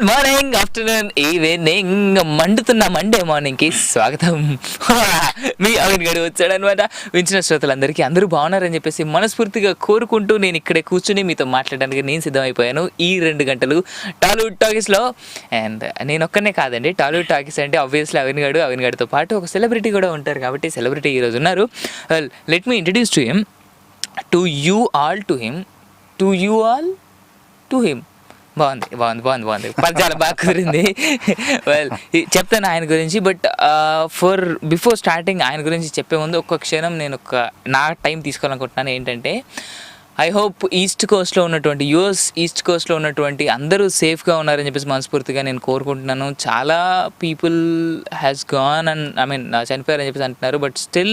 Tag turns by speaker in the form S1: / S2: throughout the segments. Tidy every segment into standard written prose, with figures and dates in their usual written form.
S1: Good morning, afternoon, evening, మండుతున్న Monday మార్నింగ్కి స్వాగతం. మీ అవిన్ గడు వచ్చాడనమాట. వించిన శ్రోతలందరికీ అందరూ బాగున్నారని చెప్పేసి మనస్ఫూర్తిగా కోరుకుంటూ నేను ఇక్కడే కూర్చుని మీతో మాట్లాడడానికి నేను సిద్ధమైపోయాను ఈ 2 గంటలు టాలీవుడ్ టాకీస్లో. అండ్ నేను ఒక్కనే కాదండి, టాలీవుడ్ టాకీస్ అంటే ఆబ్వియస్లీ అవిన్ గడితో పాటు ఒక సెలబ్రిటీ కూడా ఉంటారు. కాబట్టి సెలబ్రిటీ ఈరోజు ఉన్నారు. Well, let me introduce to him, to you all, to him, to you all, to him. బాగుంది పద్యాలు బాగా కుదిరింది. వెల్, చెప్తాను ఆయన గురించి. బట్ బిఫోర్ స్టార్టింగ్ ఆయన గురించి చెప్పే ముందు ఒక్క క్షణం నేను నా టైం తీసుకోవాలనుకుంటున్నాను. ఏంటంటే, ఐ హోప్ ఈస్ట్ కోస్ట్లో ఉన్నటువంటి యూఎస్ ఈస్ట్ కోస్ట్లో ఉన్నటువంటి అందరూ సేఫ్గా ఉన్నారని చెప్పేసి మనస్ఫూర్తిగా నేను కోరుకుంటున్నాను. చాలా పీపుల్ హ్యాస్ గాన్ అండ్ చనిపోయారని చెప్పేసి అంటున్నారు. బట్ స్టిల్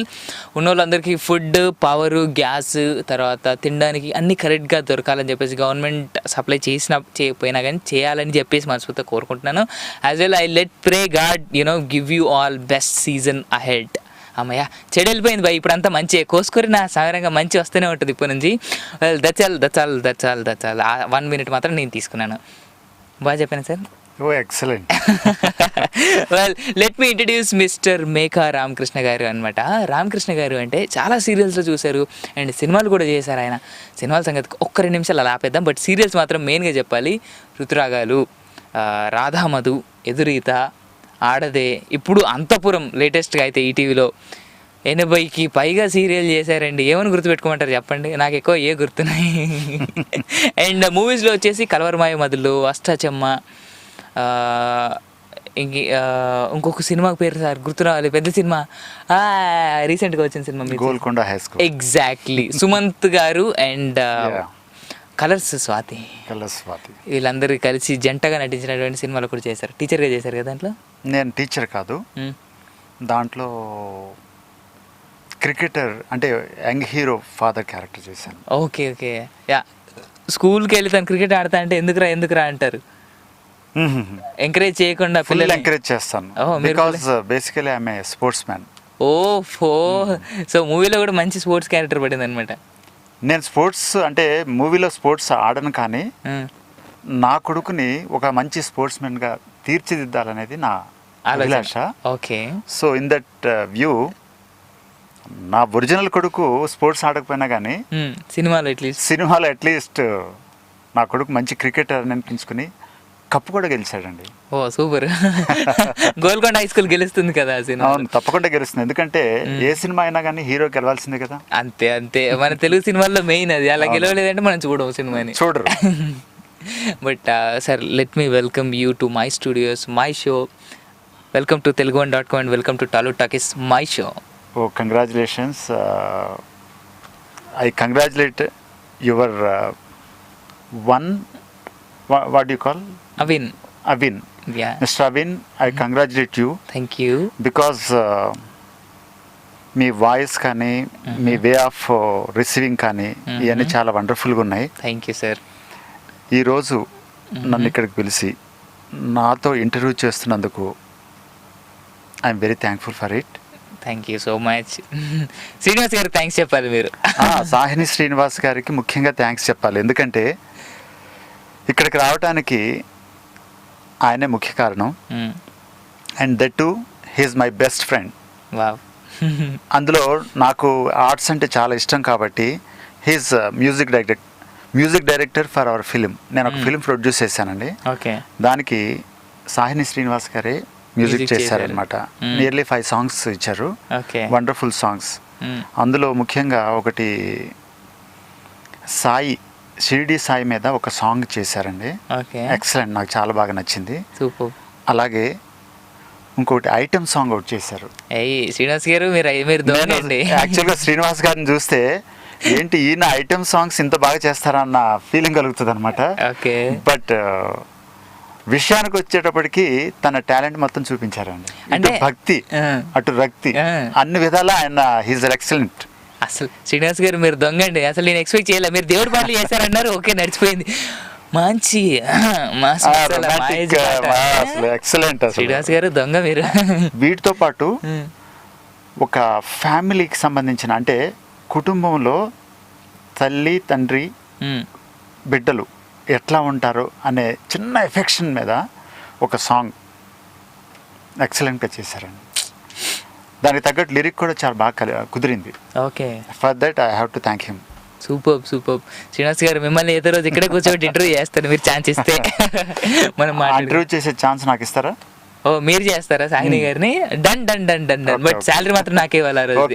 S1: ఉన్న వాళ్ళందరికీ ఫుడ్, పవరు, గ్యాస్, తర్వాత తినడానికి అన్నీ కరెక్ట్గా దొరకాలని చెప్పేసి గవర్నమెంట్ సప్లై చేయకపోయినా కానీ చేయాలని చెప్పేసి మనస్ఫూర్తిగా కోరుకుంటున్నాను. As well I let pray God give you all best season ahead. అమ్మయ్య, చెడు వెళ్ళిపోయింది బాయ్, ఇప్పుడంతా మంచి కోసుకొని నా సాగరంగా మంచి వస్తూనే ఉంటుంది ఇప్పటి నుంచి. వెల్, దచ్చాల్ 1 minute మాత్రం నేను తీసుకున్నాను. బాగా చెప్పాను sir.
S2: Oh excellent.
S1: Well, let me introduce mister Meka Ramakrishna గారు అనమాట. రామకృష్ణ గారు అంటే చాలా సీరియల్స్లో చూశారు అండ్ సినిమాలు కూడా చేశారు. ఆయన సినిమాల సంగతి ఒక్క 2 నిమిషాలు అలా ఆపేద్దాం. బట్ సీరియల్స్ మాత్రం మెయిన్గా చెప్పాలి. ఋతురాగాలు, రాధామధు, ఎదురీత, ఆడదే, ఇప్పుడు అంతపురం లేటెస్ట్గా అయితే ఈటీవీలో 80కి పైగా సీరియల్ చేశారండి. ఏమని గుర్తుపెట్టుకోమంటారు చెప్పండి, నాకు ఎక్కువ గుర్తున్నాయి. అండ్ మూవీస్లో వచ్చేసి కలవరమాయ మధులు, అష్టాచెమ్మ, ఇంకొక సినిమా పేరు సార్ గుర్తు రావాలి, పెద్ద సినిమా రీసెంట్గా వచ్చిన cinema
S2: Golconda high school.
S1: Exactly, Sumanth గారు అండ్ కలర్స్ స్వాతి, వీళ్ళందరూ కలిసి జంటగా నటించినటువంటి సినిమాలు కూడా చేశారు. టీచర్గా చేశారు కదా దాంట్లో.
S2: నేను టీచర్ కాదు, దాంట్లో క్రికెటర్ అంటే యంగ్ హీరో ఫాదర్ క్యారెక్టర్ చేశాను.
S1: Okay, yeah. స్కూల్కి వెళ్ళి తను క్రికెట్ ఆడతా అంటే ఎందుకురా అంటారు. ఎంకరేజ్ చేయకుండా పిల్లలు
S2: ఎంకరేజ్ చేస్తాను. Because basically I'm a sports man.
S1: ఓహో, సో మూవీలో కూడా మంచి స్పోర్ట్స్ క్యారెక్టర్ పడింది అనమాట.
S2: నేను స్పోర్ట్స్ అంటే మూవీలో స్పోర్ట్స్ ఆడను, కానీ నా కొడుకుని ఒక మంచి స్పోర్ట్స్ మెన్గా తీర్చిదిద్దాలనేది నా అభిలాష.
S1: Okay.
S2: So in that view నా ఒరిజినల్ కొడుకు స్పోర్ట్స్ ఆడకపోయినా కానీ సినిమాలో అట్లీస్ట్ నా కొడుకు మంచి క్రికెటర్ అని అనిపించుకుని కప్పు కూడా గెలిచాడండి.
S1: ఓ సూపర్. గోల్కొండ హై స్కూల్ గెలుస్తుంది కదా సినిమా.
S2: అవును, తప్పకుండా గెలుస్తుంది. ఎందుకంటే ఏ సినిమా అయినా కానీ హీరో గెలవాల్సిందే కదా.
S1: అంతే మన తెలుగు సినిమాల్లో మెయిన్ అది. అలా గెలవలేదంటే మనం చూడము సినిమాని,
S2: చూడరు.
S1: But sir, let me welcome you to my studios, my show. Welcome to telugu1.com and welcome to Tollywood Talkies, my show.
S2: Oh, congratulations. I congratulate your one, what do you call?
S1: Avin. Yeah.
S2: Mr. Avin, I congratulate you.
S1: Thank you.
S2: Because me voice కానీ మీ way of receiving కానీ ఇవన్నీ చాలా వండర్ఫుల్గా ఉన్నాయి.
S1: Thank you sir.
S2: ఈరోజు నన్ను ఇక్కడికి పిలిచి నాతో ఇంటర్వ్యూ చేస్తున్నందుకు I'm very thankful for it.
S1: Thank you so much. Srinivas గారికి థ్యాంక్స్ చెప్పాలి మీరు.
S2: సాహిని శ్రీనివాస్ గారికి ముఖ్యంగా థ్యాంక్స్ చెప్పాలి. ఎందుకంటే ఇక్కడికి రావడానికి ఆయనే ముఖ్య కారణం. And that too he's my best friend.
S1: Wow.
S2: అందులో నాకు ఆర్ట్స్ అంటే చాలా ఇష్టం కాబట్టి he's music director for our film. నేను ఒక ఫిలిం ప్రొడ్యూస్ చేశానండి.
S1: ఓకే.
S2: దానికి సాహిని శ్రీనివాస్ గారే మ్యూజిక్ చేశారనమాట. నియర్లీ 5 songs ఇచ్చారు. Wonderful songs. అందులో ముఖ్యంగా ఒకటి షిరిడి సాయి మీద ఒక సాంగ్ చేశారండి. ఎక్సలెంట్, నాకు చాలా బాగా నచ్చింది. అలాగే ఇంకొకటి ఐటమ్ సాంగ్ ఒకటి చేశారు.
S1: శ్రీనివాస్ గారు మీరు
S2: యాక్చువల్గా శ్రీనివాస్ గారిని చూస్తే ఏంటి ఈయన ఐటమ్ సాంగ్స్ ఇంత బాగా చేస్తారన్న ఫీలింగ్ కలుగుతుంది అనమాట. బట్ విషయానికి వచ్చేటప్పటికి తన టాలెంట్ మొత్తం చూపించారండి. అంటే భక్తి, అటు రక్తి, అన్ని విధాలా ఆయన హీజ్ ఎక్సలెంట్.
S1: అసలు శ్రీనివాస్ గారు మీరు దొంగండి. అసలు నేను ఎక్స్పెక్ట్ చేయలేదు. మీరు దేవుడి పాటలు చేశారన్నారు, ఓకే నడిచిపోయింది. మంచి
S2: ఎక్సలెంట్.
S1: శ్రీనివాస్ గారు దొంగ మీరు.
S2: వీటితో పాటు ఒక ఫ్యామిలీకి సంబంధించిన, అంటే కుటుంబంలో తల్లి తండ్రి బిడ్డలు ఎట్లా ఉంటారు అనే చిన్న ఎఫెక్షన్ మీద ఒక సాంగ్ ఎక్సలెంట్గా చేశారండి. దానికి తగ్గట్టు లిరిక్ కూడా చాలా బాగా కుదిరింది.
S1: Okay,
S2: for that I have to thank him.
S1: Super super. Srinivas గారు, మిమ్మల్ని ఏదో రోజు ఇక్కడే కూర్చోబెట్టి ఇంటర్వ్యూ చేస్తాను మీరు ఛాన్స్ ఇస్తే. మనం
S2: ఇంటర్వ్యూ చేసే ఛాన్స్ నాకు ఇస్తారా?
S1: ఓ, మీరు చేస్తారా సాహిని గారిని? Done done done done done. But salary మాత్రం నాకే ఇవ్వాలి ఆ రోజు.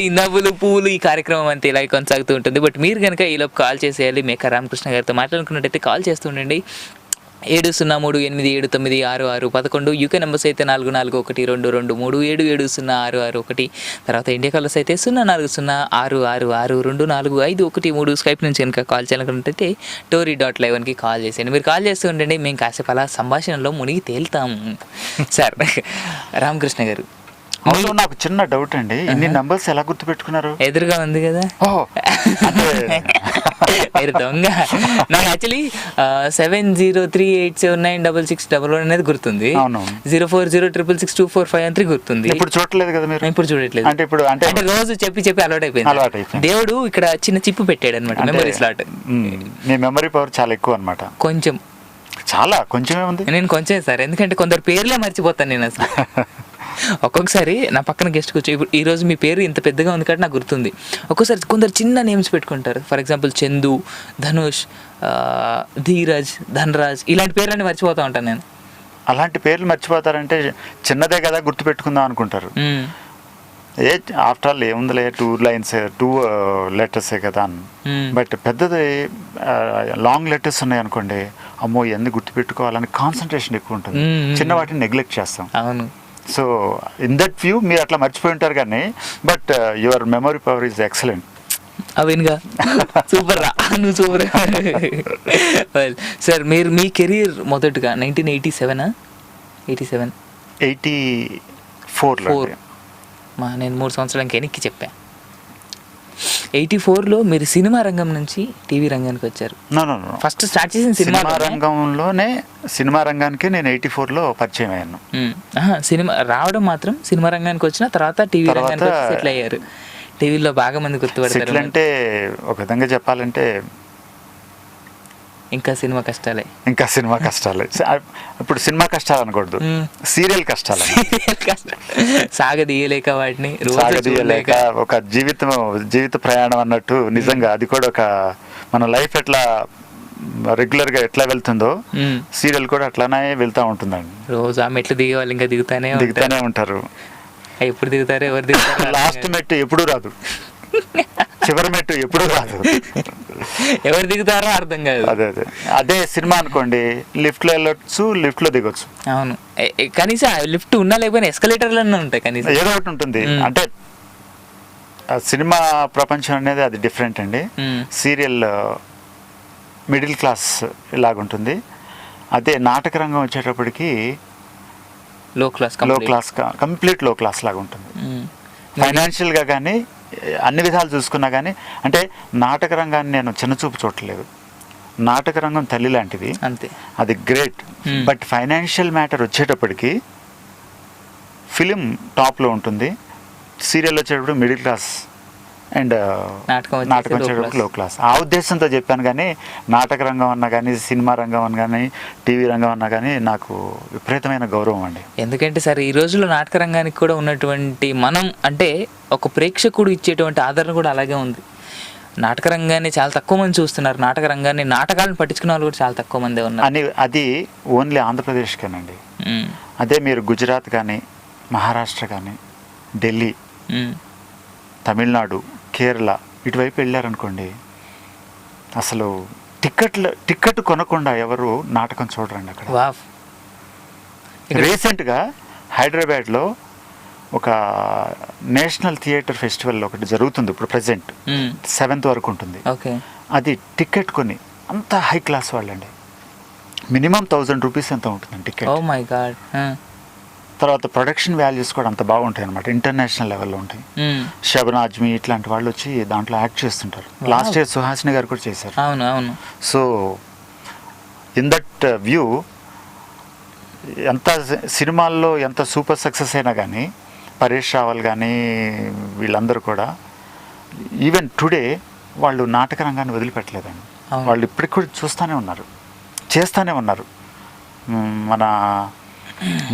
S1: ఈ నవ్వులు పువ్వులు ఈ కార్యక్రమం అంతా ఇలా కొనసాగుతూ ఉంటుంది. బట్ మీరు కనుక ఈలోపు కాల్ చేసేయాలి, మేక రామకృష్ణ గారితో మాట్లాడుకున్నట్టయితే కాల్ చేస్తుండండి. 703-879-6611. యూకే నెంబర్స్ అయితే 44122237706661. తర్వాత ఇండియా కాలర్స్ అయితే 04066662451. స్కైప్ నుంచి కనుక కాల్ చేయాలనుకుంటే tory.live కాల్ చేసేయండి. మీరు కాల్ చేస్తూ ఉండండి, మేము కాసేపు అలా సంభాషణలో మునిగి తేలుతాము. సార్ రామకృష్ణ గారు,
S2: నాకు చిన్న డౌట్ అండి, ఇన్ని నంబర్స్ ఎలా గుర్తుపెట్టుకున్నారు?
S1: ఎదురుగా ఉంది కదా. మీరు దొంగ. నాకు యాక్చువల్లీ 7038796611 అనేది గుర్తుంది. 0406662453 గుర్తుంది.
S2: ఇప్పుడు చూడలేదు కదా మీరు?
S1: ఇప్పుడు చూడట్లేదు.
S2: అంటే ఇప్పుడు అంటే
S1: రోజు చెప్పి అలవాటు అయిపోయింది. దేవుడు ఇక్కడ చిన్న చిప్పు పెట్టాడు అనమాట, మెమరీ స్లాట్.
S2: మీ మెమరీ పవర్ చాలా ఎక్కువ అనమాట.
S1: కొంచెం,
S2: చాలా కొంచెమే ఉంది.
S1: నేను కొంచెం సార్, ఎందుకంటే కొందరు పేర్లే మర్చిపోతాను నేను అసలు. ఒక్కొక్కసారి నా పక్కన గెస్ట్ కూర్చో, ఇప్పుడు ఈ రోజు మీ పేరు ఇంత పెద్దగా ఉంది కాబట్టి నాకు గుర్తుంది. ఒక్కోసారి కొందరు చిన్న నేమ్స్ పెట్టుకుంటారు. ఫర్ ఎగ్జాంపుల్ చందు, ధనుష్, ధీరజ్, ధనరాజ్, ఇలాంటి పేర్లన్నీ మర్చిపోతూ ఉంటాను నేను.
S2: అలాంటి పేర్లు మర్చిపోతారంటే చిన్నదే కదా గుర్తు పెట్టుకుందాం అనుకుంటారు. ఆఫ్టర్ ఆల్ ఏముందిలే 2 lines 2 letters కదా అని. బట్ పెద్దది లాంగ్ లెటర్స్ ఉన్నాయి అనుకోండి, అమ్మో ఎందుకు గుర్తు పెట్టుకోవాలని కాన్సన్ట్రేషన్ ఎక్కువ ఉంటుంది. చిన్న వాటిని నెగ్లెక్ట్ చేస్తాం.
S1: అవును.
S2: సో ఇన్ దట్ వ్యూ మీరు అట్లా మర్చిపోయి ఉంటారు కానీ, but your memory power is excellent.
S1: అవిన్గా సూపర్ రా, నువ్వు సూపర్. సార్ మీరు మీ కెరీర్ మొదటగా 1987
S2: 84
S1: నేను 3 సంవత్సరాలకి వెనక్కి చెప్పా. 84లో మీరు సినిమా రంగం నుంచి టీవీ రంగానికి వచ్చారు. ఫస్ట్ స్టార్ట్ చేసిన సినిమా
S2: రంగంలోనే, సినిమా రంగానికి నేను 84లో పరిచయం అయ్యాను.
S1: సినిమా రావడం మాత్రం సినిమా రంగానికి వచ్చిన తర్వాత టీవీ రంగానికి సెటిల్ అయ్యారు. టీవీలో బాగా మంది గుర్తుపడతారు.
S2: అంటే ఒక విధంగా చెప్పాలంటే
S1: ఇంకా సినిమా కష్టాలే.
S2: ఇప్పుడు సినిమా కష్టాలు అనకూడదు, సీరియల్ కష్టాలు.
S1: సాగదీయలేక వాటిని
S2: సాగదీయలేక ఒక జీవిత ప్రయాణం అన్నట్టు. నిజంగా అది కూడా ఒక మన లైఫ్ ఎట్లా రెగ్యులర్ గా ఎట్లా వెళ్తుందో సీరియల్ కూడా అట్లానే వెళ్తా ఉంటుందండి.
S1: రోజు ఆ మెట్లు దిగే వాళ్ళు ఇంకా దిగుతానే
S2: ఉంటారు.
S1: ఎప్పుడు దిగుతారు, ఎవరు దిగుతారు?
S2: లాస్ట్ మెట్టు ఎప్పుడు రాదు, చివరి మెట్టు ఎప్పుడు రాదు.
S1: ఎవరు దిగుతారో అర్థం కాదు.
S2: అదే సినిమా అనుకోండి, లిఫ్ట్ లో వెళ్ళొచ్చు, లిఫ్ట్ లో దిగొచ్చు.
S1: అవును, కనీసం లిఫ్ట్ ఉన్నా లేకపోయినా ఎస్కలేటర్లన్నీ ఉంటాయి, కనీసం
S2: ఏదో ఒకటి ఉంటుంది. అంటే సినిమా ప్రపంచం అనేది అది డిఫరెంట్ అండి. సీరియల్ మిడిల్ క్లాస్ ఇలాగుంటుంది. అదే నాటక రంగం వచ్చేటప్పటికి
S1: లో క్లాస్,
S2: కంప్లీట్ లో క్లాస్ లాగా ఉంటుంది. ఫైనాన్షియల్గా కానీ అన్ని విధాలు చూసుకున్నా కానీ, అంటే నాటక రంగాన్ని నేను చిన్నచూపు చూడలేదు. నాటక రంగం తల్లి లాంటిది,
S1: అంతే,
S2: అది గ్రేట్. బట్ ఫైనాన్షియల్ మ్యాటర్ వచ్చేటప్పటికి ఫిలిం టాప్లో ఉంటుంది, సీరియల్ వచ్చేటప్పుడు మిడిల్ క్లాస్, అండ్ నాటకం వచ్చేటప్పుడు లో క్లాస్. ఆ ఉద్దేశంతో చెప్పాను. కానీ నాటక రంగం అన్నా కానీ, సినిమా రంగం అన్నా కానీ, టీవీ రంగం అన్నా కానీ నాకు విపరీతమైన గౌరవం అండి.
S1: ఎందుకంటే సార్ ఈ రోజుల్లో నాటక రంగానికి కూడా ఉన్నటువంటి మనం అంటే ఒక ప్రేక్షకుడు ఇచ్చేటువంటి ఆదరణ కూడా అలాగే ఉంది. నాటక రంగాన్ని చాలా తక్కువ మంది చూస్తున్నారు. నాటక రంగాన్ని, నాటకాలను పట్టించుకునే వాళ్ళు కూడా చాలా తక్కువ మందే ఉన్నారు.
S2: అది ఓన్లీ ఆంధ్రప్రదేశ్కేనండి. అదే మీరు గుజరాత్ కానీ, మహారాష్ట్ర కానీ, ఢిల్లీ, తమిళనాడు, కేరళ ఇటువైపు వెళ్ళారనుకోండి, అసలు టికెట్ కొనకుండా ఎవరు నాటకం చూడరండి అక్కడ. రీసెంట్గా హైదరాబాద్లో ఒక నేషనల్ థియేటర్ ఫెస్టివల్ ఒకటి జరుగుతుంది. ఇప్పుడు ప్రెసెంట్ 7th వరకు ఉంటుంది. అది టికెట్ కొని అంత హై క్లాస్ వాళ్ళండి, మినిమం 1000 రూపీస్ ఎంత ఉంటుందండి టికెట్.
S1: Oh my God.
S2: తర్వాత ప్రొడక్షన్ వాల్యూస్ కూడా అంత బాగుంటాయి అనమాట, ఇంటర్నేషనల్ లెవెల్లో ఉంటాయి. షబన్ ఆజ్మీ ఇట్లాంటి వాళ్ళు వచ్చి దాంట్లో యాక్ట్ చేస్తుంటారు. లాస్ట్ ఇయర్ సుహాసిని గారు కూడా చేశారు.
S1: అవును.
S2: సో ఇన్ దట్ వ్యూ ఎంత సినిమాల్లో ఎంత సూపర్ సక్సెస్ అయినా కానీ, పరేష్ రావల్ కానీ వీళ్ళందరూ కూడా ఈవెన్ టుడే వాళ్ళు నాటక రంగాన్ని వదిలిపెట్టలేదండి. వాళ్ళు ఇప్పటికి కూడా చూస్తూనే ఉన్నారు. చేస్తూనే ఉన్నారు. మన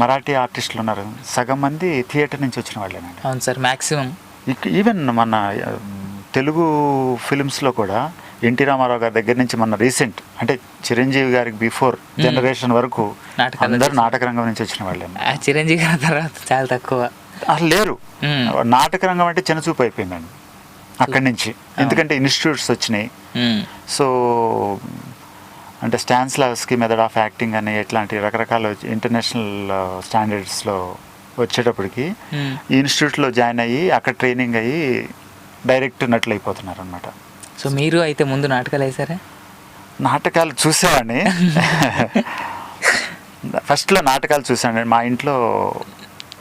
S2: మరాఠీ ఆర్టిస్టులు ఉన్నారు, సగం మంది థియేటర్ నుంచి వచ్చిన వాళ్ళేనండి.
S1: అవును సార్, మ్యాక్సిమం.
S2: ఈవెన్ మన తెలుగు ఫిలిమ్స్లో కూడా ఎన్టీ రామారావు గారి దగ్గర నుంచి మన రీసెంట్ అంటే చిరంజీవి గారికి బిఫోర్ జనరేషన్ వరకు అందరు నాటక రంగం నుంచి వచ్చిన వాళ్ళే.
S1: చిరంజీవి గారి తర్వాత చాలా తక్కువ
S2: అసలు లేరు. నాటక రంగం అంటే చిన్నచూపు అయిపోయిందండి అక్కడి నుంచి, ఎందుకంటే ఇన్స్టిట్యూట్స్ వచ్చినాయి. సో అంటే స్టాన్స్లావ్స్కి మెథడ్ ఆఫ్ యాక్టింగ్ అని ఇట్లాంటి రకరకాల ఇంటర్నేషనల్ స్టాండర్డ్స్లో వచ్చేటప్పటికి ఈ ఇన్స్టిట్యూట్లో జాయిన్ అయ్యి అక్కడ ట్రైనింగ్ అయ్యి డైరెక్ట్ నటులు అయిపోతున్నారు అనమాట.
S1: సో మీరు అయితే ముందు నాటకాలు వేసారా?
S2: నాటకాలు చూసేవాడిని. ఫస్ట్లో నాటకాలు చూసాను. మా ఇంట్లో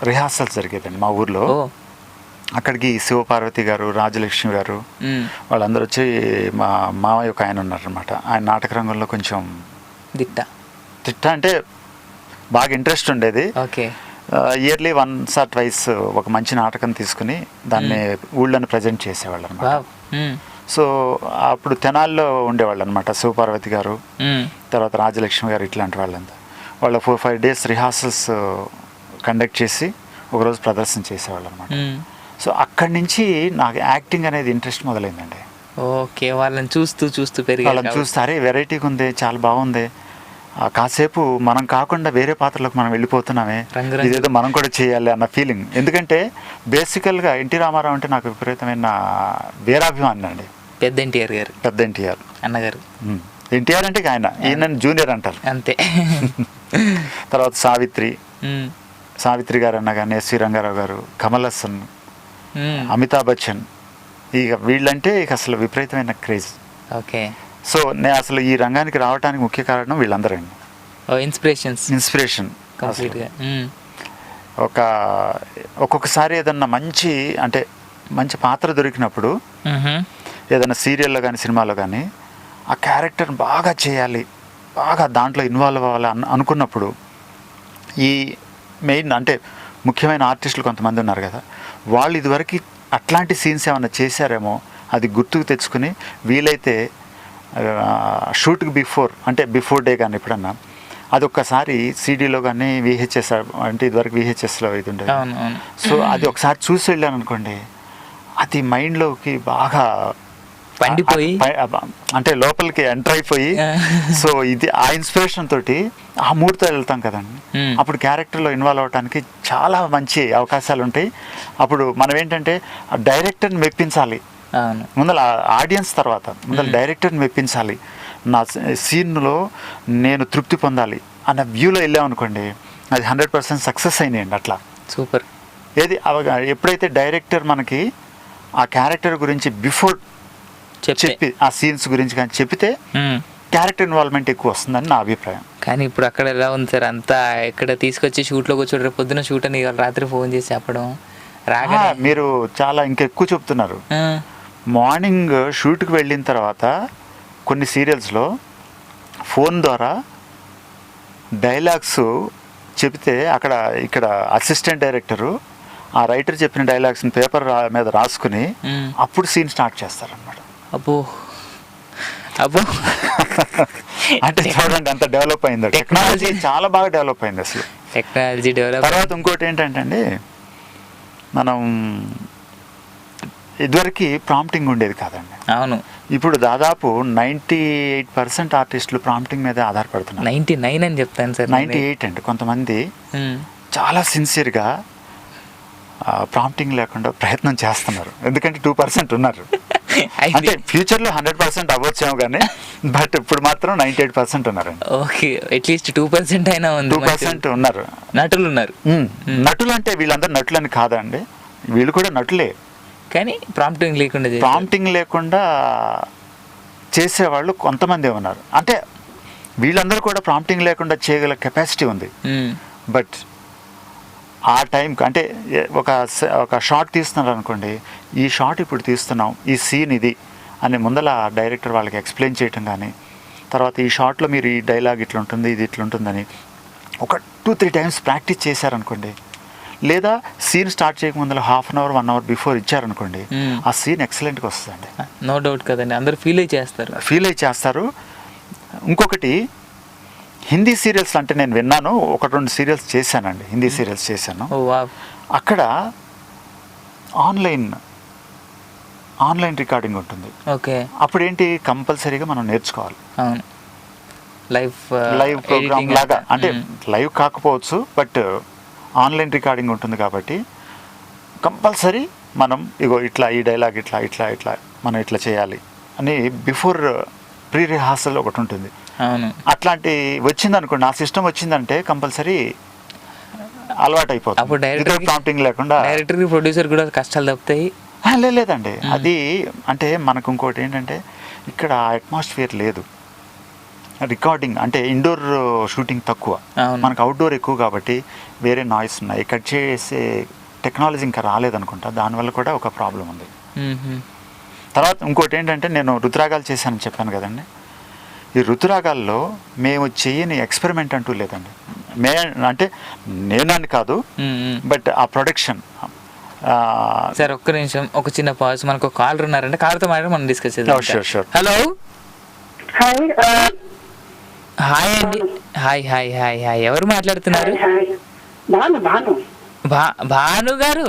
S2: రిహార్సల్స్ జరిగేదండి మా ఊర్లో. అక్కడికి శివపార్వతి గారు, రాజలక్ష్మి గారు వాళ్ళందరూ వచ్చి, మా మామయ్య ఒక ఆయన ఉన్నారనమాట, ఆయన నాటక రంగంలో కొంచెం తిట్ట అంటే బాగా ఇంట్రెస్ట్ ఉండేది. ఇయర్లీ వన్స్ ఆర్ ట్వైస్ ఒక మంచి నాటకం తీసుకుని దాన్ని ఊళ్ళని ప్రజెంట్ చేసేవాళ్ళు అనమాట. సో అప్పుడు తెనాల్లో ఉండేవాళ్ళు అనమాట శివపార్వతి గారు, తర్వాత రాజలక్ష్మి గారు, ఇట్లాంటి వాళ్ళంతా. వాళ్ళ 4-5 days రిహార్సల్స్ కండక్ట్ చేసి ఒకరోజు ప్రదర్శన చేసేవాళ్ళు అనమాట. సో అక్కడి నుంచి నాకు యాక్టింగ్ అనేది ఇంట్రెస్ట్ మొదలైందండి.
S1: ఓకే, వాళ్ళని చూస్తూ
S2: వాళ్ళని చూస్తే అరే వెరైటీగా ఉంది, చాలా బాగుంది, కాసేపు మనం కాకుండా వేరే పాత్రలకు మనం వెళ్ళిపోతున్నామే, ఇదేదో మనం కూడా చేయాలి అన్న ఫీలింగ్. ఎందుకంటే బేసికల్గా ఎన్టీ రామారావు అంటే నాకు విపరీతమైన వీరాభిమాని అండి.
S1: పెద్ద ఎన్టీఆర్ అన్నగారు.
S2: ఎన్టీఆర్ అంటే ఆయన, ఈయన జూనియర్ అంటారు
S1: అంతే.
S2: తర్వాత సావిత్రి గారు అన్న కానీ, ఎస్వి రంగారావు గారు, కమల్ హాసన్, అమితాబ్ బచ్చన్, ఇక వీళ్ళంటే ఇక అసలు విపరీతమైన క్రేజ్.
S1: ఓకే.
S2: సో నేను అసలు ఈ రంగానికి రావడానికి ముఖ్య కారణం వీళ్ళందరూ అండి. ఇన్స్పిరేషన్
S1: కంప్లీట్గా.
S2: ఒక్కొక్కసారి ఏదన్నా మంచి పాత్ర దొరికినప్పుడు ఏదైనా సీరియల్లో కానీ సినిమాలో కానీ ఆ క్యారెక్టర్ బాగా చేయాలి, బాగా దాంట్లో ఇన్వాల్వ్ అవ్వాలి అనుకున్నప్పుడు ఈ మెయిన్ అంటే ముఖ్యమైన ఆర్టిస్టులు కొంతమంది ఉన్నారు కదా, వాళ్ళు ఇదివరకు అట్లాంటి సీన్స్ ఏమైనా చేశారేమో అది గుర్తుకు తెచ్చుకుని వీలైతే షూట్కి బిఫోర్ డే కానీ ఎప్పుడన్నా అది ఒక్కసారి సీడీలో కానీ VHS అంటే ఇదివరకు VHSలో ఇది ఉండేది. సో అది ఒకసారి చూసి వెళ్ళాను అనుకోండి, అది మైండ్లోకి బాగా
S1: పండిపోయి
S2: అంటే లోపలికి ఎంటర్ అయిపోయి, సో ఇది ఆ ఇన్స్పిరేషన్ తోటి ఆ మూడ్తో వెళ్తాం కదండి, అప్పుడు క్యారెక్టర్లో ఇన్వాల్వ్ అవడానికి చాలా మంచి అవకాశాలు ఉంటాయి. అప్పుడు మనం ఏంటంటే డైరెక్టర్ని మెప్పించాలి ముందర, ఆడియన్స్ తర్వాత ముందర డైరెక్టర్ని మెప్పించాలి, నా సీన్లో నేను తృప్తి పొందాలి అన్న వ్యూలో వెళ్ళామనుకోండి, అది 100% సక్సెస్ అయినాయండి. అట్లా
S1: సూపర్.
S2: ఏది ఎప్పుడైతే డైరెక్టర్ మనకి ఆ క్యారెక్టర్ గురించి బిఫోర్ చెప్పి ఆ సీన్స్ గురించి కానీ చెప్పితే క్యారెక్టర్ ఇన్వాల్వ్మెంట్ ఎక్కువ వస్తుందని నా అభిప్రాయం.
S1: కానీ ఇప్పుడు అక్కడ ఎలా ఉంది సార్, అంతా ఇక్కడ తీసుకొచ్చి షూట్లో కూర్చోడు, రేపు పొద్దున షూట్ అని రాత్రి ఫోన్ చేసి చెప్పడం, రాగా
S2: మీరు చాలా ఇంకెక్కువ చెప్తున్నారు. మార్నింగ్ షూట్కి వెళ్ళిన తర్వాత కొన్ని సీరియల్స్లో ఫోన్ ద్వారా డైలాగ్స్ చెప్తే ఇక్కడ అసిస్టెంట్ డైరెక్టరు ఆ రైటర్ చెప్పిన డైలాగ్స్ని పేపర్ మీద రాసుకుని అప్పుడు సీన్ స్టార్ట్ చేస్తారనమాట.
S1: అబ్బో
S2: అంటే చూడండి ఎంత డెవలప్ అయిందో, టెక్నాలజీ చాలా బాగా డెవలప్ అయింది అసలు.
S1: Technology develop.
S2: తర్వాత ఇంకోటి ఏంటంటే అండి, మనం ఇదివరకు ప్రాంప్టింగ్ ఉండేది కాదండి.
S1: అవును.
S2: ఇప్పుడు దాదాపు 98% ఆర్టిస్టులు ప్రాంప్టింగ్ మీదే ఆధారపడుతున్నారు.
S1: 99 అని చెప్తాను సార్.
S2: 98 అండి. కొంతమంది చాలా సిన్సియర్గా ప్రాంప్టింగ్ లేకుండా ప్రయత్నం చేస్తున్నారు. ఎందుకంటే 2% ఉన్నారు. అంటే ఫ్యూచర్లో 100% అవ్వచ్చేమో కానీ, బట్ ఇప్పుడు మాత్రం 98% ఉన్నారు.
S1: ఓకే, అట్లీస్ట్ 2% అయినా ఉంది.
S2: 2% ఉన్నారు,
S1: నటులు ఉన్నారు.
S2: నటులు అంటే వీళ్ళందరూ నటులని కాదండి, వీళ్ళు కూడా నటులే,
S1: కానీ ప్రాంప్టింగ్ లేకుండా
S2: చేసేవాళ్ళు కొంతమంది ఉన్నారు. అంటే వీళ్ళందరూ కూడా ప్రాంప్టింగ్ లేకుండా చేయగల కెపాసిటీ ఉంది. బట్ ఆ టైంకి అంటే ఒక షాట్ తీస్తున్నారు అనుకోండి, ఈ షాట్ ఇప్పుడు తీస్తున్నాం, ఈ సీన్ ఇది అని ముందల డైరెక్టర్ వాళ్ళకి ఎక్స్ప్లెయిన్ చేయటం కానీ, తర్వాత ఈ షాట్లో మీరు ఈ డైలాగ్ ఇట్లుంటుంది, ఇది ఇట్లుంటుందని ఒక 2-3 times ప్రాక్టీస్ చేశారనుకోండి, లేదా సీన్ స్టార్ట్ చేయకముందు 1/2 hour 1 hour బిఫోర్ ఇచ్చారనుకోండి, ఆ సీన్ ఎక్సలెంట్గా వస్తుందండి.
S1: నో డౌట్ కదండి, అందరూ ఫీల్ అయి చేస్తారు.
S2: ఇంకొకటి హిందీ సీరియల్స్ అంటే నేను విన్నాను, 1-2 సీరియల్స్ చేశానండి, హిందీ సీరియల్స్ చేశాను.
S1: ఓ వావ్.
S2: అక్కడ ఆన్లైన్ రికార్డింగ్ ఉంటుంది.
S1: ఓకే.
S2: అప్పుడు ఏంటి, కంపల్సరీగా మనం నేర్చుకోవాలి.
S1: అవును,
S2: లైవ్ ప్రోగ్రామ్ లాగా, అంటే లైవ్ కాకపోవచ్చు, బట్ ఆన్లైన్ రికార్డింగ్ ఉంటుంది కాబట్టి కంపల్సరీ మనం ఇగో ఇట్లా ఈ డైలాగ్ ఇట్లా ఇట్లా ఇట్లా మనం ఇట్లా చేయాలి అని బిఫోర్ ప్రీ రిహార్సల్ ఒకటి ఉంటుంది.
S1: అవును.
S2: అట్లాంటి వచ్చిందనుకోండి, నా సిస్టమ్ వచ్చిందంటే కంపల్సరీ అలవాటు అయిపోతుంది.
S1: అప్పుడు డైరెక్టర్
S2: ప్రాంప్టింగ్ లేకుండా
S1: డైరెక్టర్ ప్రొడ్యూసర్ కూడా కష్టాలు తప్పుతాయి.
S2: లేదండి, అది అంటే మనకు ఇంకోటి ఏంటంటే ఇక్కడ అట్మాస్ఫియర్ లేదు. రికార్డింగ్ అంటే ఇండోర్ షూటింగ్ తక్కువ, మనకు అవుట్డోర్ ఎక్కువ కాబట్టి వేరే నాయిస్ ఉన్నాయి. కట్ చేసే టెక్నాలజీ ఇంకా రాలేదనుకుంటా, దానివల్ల కూడా ఒక ప్రాబ్లం ఉంది. తర్వాత ఇంకోటి ఏంటంటే, నేను రుతురాగాలు చేశానని చెప్పాను కదండి. ఈ రుతురాగాల్లో మేము చేయని ఎక్స్పెరిమెంట్ అంటూ లేదండి. అంటే నేనని కాదు, బట్ ఆ ప్రొడక్షన్.
S1: సార్ ఒక్క నిమిషం, ఒక చిన్న పాజ్. మనకు కాలర్ ఉన్నారంటే కాలర్తో మాట్లాడి మనం డిస్కస్ చేద్దాం.
S2: షూర్.
S1: హలో.
S3: హాయ్
S1: అండి. హాయ్. ఎవరు మాట్లాడుతున్నారు? భాను గారు.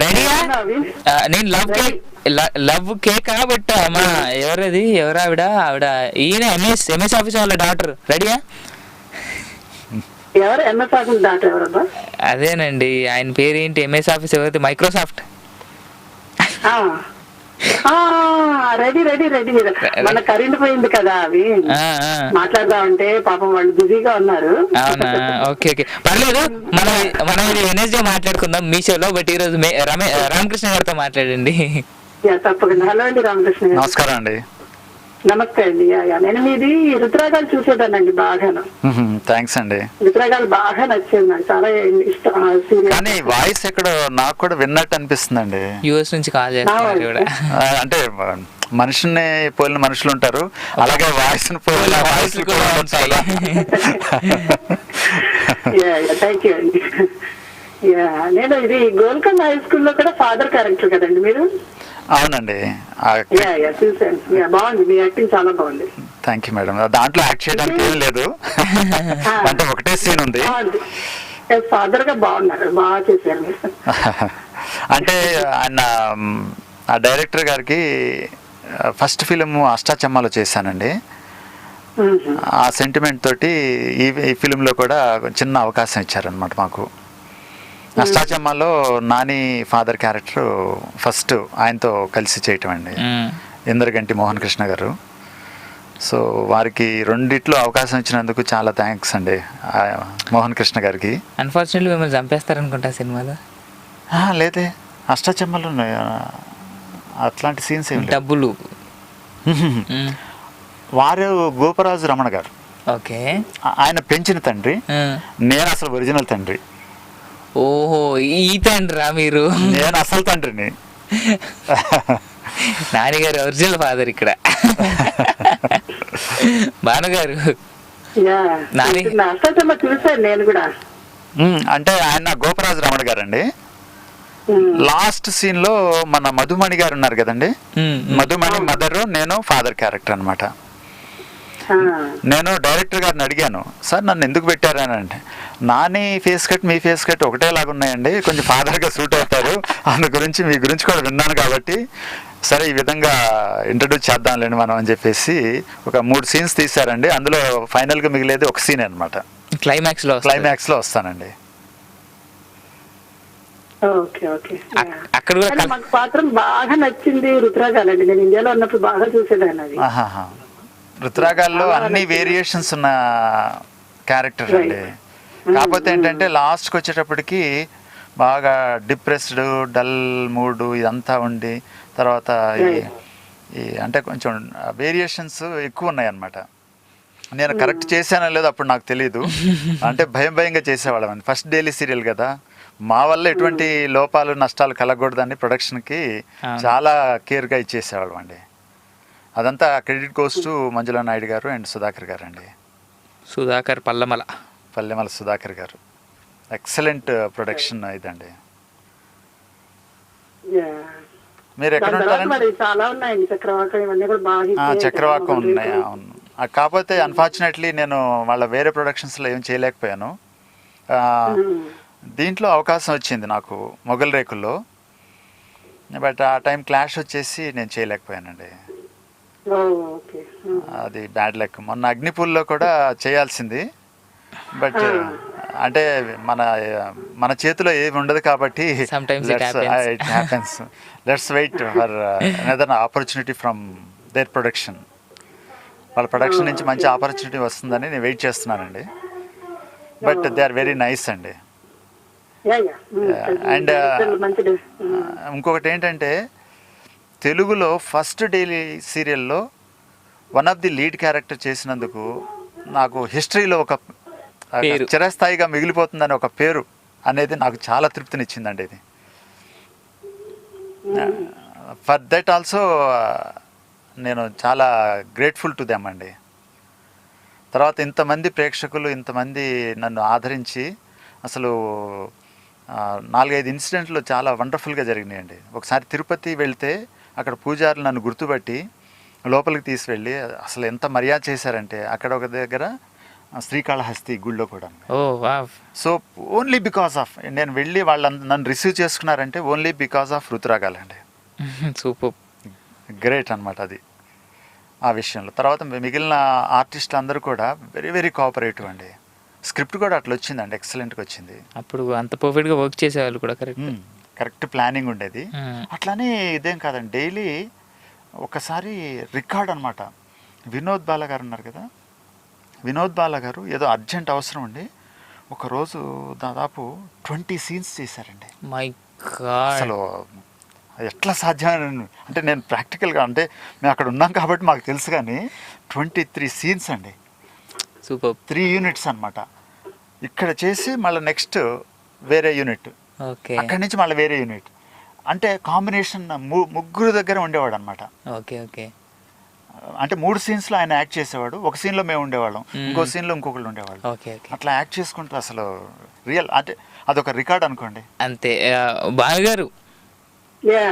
S1: రెడీగా? నేను లవ్ కేక్ బట్ మా ఎవరది, ఎవరు ఆవిడ ఈయన ఎంఎస్ ఆఫీస్ వాళ్ళ డాక్టర్. రెడీయా? అదేనండి, ఆయన పేరేంటి? ఎంఎస్ ఆఫీస్ ఎవరైతే మైక్రోసాఫ్ట్.
S3: రెడీ మన కరెంట్ పోయింది కదా, అవి మాట్లాడదా ఉంటే పాపం వాళ్ళు బిజీగా ఉన్నారు.
S1: అవునా, ఓకే. పర్లేదు, మనం ఇది వెనస్డే మాట్లాడుకుందాం మీ షోలో. బట్ ఈ రోజు రామకృష్ణ గారితో మాట్లాడండి.
S3: తప్పకుండా. హలో అండి రామకృష్ణ గారు.
S2: నమస్కారం అండి.
S3: నమస్తే అండి. నేను మీది రుతురాగాలు చూసేదానండి బాగాను.
S2: థ్యాంక్స్ అండి.
S3: రుతురాగాలు బాగా నచ్చేది, నాకు చాలా ఇష్టం.
S2: కానీ వాయిస్ ఎక్కడో నాకు కూడా విన్నట్టు అనిపిస్తుందండి.
S1: యూఎస్ నుంచి కాల్ చేస్తున్నారు.
S2: అంటే మనుషుల్ని పోలిన మనుషులు ఉంటారు, అలాగే వాయిస్ పోలిన వాయిస్లు కూడా ఉంటాయి.
S3: థ్యాంక్ యూ అండి. నేను ఇది గోల్కొండ హై స్కూల్లో కూడా ఫాదర్ క్యారెక్టర్ కదండి మీరు?
S2: అవునండి.
S3: చూసాను, బాగుంది, మీ యాక్టింగ్ చాలా బాగుంది.
S2: Thank you madam. దాంట్లో యాక్ట్ చేయడానికి ఏం లేదు, అంటే ఒకటే సీన్ ఉంది.
S3: ఫాదర్ గా బాగున్నారు, బాగా చేశారు.
S2: అంటే ఆయన ఆ డైరెక్టర్ గారికి ఫస్ట్ ఫిలిం అష్టాచెమ్మాలో చేశానండి. ఆ సెంటిమెంట్ తోటి ఈ ఫిలింలో కూడా చిన్న అవకాశం ఇచ్చారనమాట మాకు. అష్టాచెమ్మాలో నాని ఫాదర్ క్యారెక్టర్ ఫస్ట్ ఆయనతో కలిసి చేయటం అండి, ఇంద్రగంటి మోహన్ కృష్ణ గారు. సో వారికి రెండిట్లో అవకాశం ఇచ్చినందుకు చాలా థ్యాంక్స్ అండి మోహన్ కృష్ణ గారికి.
S1: అన్ఫార్చునేట్లీ మిమ్మల్ని చంపేస్తారనుకుంటా సినిమాలో.
S2: లేదే, అష్టాచెమ్మలు అట్లాంటి సీన్స్ ఏమి
S1: డబ్బులు.
S2: వారు గోపరాజు రమణ గారు.
S1: ఓకే.
S2: ఆయన పెంచిన తండ్రి, నేను అసలు ఒరిజినల్ తండ్రి.
S1: ఓహో, ఈ తండ్రా మీరు?
S2: నేను అసలు తండ్రిని.
S1: నాన్నగారు ఒరిజినల్ ఫాదర్ ఇక్కడ. భానుగారు
S3: చూసాను నేను కూడా.
S2: అంటే ఆయన గోపరాజు రమణ గారు అండి. లాస్ట్ సీన్ లో మన మధుమణి గారు ఉన్నారు కదండి, మధుమణి మదర్, నేను ఫాదర్ క్యారెక్టర్ అనమాట. నేను డైరెక్టర్ గారిని అడిగాను, సార్ నన్ను ఎందుకు పెట్టారని. అంటే నాని ఫేస్ కట్ మీ ఫేస్ కట్ ఒకటేలాగా ఉన్నాయండి, కొంచెం ఫాదర్గా సూట్ అవుతారు, అందు గురించి మీ గురించి కూడా విన్నాను కాబట్టి సరే ఈ విధంగా ఇంట్రడ్యూస్ చేద్దాంలేండి మనం అని చెప్పేసి ఒక 3 సీన్స్ తీశారండి. అందులో ఫైనల్గా మిగిలేది ఒక సీన్ అనమాట. క్లైమాక్స్లో వస్తానండి.
S3: అక్కడ మాకు పాత్రం బాగా నచ్చింది రుతురాగాలండి. నేను ఇండియాలో ఉన్నప్పుడు బాగా చూసేదాన్ని అది.
S2: రుతురాగాల్లో అన్ని వేరియేషన్స్ ఉన్న క్యారెక్టర్ అండి. కాకపోతే ఏంటంటే లాస్ట్కి వచ్చేటప్పటికి బాగా డిప్రెస్డ్, డల్ మూడ్ ఇదంతా ఉండి, తర్వాత ఈ అంటే కొంచెం వేరియేషన్స్ ఎక్కువ ఉన్నాయి అన్నమాట. నేను కరెక్ట్ చేశానో లేదో అప్పుడు నాకు తెలియదు, అంటే భయంగా చేసేవాళ్ళం అండి. ఫస్ట్ డైలీ సీరియల్ కదా, మా వల్ల ఎటువంటి లోపాలు నష్టాలు కలగకూడదని ప్రొడక్షన్కి చాలా కేర్గా ఇచ్చేసేవాళ్ళం అండి. అదంతా credit goes to Manjula Naidu గారు అండ్ సుధాకర్ గారు అండి. పల్లెమల సుధాకర్ గారు ఎక్సలెంట్ ప్రొడక్షన్ ఇదండి. మీరు ఎక్కడ
S3: దాని తర్వాత
S2: ఉంటారండి?
S3: మరి చాలా ఉన్నాయండి, చక్రవాకం ఇవన్నీ కూడా బాగా hit అయ్యాయి కదా,
S2: చక్రవాకం
S3: మొగల్
S2: ఉన్నాయి,
S3: రేకులు.
S2: అవును. కాకపోతే అన్ఫార్చునేట్లీ నేను వాళ్ళ వేరే ప్రొడక్షన్స్లో ఏం చేయలేకపోయాను. ఆ, దీంట్లో అవకాశం వచ్చింది నాకు మొగల్ రేకుల్లో, బట్ ఆ టైం క్లాష్ వచ్చేసి నేను చేయలేకపోయానండి.
S3: ఓ, ఓకే.
S2: అది బ్యాడ్ లక్. మొన్న అగ్నిపూల్లో కూడా చేయాల్సింది, బట్ అంటే మన మన చేతిలో ఏమి ఉండదు కాబట్టి
S1: Sometimes it happens.
S2: It happens. Let's wait for another opportunity from there production. వాళ్ళ ప్రొడక్షన్ నుంచి మంచి ఆపర్చునిటీ వస్తుందని నేను వెయిట్ చేస్తున్నానండి. But they are very nice అండి.
S3: Yeah, yeah.
S2: And,
S3: మంచి
S2: ఇంకొకటి ఏంటంటే, తెలుగులో ఫస్ట్ డైలీ సీరియల్లో one of the lead character చేసినందుకు నాకు హిస్టరీలో ఒక
S1: పేరు.
S2: చిరస్థాయిగా మిగిలిపోతుందని ఒక పేరు అనేది నాకు చాలా తృప్తినిచ్చిందండి. ఇది ఫర్ దట్ ఆల్సో నేను చాలా గ్రేట్ఫుల్ టు దెమ్ అండి. తర్వాత ఇంతమంది ప్రేక్షకులు, ఇంతమంది నన్ను ఆదరించి, అసలు 4-5 ఇన్సిడెంట్లు చాలా వండర్ఫుల్గా జరిగినాయండి. ఒకసారి తిరుపతి వెళ్తే అక్కడ పూజారులు నన్ను గుర్తుపట్టి లోపలికి తీసుకెళ్ళి అసలు ఎంత మర్యాద చేశారంటే, అక్కడ ఒక దగ్గర శ్రీకాళహస్తి గుళ్ళో కూడా.
S1: Oh wow.
S2: So only because of నేను వెళ్ళి వాళ్ళు నన్ను రిసీవ్ చేసుకున్నారంటే ఓన్లీ బికాస్ ఆఫ్ రుతురాగాలండి.
S1: సూపర్.
S2: గ్రేట్ అనమాట అది ఆ విషయంలో. తర్వాత మిగిలిన ఆర్టిస్టులు అందరూ కూడా వెరీ వెరీ కోఆపరేటివ్ అండి. స్క్రిప్ట్ కూడా అట్లా వచ్చిందండి, ఎక్సలెంట్గా వచ్చింది.
S1: అప్పుడు అంత పర్ఫెక్ట్గా వర్క్ చేసేవాళ్ళు కూడా కరెక్ట్.
S2: కరెక్ట్ ప్లానింగ్ ఉండేది. అట్లానే ఇదేం కాదండి, డైలీ ఒకసారి రికార్డ్ అనమాట. వినోద్ బాల గారు ఉన్నారు కదా, వినోద్ బాల గారు ఏదో అర్జెంట్ అవసరం అండి, ఒకరోజు దాదాపు 20 సీన్స్ చేశారండి.
S1: My God.
S2: అసలు ఎట్లా సాధ్యమైన అంటే, నేను ప్రాక్టికల్గా అంటే మేము అక్కడ ఉన్నాం కాబట్టి మాకు తెలుసు, కానీ 23 సీన్స్ అండి.
S1: సూపర్.
S2: 3 యూనిట్స్ అనమాట. ఇక్కడ చేసి మళ్ళీ నెక్స్ట్ వేరే యూనిట్,
S1: ఓకే.
S2: అక్కడి నుంచి మళ్ళీ వేరే యూనిట్. అంటే కాంబినేషన్ ముగ్గురు దగ్గర ఉండేవాడు అనమాట.
S1: Okay okay.
S2: అంటే 3 సీన్స్లో ఆయన యాక్ట్ చేసేవాడు, ఒక సీన్లో మేము ఉండేవాళ్ళం, ఇంకో సీన్లో ఇంకొకళ్ళు ఉండేవాళ్ళు.
S1: Okay okay.
S2: అట్లా యాక్ట్ చేసుకుంటూ అసలు రియల్ అంటే అదొక రికార్డ్ అనుకోండి.
S1: అంతే. బాలు గారు,
S3: యా,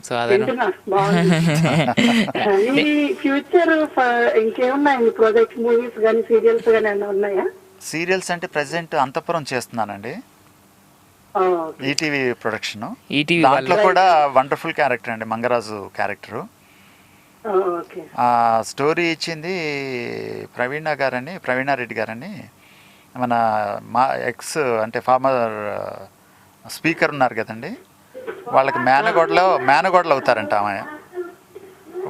S1: సో అదే
S3: వింటున్నా, బాగుంది. మీ ఫ్యూచర్ ఇంకేమున్నాయి ప్రాజెక్ట్, మూవీస్ కానీ సీరియల్స్ కానీ ఏమైనా ఉన్నాయా?
S2: సీరియల్స్ అంటే ప్రెసెంట్ అంతఃపురం చేస్తున్నానండి, ఈటీవీ ప్రొడక్షన్.
S1: ఈటీవీ
S2: దాంట్లో కూడా వండర్ఫుల్ క్యారెక్టర్ అండి, మంగరాజు క్యారెక్టరు. ఆ స్టోరీ ఇచ్చింది ప్రవీణారెడ్డి గారని, మన మా ఎక్స్ అంటే ఫార్మర్ స్పీకర్ ఉన్నారు కదండి, వాళ్ళకి మేనగోడలు అవుతారంట ఆమె.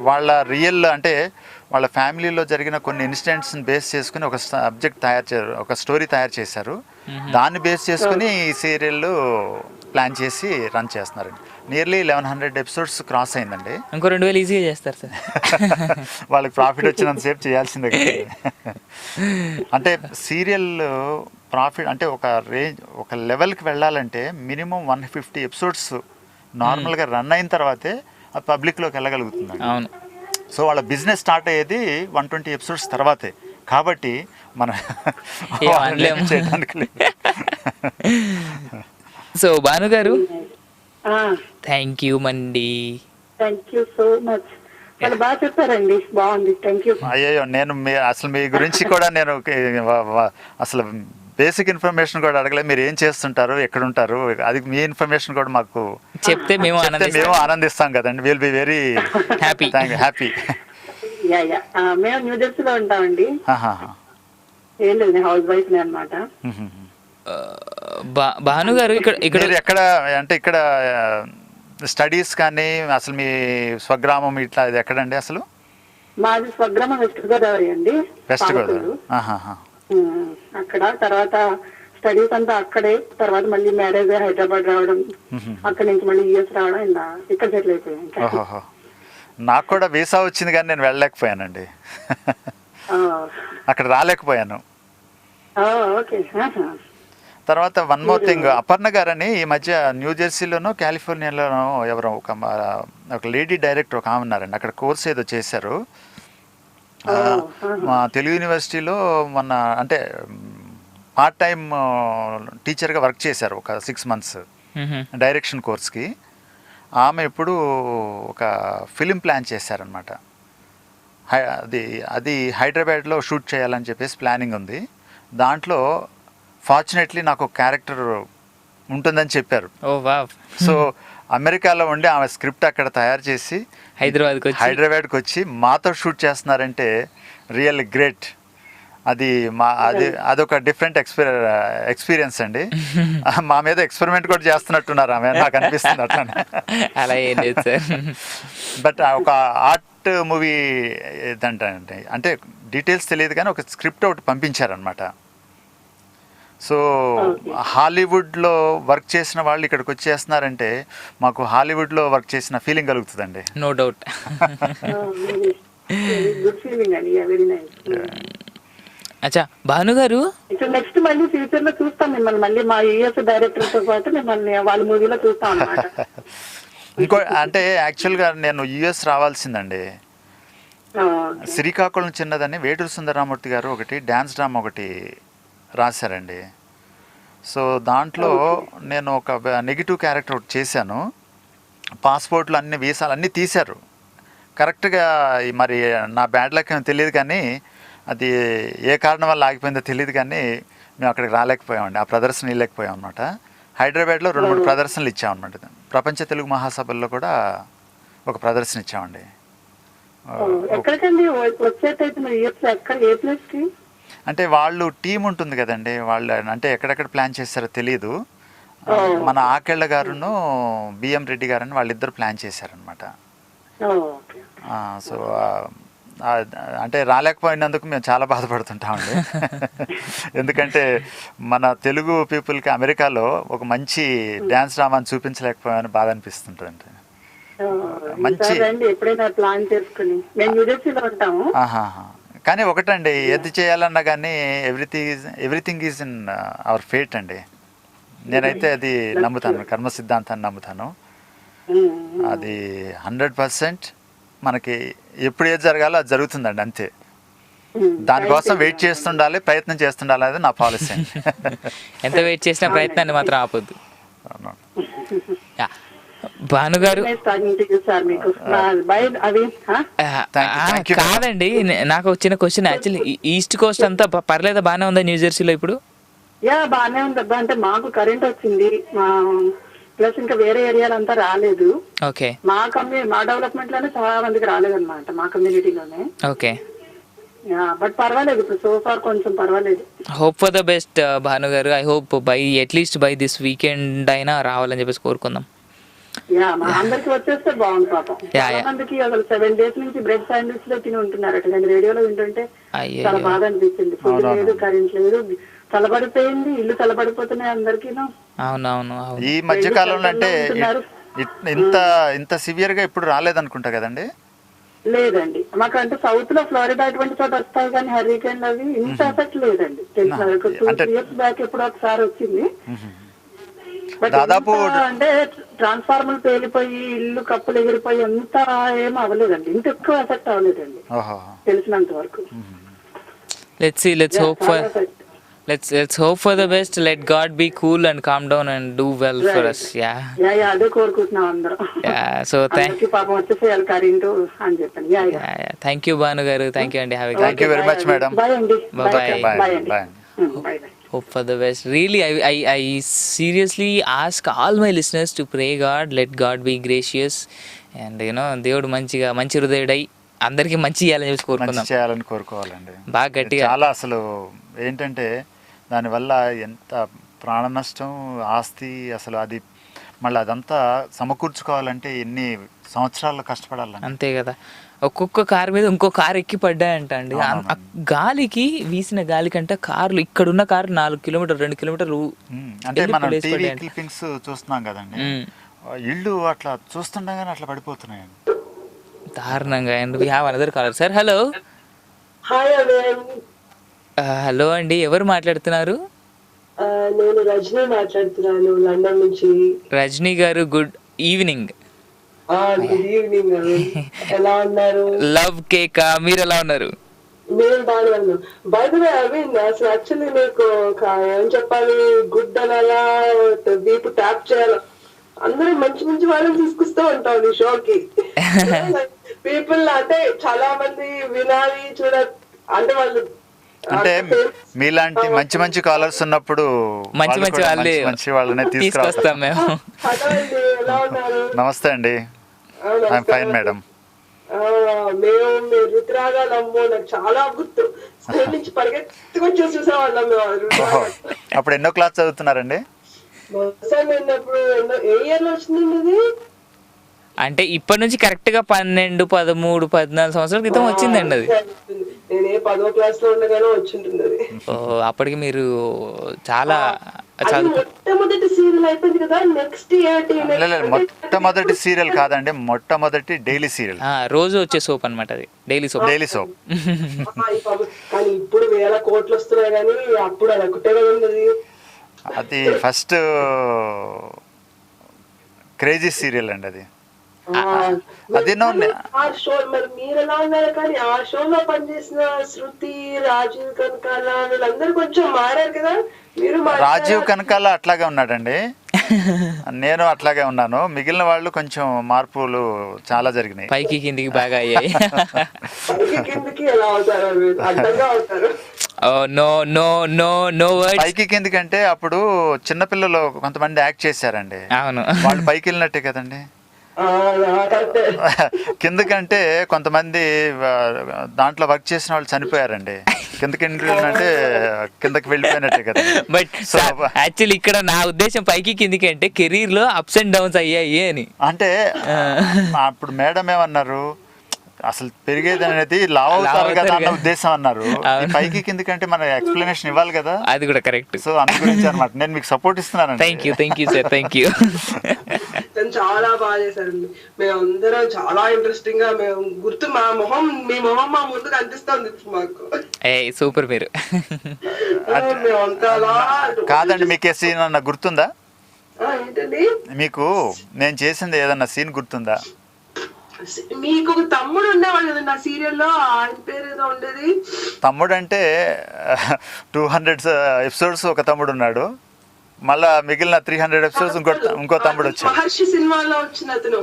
S2: వాళ్ళ రియల్ అంటే వాళ్ళ ఫ్యామిలీలో జరిగిన కొన్ని ఇన్సిడెంట్స్ని బేస్ చేసుకుని ఒక స్టోరీ తయారు చేశారు. దాన్ని బేస్ చేసుకుని ఈ సీరియల్ ప్లాన్ చేసి రన్ చేస్తున్నారండి. నియర్లీ 1100 ఎపిసోడ్స్ క్రాస్ అయిందండి.
S1: ఇంకో 2000 ఈజీగా చేస్తారు సార్.
S2: వాళ్ళకి ప్రాఫిట్ వచ్చినంతసేపు చేయాల్సిందే. అంటే సీరియల్ ప్రాఫిట్ అంటే ఒక లెవెల్కి వెళ్ళాలంటే మినిమం 150 ఎపిసోడ్స్ నార్మల్గా రన్ అయిన తర్వాతే అది పబ్లిక్లోకి వెళ్ళగలుగుతుందండి.
S1: అవును.
S2: సో వాళ్ళ బిజినెస్ స్టార్ట్ అయ్యేది 120 ఎపిసోడ్స్ తర్వాతే, కాబట్టి మనం చేయడానికి లేదు.
S1: సో భాను గారు, thank you mandi.
S3: Thank you so much. బాగా చెప్పారండి, బాగుంది, థ్యాంక్ యూ.
S2: అయ్యో, నేను అసలు మీ గురించి కూడా నేను అసలు బేసిక్ ఇన్ఫర్మేషన్ కూడా అడగలేదు. మీరు ఏం చేస్తుంటారు, ఎక్కడ ఉంటారు, అది మీ ఇన్ఫర్మేషన్ కూడా మాకు
S1: చెప్తే మేము
S2: ఆనందిస్తాం కదండి. Will be very happy.
S3: మేము న్యూ జెర్సీలో ఉంటామండి. ఏం లేదు, నేను హౌస్ వైఫ్ అన్నమాట.
S1: భాను గారు,
S2: ఎక్కడ అంటే ఇక్కడ స్టడీస్ కానీ అసలు మీ స్వగ్రామం ఇట్లా ఇది ఎక్కడండి అసలు?
S3: మాది స్వగ్రామం వెస్ట్ గోదావరి అండి.
S2: వెస్ట్ గోదావరి.
S3: అక్కడ తర్వాత స్టడీస్ అంతా అక్కడే. తర్వాత మళ్ళీ మ్యారేజ్ హైదరాబాద్ రావడం, అక్కడ నుంచి మళ్ళీ యూఎస్ రావడం, ఇలా ఇక్కడ సెటిల్ అయిపోయాం.
S2: నాకు కూడా వీసా వచ్చింది కానీ నేను వెళ్ళలేకపోయానండి, అక్కడ రాలేకపోయాను. తర్వాత వన్ మోర్ థింగ్, అపర్ణ గారని ఈ మధ్య న్యూ జెర్సీలోనో కాలిఫోర్నియాలోనో ఎవరో ఒక లేడీ డైరెక్టర్ ఒక ఆమె ఉన్నారండి, అక్కడ కోర్స్ ఏదో చేశారు. మా తెలుగు యూనివర్సిటీలో మొన్న అంటే పార్ట్ టైం టీచర్గా వర్క్ చేశారు ఒక 6 months డైరెక్షన్ కోర్స్కి. ఆమె ఇప్పుడు ఒక ఫిలిం ప్లాన్ చేశారనమాట. అది హైదరాబాద్లో షూట్ చేయాలని చెప్పేసి ప్లానింగ్ ఉంది. దాంట్లో ఫార్చునేట్లీ నాకు ఒక క్యారెక్టర్ ఉంటుందని చెప్పారు.
S1: ఓ వావ్.
S2: సో అమెరికాలో ఉండి ఆమె స్క్రిప్ట్ అక్కడ తయారు చేసి హైదరాబాద్కి వచ్చి మాతో షూట్ చేస్తున్నారంటే రియల్లీ గ్రేట్. అదొక డిఫరెంట్ ఎక్స్పీరియన్స్ అండి. మా మీద ఎక్స్పెరిమెంట్ కూడా చేస్తున్నట్టున్నారు ఆమె, నాకు అనిపిస్తుంది అట్లానే.
S1: అలా ఏం లేదు సార్.
S2: బట్ ఒక ఆర్ట్ మూవీ ఏంటంటే అంటే డీటెయిల్స్ తెలియదు కానీ ఒక స్క్రిప్ట్ ఒకటి పంపించారనమాట. సో హాలీవుడ్లో వర్క్ చేసిన వాళ్ళు ఇక్కడికి వచ్చేస్తున్నారంటే మాకు హాలీవుడ్లో వర్క్ చేసిన ఫీలింగ్ కలుగుతుందండి.
S1: No doubt.
S3: గుడ్ ఫీలింగ్ అండి, వెరీ నైస్.
S1: అచ్చా భాను గారు,
S3: నెక్స్ట్ మళ్ళీ ఫ్యూచర్ లో చూస్తాం మిమ్మల్ని, మళ్ళీ మా యూఎస్ డైరెక్టర్ తో పాటు మిమ్మల్ని వాళ్ళ మూవీలో చూస్తాం అన్నమాట.
S2: ఇంకో అంటే యాక్చువల్గా నేను యుఎస్ రావాల్సిందండి. శ్రీకాకుళం చిన్నదని వేటూరు సుందరరామూర్తి గారు ఒకటి డ్యాన్స్ డ్రామా ఒకటి రాశారండి. సో దాంట్లో నేను ఒక నెగిటివ్ క్యారెక్టర్ ఒకటి చేశాను. పాస్పోర్ట్లు అన్ని వీసాలు అన్నీ తీశారు కరెక్ట్గా. మరి నా బ్యాడ్ లక్ ఏమో తెలియదు కానీ అది ఏ కారణం వల్ల ఆగిపోయిందో తెలియదు కానీ మేము అక్కడికి రాలేకపోయామండి, ఆ ప్రదర్శన ఇవ్వలేకపోయాం అనమాట. హైదరాబాద్లో 2-3 ప్రదర్శనలు ఇచ్చామన్నమాట. ప్రపంచ తెలుగు మహాసభల్లో కూడా ఒక ప్రదర్శన ఇచ్చామండి. అంటే వాళ్ళు టీం ఉంటుంది కదండి, వాళ్ళు అంటే ఎక్కడెక్కడ ప్లాన్ చేస్తారో తెలియదు. మన ఆకెళ్ళ గారును బిఎం రెడ్డి గారని వాళ్ళిద్దరు ప్లాన్ చేశారనమాట. సో అంటే రాలేకపోయినందుకు మేము చాలా బాధపడుతుంటామండి. ఎందుకంటే మన తెలుగు పీపుల్కి అమెరికాలో ఒక మంచి డ్యాన్స్ డ్రామాని చూపించలేకపోయామని బాధ అనిపిస్తుంటుంది. మంచి కానీ ఒకటండి, ఏది చేయాలన్నా కానీ everything is in our fate అండి. నేనైతే అది నమ్ముతాను, కర్మ సిద్ధాంతాన్ని నమ్ముతాను. అది 100% మనకి ఎప్పుడు ఏది జరగాలో అది జరుగుతుందండి, అంతే. దానికోసం వెయిట్ చేస్తుండాలి, ప్రయత్నం చేస్తుండాలి, అనేది నా పాలసీ.
S1: ఎంత వెయిట్ చేసినా ప్రయత్నాన్ని మాత్రం ఆపొద్దు. భానుగారు కాదండి, నాకు వచ్చిన క్వశ్చన్ యాక్చువల్లీ ఈస్ట్ కోస్ట్ అంతా పర్లేదా, బాగానే ఉందా న్యూజెర్సీలో ఇప్పుడు?
S3: బాగానే ఉంది అబ్బా. అంటే మాకు కరెంట్ వచ్చింది, ప్లస్ ఇంకా వేరే ఏరియాలో అంతా రాలేదు.
S1: ఓకే.
S3: మా డెవలప్మెంట్ లోనే చాలా మందికి రాలేదన్నమాట, మా కమ్యూనిటీలోనే.
S1: ఓకే.
S3: బట్ పర్వాలేదు, ఇప్పుడు సో ఫార్ కొంచెం పర్వాలేదు.
S1: Hope for the best Bhanu గారు. I hope at least by this weekend అయినా రావాలని చెప్పేసి కోరుకుందాం.
S3: అందరికి వచ్చేస్తే బాగుంది పాపం. చాలా మందికి అసలు 7 days నుంచి బ్రెడ్ శాండ్విచ్ లో తిని ఉంటున్నారట. నేను రేడియోలో వింటుంటే చాలా బాధ అనిపించింది. ఫుడ్ లేదు, కరెంట్ లేదు, చల్లబడిపోయింది, ఇల్లు చల్లబడిపోతున్నాయి అందరికి.
S2: అవునవును. ఈ మధ్య కాలంలో అంటే ఇంత సివియర్ గా ఇప్పుడు రాలేదనుకుంటా కదండి.
S3: లేదండి, మాకు అంటే సౌత్ లో ఫ్లోరిడా అటువంటి చోట వస్తాయి కానీ హరికేన్ అవి ఇంత ఎఫెక్ట్ లేదండి. తెలిసిన 2 years బ్యాక్ ఎప్పుడు ఒకసారి వచ్చింది.
S2: దాదాపు
S3: అంటే ట్రాన్స్ఫార్మర్ పేలిపోయి ఇల్లు కప్పులు ఎగిరిపోయి ఎంత ఏం అవ్వలేదండి, ఇంత ఎక్కువ ఎఫెక్ట్ అవ్వలేదండి తెలిసినంత వరకు.
S1: Let's hope for the best. Let God be cool and calm down and do well for us.
S3: అదే కోరుకుంటున్నాం అందరం.
S1: So
S3: పాపం వచ్చేసేయాలి కరెంటు అని చెప్పండి.
S1: Thank you భాను గారు. Thank you అండి.
S2: Thank you very much madam.
S3: Bye అండి.
S2: Bye.
S1: Hope for the best. Really, I seriously ask all my listeners to pray God. Let God be gracious. And దేవుడు మంచి హృదయుడై అందరికీ మంచి చేయాలని
S2: కోరుకోవాలండి.
S1: బాగా గట్టిగా.
S2: చాలా అసలు ఏంటంటే దానివల్ల ఎంత ప్రాణ నష్టం, ఆస్తి, అసలు అది మళ్ళీ అదంతా సమకూర్చుకోవాలంటే ఎన్ని సంవత్సరాలు కష్టపడాలి.
S1: అంతే కదా. ఒక్కొక్క కారు మీద ఇంకో కారు ఎక్కి పడ్డాయంట అండి. గాలికి వీసిన గాలి కంటే కార్లు, ఇక్కడున్న కారు 4 కిలోమీటర్లు 2 కిలోమీటర్లు
S2: అంటే మనం టీవీ క్లిప్పింగ్స్ చూస్తున్నాం కదండి, ఇళ్ళు అట్లా చూస్తుండగానే అట్లా పడిపోతున్నాయండి
S1: దారుణంగా. And we have another caller. Sir hello. Hello అండి, ఎవరు మాట్లాడుతున్నారు?
S4: నేను రజనీ మాట్లాడుతున్నాను, లండన్ నుంచి.
S1: రజనీ గారు, గుడ్ ఈవినింగ్.
S4: Good evening. ఎలా ఉన్నారు?
S1: Love cake. మీరు ఎలా ఉన్నారు?
S4: నేను బాగా ఉన్నాను. బై ద వే అరవింద్, అసలు యాక్చువల్లీ మీకు ఏం చెప్పాలి, గుడ్ అనాలా, వీపు ట్యాప్ చేయాలా, అందరూ మంచి మంచి వాళ్ళని తీసుకొస్తూ ఉంటాం ఈ షోకి. పీపుల్ అంటే చాలా మంది వినాలి చూడ అంటే వాళ్ళు
S2: అంటే మీలాంటి మంచి మంచి కాలర్స్ ఉన్నప్పుడు
S1: మంచి మంచి వాళ్ళే
S2: మంచి వాళ్ళనే
S1: తీసుకొస్తాం మేము.
S4: హలో అండి, ఎలా ఉన్నారు?
S2: నమస్తే అండి, ఐఎమ్ ఫైన్ మేడం.
S4: మేము మీ రుతురాగాలమ్మో నాకు చాలా గుర్తు. స్కూల్ నుంచి పరిగెత్తుకొని చూసేవాళ్ళం మేము.
S2: అప్పుడు ఎన్నో క్లాస్ చదువుతున్నారండి?
S4: మొత్తం ఉన్నప్పుడు ఏ ఇయర్ లో వచ్చిందండి అది?
S1: అంటే ఇప్పటి నుంచి కరెక్ట్ గా 12, 13, 14 సంవత్సరాల క్రితం వచ్చిందండి అది.
S4: నేనే 10వ క్లాస్ లో ఉండగానే వచ్చింటుంది అది.
S1: అప్పటికి మీరు చాలా
S4: మొట్టమొదటి సీరియల్ అయిపోయింది కదా. నెక్స్ట్
S2: మొట్టమొదటి సీరియల్ కాదండి, మొట్టమొదటి డైలీ సీరియల్,
S1: రోజు వచ్చే సోప్ అన్నమాట అది. Daily soap.
S4: కానీ ఇప్పుడు వేల కోట్లు వస్తున్నాయి కానీ అప్పుడు అది ఒకటే కదా ఉన్నది.
S2: అది ఫస్ట్ క్రేజీ సీరియల్ అండి అది. అదేనో
S4: ఆ షో మరి మీరు ఎలా ఉన్నారు కానీ ఆ షోలో పనిచేసిన శృతి, రాజీవ్ కనకాల వీళ్ళందరూ కొంచెం మారారు కదా. మీరు
S2: రాజీవ్ కనకాల అట్లాగే ఉన్నాడండి, నేను అట్లాగే ఉన్నాను. మిగిలిన వాళ్ళు కొంచెం మార్పులు చాలా జరిగినాయి.
S1: పైకి కిందికి బాగా అయ్యాయి.
S4: పైకి కిందికి ఎలా అవుతారు? అడ్డంగా అవుతారు.
S1: No no no no words.
S2: పైకి కిందికంటే అప్పుడు చిన్నపిల్లలు కొంతమంది యాక్ట్ చేశారండి.
S1: అవును, అంటే
S2: పైకి వెళ్ళినట్టే కదండి. కిందకంటే కొంతమంది దాంట్లో వర్క్ చేసిన వాళ్ళు చనిపోయారండి. కిందకి అంటే కిందకి వెళ్ళిపోయినట్టే కదా.
S1: బట్ యాక్చువల్లీ ఇక్కడ నా ఉద్దేశం పైకి కిందికి అంటే కెరీర్ లో అప్స్ అండ్ డౌన్స్ అయ్యాయి అని.
S2: అంటే అప్పుడు మేడం ఏమన్నారు, అసలు పెరిగేది అనేది లావ్ అవుతారు కదా అన్న ఉద్దేశం అన్నారు. పైకి కిందకంటే మన ఎక్స్ప్లెనేషన్ ఇవ్వాలి కదా.
S1: అది కూడా కరెక్ట్.
S2: సో అందు గురించి అనమాట నేను మీకు సపోర్ట్ ఇస్తున్నాను.
S1: Thank you sir, thank you.
S4: చాలా బాగా చేశారండి. మేమందరం చాలా ఇంట్రెస్టింగ్ గా మేము గుర్తు మీ మొహం మా ముందు కనిపిస్తుంది మాకు.
S1: సూపర్ మీరు.
S2: కాదండి, మీకు ఏ సీన్ అన్న గుర్తుందా?
S4: ఏంటండి
S2: మీకు నేను చేసింది ఏదన్నా సీన్ గుర్తుందా?
S4: మీకు ఒక తమ్ముడు ఉండేవాడు కదా నా సీరియల్లో, ఆయన పేరు ఏదో ఉండేది.
S2: తమ్ముడు అంటే 200 ఎపిసోడ్స్ ఒక తమ్ముడు ఉన్నాడు, మళ్ళా మిగిలిన 300 ఎపిసోడ్స్ ఇంకో తమ్ముడు వచ్చాడు.
S4: మహర్షి సినిమాలో వచ్చిన అతను.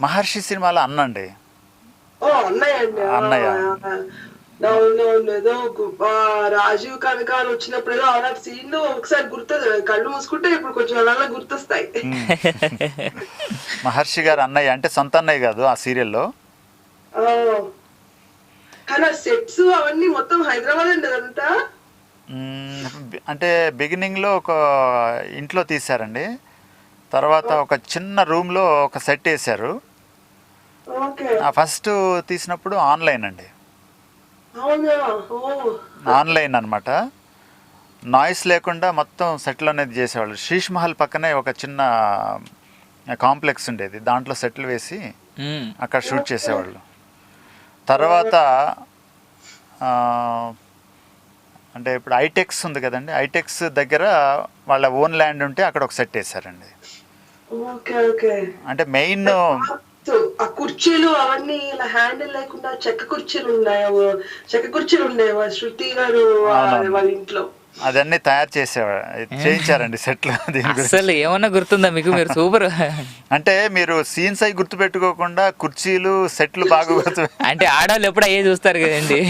S2: మహర్షి సినిమాలో అన్నండి.
S4: ఓ అన్నయ్య అండి.
S2: అన్నయ్య
S4: ఏదో రాజీవ్ కనకాల వచ్చినప్పుడు ఏదో అలాంటి సీన్లు ఒకసారి కళ్ళు మూసుకుంటే ఇప్పుడు కొంచెం అలా గుర్తొస్తాయి.
S2: మహర్షి గారు అన్నయ్య అంటే సొంత అన్నయ్య కాదు ఆ సీరియల్లో.
S4: కానీ సెట్స్ అవన్నీ మొత్తం హైదరాబాద్ అండి అదంతా.
S2: అంటే బిగినింగ్ లో ఒక ఇంట్లో తీశారండి, తర్వాత ఒక చిన్న రూమ్ లో ఒక సెట్ వేశారు. ఫస్ట్ తీసినప్పుడు ఆన్లైన్ అండి, ఆన్లైన్ అనమాట. నాయిస్ లేకుండా మొత్తం సెట్లు అనేది చేసేవాళ్ళు. శీష్ మహల్ పక్కనే ఒక చిన్న కాంప్లెక్స్ ఉండేది, దాంట్లో సెట్లు వేసి అక్కడ షూట్ చేసేవాళ్ళు. తర్వాత అంటే ఇప్పుడు ఐటెక్స్ ఉంది కదండి, ఐటెక్స్ దగ్గర వాళ్ళ ఓన్ ల్యాండ్ ఉంటే అక్కడ ఒక సెట్ వేసారండి. అంటే మెయిన్
S4: ఆ కుర్చీలు అవన్నీ ఇలా హ్యాండిల్ లేకుండా చెక్క కుర్చీలు ఉండేవా శృతి గారు వాళ్ళ ఇంట్లో.
S2: అదన్నీ తయారు చేయించారండి సెట్లు.
S1: అసలు ఏమన్నా గుర్తుందా మీకు? మీరు సూపర్.
S2: అంటే మీరు సీన్స్ అయి గుర్తు పెట్టుకోకుండా కుర్చీలు సెట్లు బాగా గుర్తు.
S1: అంటే ఆడవాళ్ళు ఎప్పుడు అయ్యే చూస్తారు కదండి.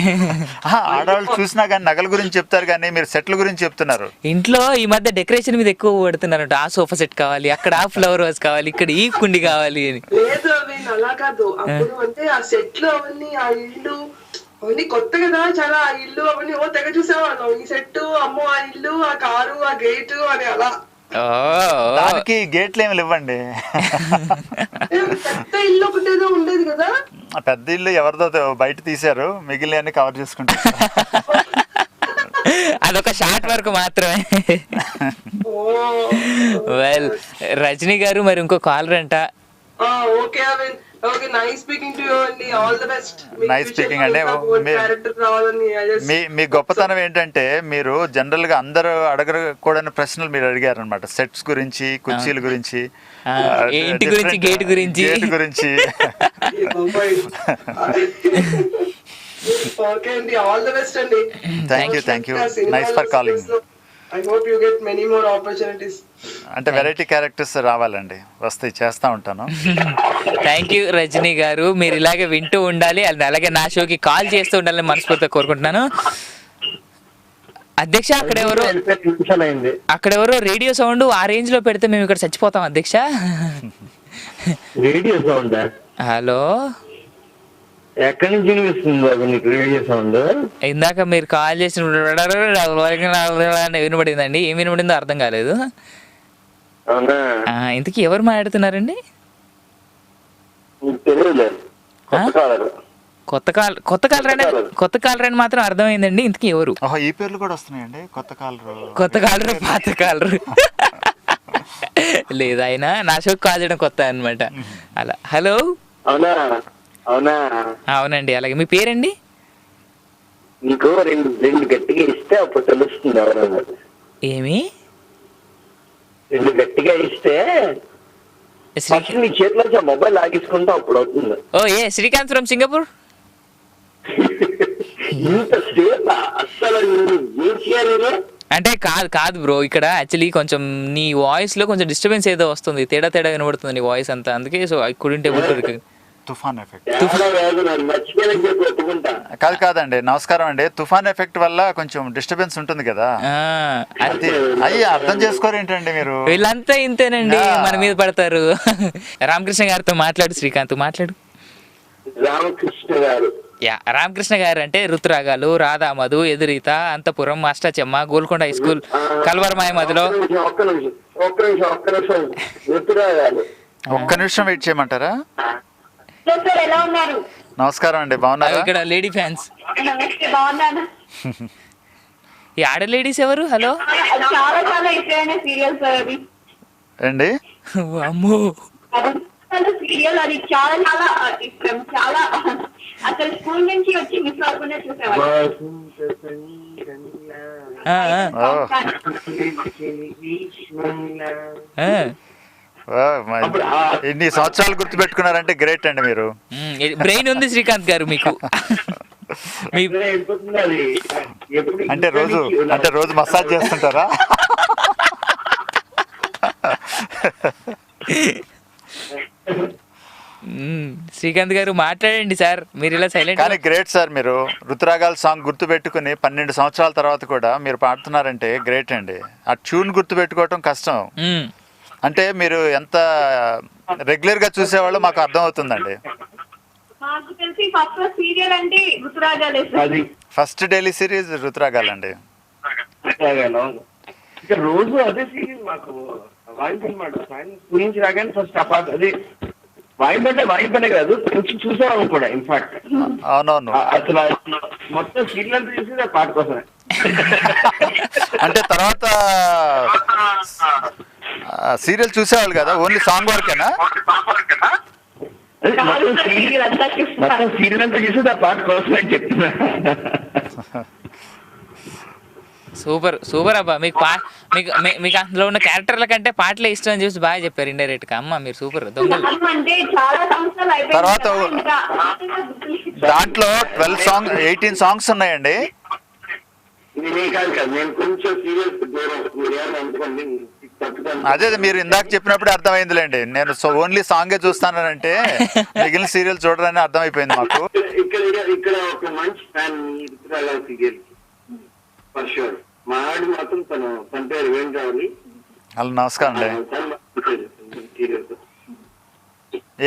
S2: ఆడవాళ్ళు చూసినా కానీ నగల గురించి చెప్తారు కానీ మీరు సెట్ల గురించి చెప్తున్నారు.
S1: ఇంట్లో ఈ మధ్య డెకరేషన్ మీద ఎక్కువ పెడుతున్నారు. ఆ సోఫా సెట్ కావాలి, అక్కడ ఆ ఫ్లవర్ వాజ్ కావాలి, ఇక్కడ ఈ కుండి కావాలి అని.
S4: లేదు అవి అలా కాదు. అప్పుడు అంటే ఆ సెట్లు అవన్నీ ఆ ఇల్లు అవన్నీ కొత్త కదా చాలా. ఆ ఇల్లు అవన్నీ తెగ చూసేవాళ్ళం. ఈ సెట్ అమ్మో, ఆ ఇల్లు, ఆ కారు, ఆ గేటు అని అలా.
S2: దానికి గేట్లు ఏమి ఇవ్వండి.
S4: పెద్ద ఇల్లు ఒకటేదో ఉండేది కదా.
S2: ఆ పెద్ద ఇల్లు ఎవరిదో బయట తీశారు, మిగిలిన కవర్ చేసుకుంటారు.
S1: అదొక షార్ట్ వర్క్ మాత్రమే. వెల్ రజనీ గారు, మరి ఇంకో కాలర్ అంట.
S4: Okay Avin, okay, nice speaking to you అండి. All the best.
S2: Nice speaking అండి. మీ గొప్పతనం ఏంటంటే మీరు జనరల్ గా అందరూ అడగకూడని ప్రశ్నలు మీరు అడిగారు అనమాట. సెట్స్ గురించి, కుర్చీల గురించి,
S1: ఇంటి గురించి, గేట్ గురించి.
S4: ఓకే అండి, ఆల్ ది బెస్ట్ అండి.
S2: Thank you. Nice for calling.
S4: I hope you get many more opportunities.
S2: అంటే వెరైటీ క్యారెక్టర్స్ రావాలండి, వస్తాయి, చేస్తూ ఉంటాను.
S1: థ్యాంక్ యూ రజనీ గారు, మీరు ఇలాగే వింటూ ఉండాలి, అలాగే నా షోకి కాల్ చేస్తూ ఉండాలని మనస్ఫూర్తిగా కోరుకుంటున్నాను. అధ్యక్ష అక్కడెవరో రేడియో సౌండ్ ఆ రేంజ్ లో పెడితే మేము ఇక్కడ చచ్చిపోతాం అధ్యక్ష.
S5: Radio sound?
S1: హలో,
S5: ఎక్కడి నుంచి వినిపిస్తుంది బాబు నీకు రేడియో సౌండ్?
S1: ఇందాక మీరు కాల్ చేసిన వినబడిందండి, ఏం వినబడిందో అర్థం కాలేదు. ఇంతకీ ఎవరు మాట్లాడుతున్నారండి? కొత్త కాలర్ అని మాత్రం అర్థమైందండి, ఇంతకీ ఎవరు?
S2: ఈ పేర్లు కూడా వస్తున్నాయండి, కొత్త కాలర్
S1: పాత కాలర్. లేదు, ఆయన నా షోకి కాల్ చేయడం కొత్త అనమాట. అలా. హలో. అవునండి, అలాగే. మీ పేరండి?
S5: నీకు రెండు గట్టిగా ఇస్తే అప్పుడు తెలుస్తుంది ఎవరన్నా.
S1: ఏమి?
S5: రెండు గట్టిగా ఇస్తే నీ చేతిలో మొబైల్ లాగేసుకుంటే అప్పుడు అవుతుంది.
S1: ఓ ఏ శ్రీకాంత్ ఫ్రమ్ సింగపూర్. అంటే కాదు బ్రో, ఇక్కడ యాక్చువల్లీ కొంచెం నీ వాయిస్ లో కొంచెం డిస్టర్బెన్స్ ఏదో వస్తుంది, తేడా వినబడుతుంది నీ వాయిస్ అంతా, అందుకే so I couldn't able to.
S2: తుఫాన్ ఎఫెక్ట్ కాదండి. నమస్కారం అండి. తుఫాన్ ఎఫెక్ట్ వల్ల కొంచెం డిస్టర్బెన్స్ ఉంటుంది కదా, అయ్యి అర్థం చేసుకోరేంటండి మీరు?
S1: వీళ్ళంతా ఇంతేనండి, మన మీద పడతారు. రామకృష్ణ గారితో మాట్లాడు, శ్రీకాంత్ మాట్లాడు. రామకృష్ణ గారు అంటే రుతురాగాలు, రాధామధు, ఎదురీత, అంతపురం, అష్టాచెమ్మ, గోల్కొండ హై స్కూల్, కల్వరమాయ మధ్యలో.
S2: ఒక్క నిమిషం వెయిట్ చేయమంటారా? నమస్కారం అండి, బాగున్నారా?
S1: ఇక్కడ లేడీ ఫ్యాన్స్. ఈ ఆడ లేడీస్ ఎవరు? హలో
S2: అండి.
S1: అమ్మో,
S3: సీరియల్ అది చాలా ఇష్టం, చాలా అసలు స్కూల్ నుంచి వచ్చి మిస్ అవ్వకుండా చూసేవాళ్ళు.
S2: ఇన్ని సంవత్సరాలు గుర్తు పెట్టుకున్నారంటే గ్రేట్ అండి మీరు.
S1: బ్రెయిన్ ఉంది శ్రీకాంత్ గారు మీకు.
S2: అంటే రోజు మసాజ్ చేస్తుంటారా?
S1: శ్రీకాంత్ గారు మాట్లాడండి సార్, మీరు ఇలా సైలెంట్.
S2: కానీ గ్రేట్ సార్, మీరు రుతురాగాల సాంగ్ గుర్తు పెట్టుకుని 12 సంవత్సరాల తర్వాత కూడా మీరు పాడుతున్నారంటే గ్రేట్ అండి. ఆ ట్యూన్ గుర్తు పెట్టుకోవటం కష్టం. అంటే మీరు ఎంత రెగ్యులర్ గా చూసేవాళ్ళు మాకు అర్థం అవుతుందండి. ఫస్ట్ డైలీ సిరీస్ రుతురాగాలండి.
S5: రోజు అదే సిరీస్ మాకు వాయింపనమాట. గురించి రాగానే ఫస్ట్ అది వాయింపనే కాదు, చూసేవాళ్ళం కూడా. ఇన్ఫాక్ట్
S2: అవునవును,
S5: అసలు మొత్తం సీరియల్ అంతా చూసేది ఆ పాట కోసమే.
S2: అంటే తర్వాత సీరియల్ చూసేవాళ్ళు కదా, ఓన్లీ సాంగ్ వరకేనా?
S5: సీరియల్ అంతా చూసేది ఆ పాట కోసమే చెప్తున్నా.
S1: సూపర్ అబ్బా, మీకు అందులో ఉన్న క్యారెక్టర్ల కంటే పాటలే ఇష్టం అని చెప్పి బాగా చెప్పారు ఇండైరెక్ట్ గా. అమ్మ మీరు సూపర్.
S2: తర్వాత దాంట్లో 18 సాంగ్స్ ఉన్నాయండి. అదే మీరు ఇందాక చెప్పినప్పుడు అర్థమైందిలేండి. నేను ఓన్లీ సాంగే చూస్తానంటే మిగిలిన సీరియల్ చూడరని అర్థమైపోయింది మాకు.
S5: ఇక్కడ ఒక మంచి ఫ్యాన్ ఫర్ షూర్. మా ఆవిడ మాత్రం తన పేరు వేణురావాలి.
S2: హలో, నమస్కారం అండి.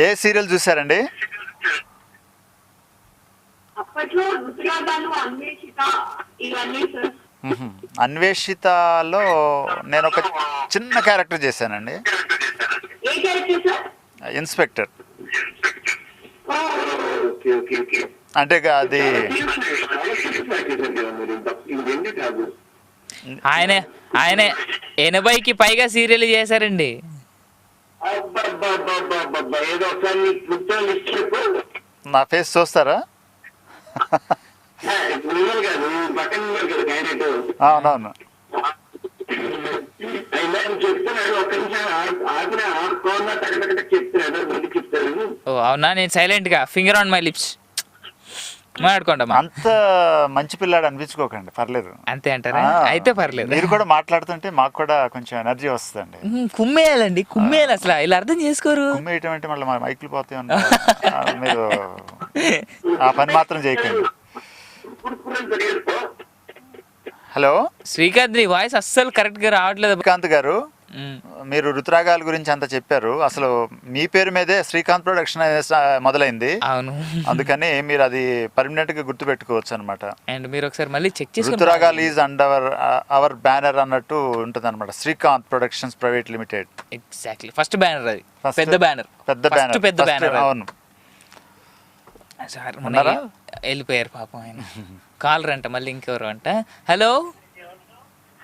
S2: ఏ సీరియల్ చూసారండి? అన్వేషితలో నేను ఒక చిన్న క్యారెక్టర్ చేశానండి, ఇన్స్పెక్టర్. అంటే అది
S1: ఆయన 80కి పైగా సీరియల్ చేశారండి.
S2: నా ఫేస్ చూస్తారా? అవునవును.
S1: ఓ అవునా, నేను సైలెంట్ గా ఫింగర్ ఆన్ మై లిప్స్. మాట్లాడుకోండమ్మా.
S2: అంత మంచి పిల్లాడు అనిపించుకోకండి, పర్లేదు.
S1: అంతే అంటారా?
S2: ఆ,
S1: అయితే పర్లేదు.
S2: మీరు కూడా మాట్లాడుతుంటే మాకు కూడా కొంచెం ఎనర్జీ వస్తుందండి.
S1: కుమ్మేయాలండి, కుమ్మేయాలి. అసలు ఇలా అర్థం చేసుకోరు.
S2: కుమ్మేయటం అంటే మళ్ళీ మా మైకులు పోతాయి మీరు ఆ పని మాత్రం చేయకండి. హలో
S1: శ్రీకాంత్, నీ వాయిస్ అస్సలు కరెక్ట్ గా రావట్లేదు.
S2: శ్రీకాంత్ గారు, మీరు ఋతురాగాల గురించి అంతా చెప్పారు. అసలు మీ పేరు మీదే శ్రీకాంత్ ప్రొడక్షన్ మొదలైంది.
S1: అవును,
S2: అందుకని మీరు అది పర్మనెంట్ గా గుర్తు పెట్టుకోవచ్చు అనమాట.
S1: అండ్ మీరు ఒకసారి మళ్ళీ చెక్ చేసుకుని
S2: ఋతురాగాల్ ఈజ్ అండర్ అవర్ బ్యానర్ అన్నట్టు ఉంటుంది అనమాట. Srikanth productions private limited.
S1: Exactly first banner అది.
S2: First-
S1: పెద్ద బ్యానర్,
S2: పెద్ద బ్యానర్,
S1: పెద్ద బ్యానర్.
S2: అవును.
S1: సార్
S2: ఉన్నారా?
S1: వెళ్ళిపోయారు పాపం ఆయన. కాలర్ అంట మళ్ళీ, ఇంకెవరు అంట. హలో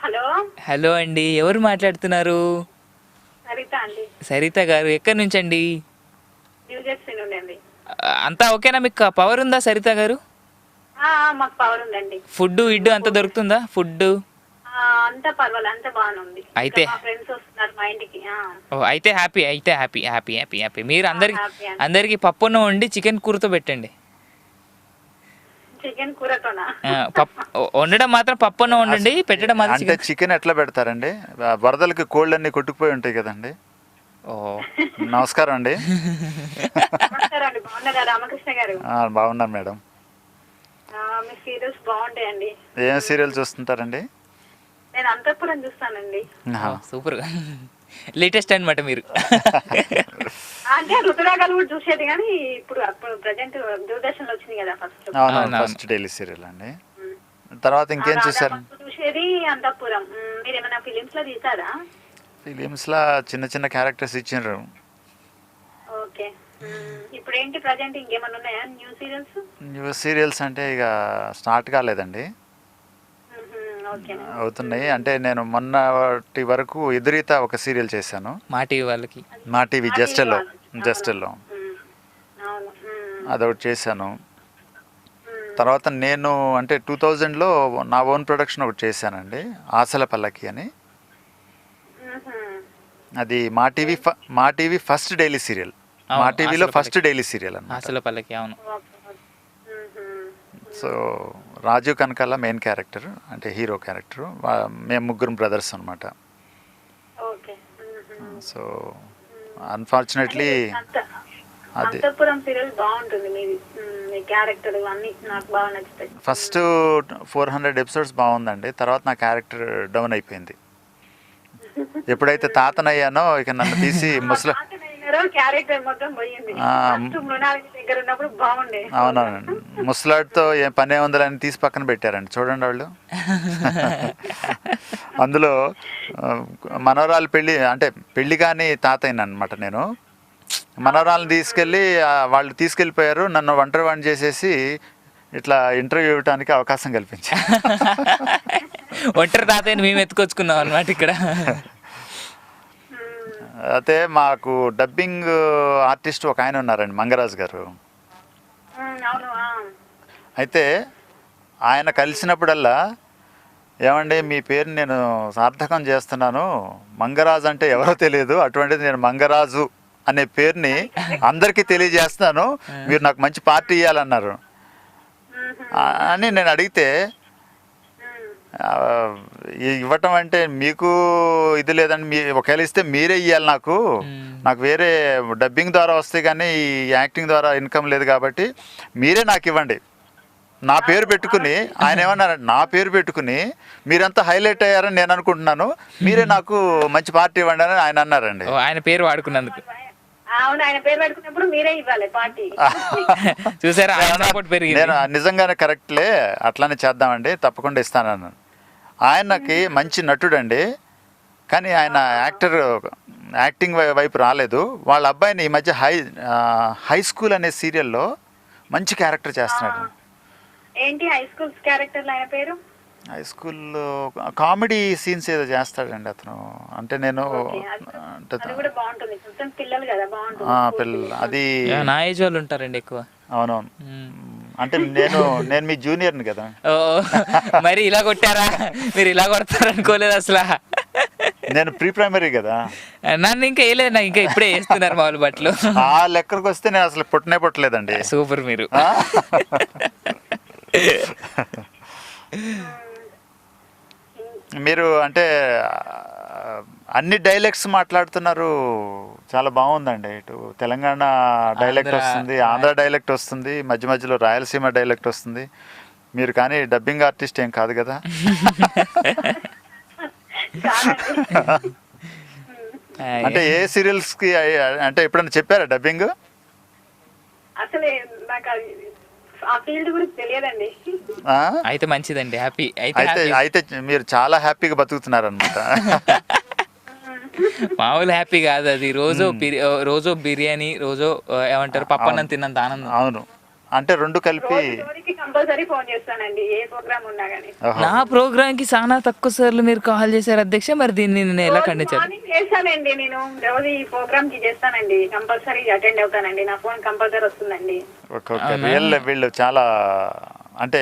S3: హలో
S1: హలో అండి, ఎవరు మాట్లాడుతున్నారు?
S3: సరిత అండి,
S1: సరిత గారు, ఎక్కడి నుంచి అండి?
S3: న్యూ జెర్సీ నుండి అండి.
S1: అంతా ఓకేనా? మీకు పవర్ ఉందా సరిత గారు?
S3: మాకు పవర్ ఉందండి.
S1: ఫుడ్ ఇడ్డు అంతా దొరుకుతుందా? ఫుడ్
S3: అంతా పర్వాలేదు, అంతా బాగానే ఉంది.
S1: అయితే
S3: మా ఫ్రెండ్స్ వస్తున్నారు మా ఇంటికి.
S1: అయితే హ్యాపీ, అయితే హ్యాపీ హ్యాపీ హ్యాపీ హ్యాపీ. మీరు అందరికి
S3: happy అండి.
S1: అందరికి పప్పును వండి చికెన్ కూరతో పెట్టండి.
S3: చికెన్ కూరతోనా?
S1: వండడం మాత్రం పప్పును వండండి, పెట్టడం మాత్రం
S2: అంటే
S1: చికెన్.
S2: చికెన్ ఎట్లా పెడతారండి? వరదలకి కోళ్ళన్నీ కొట్టుకుపోయి ఉంటాయి కదండి.
S1: ఓ
S2: నమస్కారం అండి.
S3: నమస్కారం అండి, బాగున్నారా రామకృష్ణ గారు?
S2: బాగున్నాను మేడం.
S3: మీ సీరియల్స్ బాగుంటాయండి.
S2: ఏం సీరియల్ చూస్తుంటారండి?
S3: నేను అంతఃపురం చూస్తానండి.
S1: సూపర్, లేటెస్ట్ అన్నమాట మీరు.
S3: అంటే రుతురాగాలు కూడా చూసేది, కానీ ఇప్పుడు అప్పుడు ప్రజెంట్ దూరదర్శన్ లో వచ్చింది కదా ఫస్ట్.
S2: అవునవును, ఫస్ట్ డైలీ సీరియల్ అండి. తర్వాత ఇంకేం చూసారు?
S3: చూసేది అంతఃపురం. మీరు ఏమైనా ఫిలిమ్స్ లో తీసారా?
S2: ఫిలిమ్స్ లా చిన్న చిన్న క్యారెక్టర్స్ ఇచ్చిండ్రు.
S3: ఓకే. ఇప్పుడు ఏంటి ప్రజెంట్ ఇంకేమైనా ఉన్నాయా న్యూ సీరియల్స్?
S2: న్యూ సీరియల్స్ అంటే ఇక స్టార్ట్ కాలేదండి,
S3: ఓకే.
S2: అవుతున్నాయి. అంటే నేను మొన్నటి వరకు ఎదురీత ఒక సీరియల్ చేశాను,
S1: మా టీవీ వాళ్ళకి.
S2: మా టీవీ జస్టల్లో.
S3: అవును.
S2: అదొకటి చేశాను. తర్వాత నేను అంటే 2000లో నా ఓన్ ప్రొడక్షన్ ఒకటి చేశానండి, ఆశల పల్లకి అని. అది మా టీవీ ఫస్ట్ డైలీ సీరియల్.
S1: అవును,
S2: మా టీవీలో
S1: ఆశల
S2: ఫస్ట్
S1: పల్లకి.
S2: డైలీ సీరియల్ అన్నమాట.
S1: ఆశల పల్లకి, అవును.
S2: సో రాజీవ్ కనకాల మెయిన్ క్యారెక్టర్, అంటే హీరో క్యారెక్టర్. మేము ముగ్గురు బ్రదర్స్ అనమాట.
S3: ఓకే.
S2: సో అన్ఫార్చునేట్లీ అది
S3: అంతఃపురం సీరియల్ బాగుంటుంది. మీ క్యారెక్టర్ అన్ని నాకు బాగా నచ్చుతాయి.
S2: ఫస్ట్ 400 ఎపిసోడ్స్ బాగుందండి. తర్వాత నా క్యారెక్టర్ డౌన్ అయిపోయింది. ఎప్పుడైతే తాతనయ్యానో ఇక నన్ను తీసి ముసలి
S3: క్యారెక్టర్ మొత్తం పోయింది. మృణాలి దగ్గర ఉన్నప్పుడు బాగుండే.
S2: అవునవునండి, ముసలాడితో ఏం పనే ఉందని తీసి పక్కన పెట్టారండి, చూడండి వాళ్ళు. అందులో మనవరాలు పెళ్ళి, అంటే పెళ్ళి కానీ తాతయ్యను అనమాట. నేను మనవరాలను తీసుకెళ్ళి వాళ్ళు తీసుకెళ్ళిపోయారు. నన్ను ఒంటరి వాడిని చేసేసి ఇట్లా ఇంటర్వ్యూ ఇవ్వడానికి అవకాశం కల్పించారు.
S1: ఒంటరి తాతయ్యని మేము ఎత్తుకొచ్చుకున్నాం అనమాట ఇక్కడ.
S2: అయితే మాకు డబ్బింగ్ ఆర్టిస్ట్ ఒక ఆయన ఉన్నారండి, మంగరాజు గారు. అయితే ఆయన కలిసినప్పుడల్లా, ఏమండి మీ పేరు నేను సార్థకం చేస్తున్నాను, మంగరాజు అంటే ఎవరో తెలియదు, అటువంటిది నేను మంగరాజు అనే పేరుని అందరికీ తెలియజేస్తున్నాను, మీరు నాకు మంచి పార్టీ ఇవ్వాలన్నారు అని నేను అడిగితే, ఇవ్వటం అంటే మీకు ఇది లేదండి, మీ ఒకవేళ ఇస్తే మీరే ఇవ్వాలి, నాకు వేరే డబ్బింగ్ ద్వారా వస్తే కానీ ఈ యాక్టింగ్ ద్వారా ఇన్కమ్ లేదు, కాబట్టి మీరే నాకు ఇవ్వండి. నా పేరు పెట్టుకుని ఆయన ఏమన్నారంటే, నా పేరు పెట్టుకుని మీరంతా హైలైట్ అయ్యారని నేను అనుకుంటున్నాను, మీరే నాకు మంచి పార్టీ ఇవ్వండి అని ఆయన అన్నారండి.
S1: ఆయన పేరు వాడుకున్నందుకు.
S3: అవును, ఆయన పేరు పెట్టుకున్నప్పుడు మీరే ఇవ్వాలి పార్టీ.
S1: చూసారా, సపోర్ట్ పెరిగింది.
S2: నేను నిజంగానే కరెక్ట్లే, అట్లానే చేద్దామండి, తప్పకుండా ఇస్తానన్నాను. ఆయనకి మంచి నటుడండి, కానీ ఆయన యాక్టింగ్ వైపు రాలేదు. వాళ్ళ అబ్బాయిని ఈ మధ్య హై స్కూల్ అనే సీరియల్లో మంచి క్యారెక్టర్ చేస్తున్నాడు.
S3: ఏంటి హై స్కూల్ క్యారెక్టర్ ఆయన పేరు?
S2: హై స్కూల్లో కామెడీ సీన్స్ ఏదో చేస్తాడండి అతను. అంటే నేను పిల్లలు అది
S1: నా ఏజ్ వాళ్ళు ఉంటారండి ఎక్కువ.
S2: అవునవును, అంటే నేను మీ జూనియర్ని కదా.
S1: ఓ మరి ఇలా కొట్టారా? మీరు ఇలా కొడతారు అనుకోలేదు అసలు.
S2: నేను ప్రీ ప్రైమరీ కదా,
S1: నన్ను ఇంకా వేయలేదు, నాకు ఇంకా ఇప్పుడే వేస్తున్నారు మా వాళ్ళు బట్టలు.
S2: ఆ లెక్కకు వస్తే నేను అసలు పుట్టలేదండి.
S1: సూపర్ మీరు.
S2: మీరు అంటే అన్ని డైలెక్ట్స్ మాట్లాడుతున్నారు, చాలా బాగుందండి. ఇటు తెలంగాణ డైలెక్ట్ వస్తుంది, ఆంధ్ర డైలెక్ట్ వస్తుంది, మధ్య మధ్యలో రాయలసీమ డైలెక్ట్ వస్తుంది. మీరు కానీ డబ్బింగ్ ఆర్టిస్ట్ ఏం కాదు కదా? అంటే ఏ సీరియల్స్కి అంటే ఎప్పుడైనా చెప్పారా డబ్బింగ్?
S3: అసలు నాకు ఆ ఫీల్డ్ గురించి తెలియదండి.
S1: అయితే మంచిదండి, హ్యాపీ
S2: అయితే మీరు చాలా హ్యాపీగా బతుకుతున్నారనమాట.
S1: మామూలు హ్యాపీ కాదు అది. రోజు బిర్యానీ, రోజు ఏమంటారు పప్పన్నం తిన్నంత ఆనందం.
S2: అవును, అంటే రెండు కలిపి.
S3: కంపల్సరీ ఫోన్ చేస్తానండి ఏ ప్రోగ్రామ్ ఉన్నా కానీ.
S1: నా ప్రోగ్రామ్ కి చాలా తక్కువ సార్లు మీరు కాల్ చేశారు అధ్యక్ష, మరి దీన్ని నేను ఎలా ఖండించాలి?
S3: చేస్తానండి, నేను రోజు ఈ ప్రోగ్రామ్ కి చేస్తానండి, కంపల్సరీ అటెండ్ అవుతానండి, నా ఫోన్ కంపల్సరీ వస్తుందండి.
S2: వీళ్ళు చాలా అంటే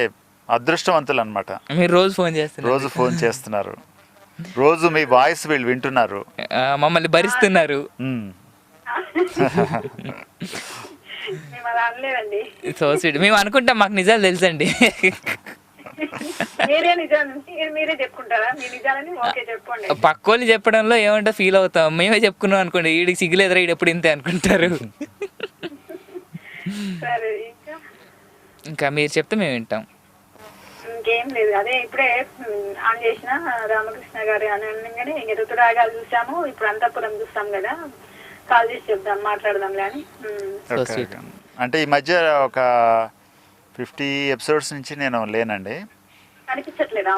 S2: అదృష్టవంతులు అనమాట.
S1: మీరు రోజు ఫోన్
S2: చేస్తున్నారు, రోజు మీ వాయిస్ వీళ్ళు వింటున్నారు,
S1: మమ్మల్ని భరిస్తున్నారు.
S3: మేము అలా అనలేదండి.
S1: So sweet. మేము అనుకుంటాం, మాకు నిజాలు తెలుసండి.
S3: మీరే చెప్పుకుంటారా మీ నిజాలని? ఓకే చెప్పండి.
S1: పక్కోళ్ళు చెప్పడంలో ఏమంటే ఫీల్ అవుతాం, మేమే చెప్పుకున్నాం అనుకోండి, వీడికి సిగ్గులేదురా, వీడు ఎప్పుడు ఇంతే అనుకుంటారు.
S3: సరే,
S1: ఇంకా మీరు చెప్తే మేము వింటాం.
S3: ఇంకేం లేదు, అదే ఇప్పుడే ఆన్ చేసిన రామకృష్ణ గారు అనగానే ఇంక ఋతురాగాలు చూసాము, ఇప్పుడు అంతఃపురం చూస్తాం కదా, కాల్ చేసి చెప్దాం, మాట్లాడదాంలే అని.
S2: అంటే ఈ మధ్య ఒక 50 ఎపిసోడ్స్ నుంచి నేను లేనండి.
S3: కనిపించట్లేదా?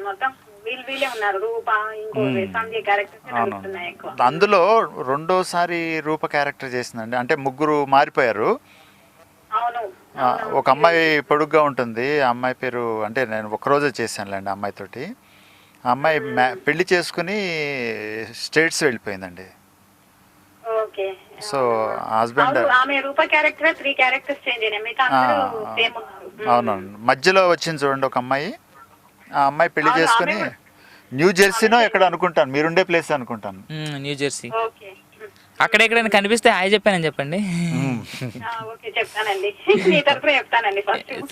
S3: మొత్తం వీళ్ళే ఉన్నారు, రూప ఇంకో సంధ్య క్యారెక్టర్.
S2: అందులో రెండోసారి రూప క్యారెక్టర్ చేసిందండి, అంటే ముగ్గురు మారిపోయారు. ఒక అమ్మాయి పొడుగ్గా ఉంటుంది, ఆ అమ్మాయి పేరు, అంటే నేను ఒకరోజే చేశానులేండి అమ్మాయితోటి. ఆ అమ్మాయి పెళ్లి చేసుకుని స్టేట్స్ వెళ్ళిపోయిందండి. సో హస్బెండ్ అవునవును, మధ్యలో వచ్చింది చూడండి ఒక అమ్మాయి, ఆ అమ్మాయి పెళ్లి చేసుకుని న్యూ జెర్సీనో ఎక్కడ అనుకుంటాను, మీరుండే ప్లేస్ అనుకుంటాను.
S1: New Jersey. అక్కడెక్కడైనా కనిపిస్తే హాయ్ చెప్పానని చెప్పండి.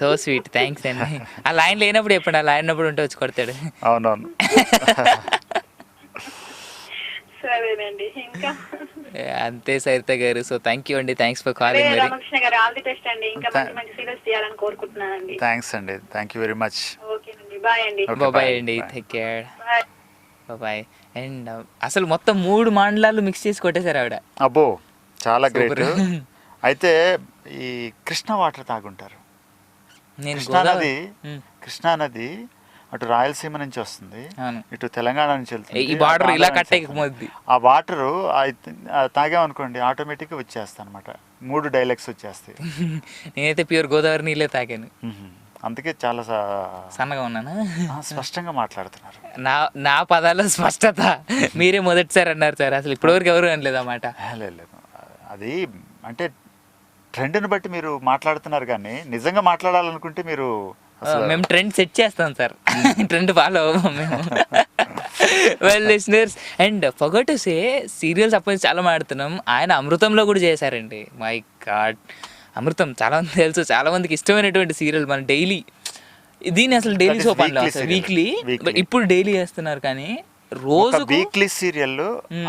S1: సో స్వీట్, థ్యాంక్స్ అండి. ఆ లైన్ లేనప్పుడు చెప్పండి, ఆ లైన్ ఉన్నప్పుడు ఉంటే వచ్చి కొడతాడు.
S2: అవునవును.
S3: సరేనండి, ఇంకా
S1: అంతే సరిత గారు. సో థ్యాంక్ యూ అండి, థ్యాంక్స్ ఫర్ కాలింగ్.
S3: రామకృష్ణ గారు ఆల్ ది బెస్ట్ అండి, ఇంకా మంచి మంచి సీరియల్స్ చేయాలని కోరుకుంటున్నానండి.
S2: థ్యాంక్స్ అండి, థ్యాంక్ యూ వెరీ మచ్.
S3: ఓకేనండి, బాయ్ అండి.
S1: బాయ్ అండి, టేక్ కేర్, బాయ్. అండ్ అసలు మొత్తం 3 మండలాలు మిక్స్ చేసి కొట్టేశారు ఆవిడ.
S2: అబ్బో, చాలా గ్రేట్. అయితే ఈ కృష్ణ వాటర్ తాగుంటారు. కృష్ణా నది అటు రాయలసీమ నుంచి వస్తుంది, ఇటు తెలంగాణ నుంచి వెళ్తుంది.
S1: ఈ బార్డర్ ఇలా కట్ అయిపోద్ది.
S2: ఆ వాటర్ తాగామనుకోండి ఆటోమేటిక్గా వచ్చేస్తాయి అనమాట, 3 డైలాగ్స్ వచ్చేస్తాయి.
S1: నేనైతే ప్యూర్ గోదావరి నీళ్ళే తాగాను,
S2: అందుకే చాలా
S1: సన్నగా ఉన్నానా,
S2: స్పష్టంగా మాట్లాడుతున్నారు.
S1: నా పదాల్లో స్పష్టత మీరే మొదటిసారి అన్నారు సార్, అసలు ఇప్పటివరకు ఎవరు అనలేదన్నమాట.
S2: లేదు, అది అంటే ట్రెండ్ని బట్టి మీరు మాట్లాడుతున్నారు, కానీ నిజంగా మాట్లాడాలనుకుంటే మీరు
S1: మేము ట్రెండ్ సెట్ చేస్తాం సార్, ట్రెండ్ ఫాలో అవ్వం మేము. Well listeners, and forgot to say, serials అప్పటి చాలా మాడుతున్నాం, ఆయన అమృతంలో కూడా చేశారండి. మై గాడ్, అమృతం చాలా మంది తెలుసు, చాలా మందికి ఇష్టమైనటువంటి సీరియల్. మన డైలీ దీన్ని అసలు డైలీ సోప్ అనలో వీక్లీ, ఇప్పుడు డైలీ చేస్తున్నారు, కానీ రోజు
S2: వీక్లీ సీరియల్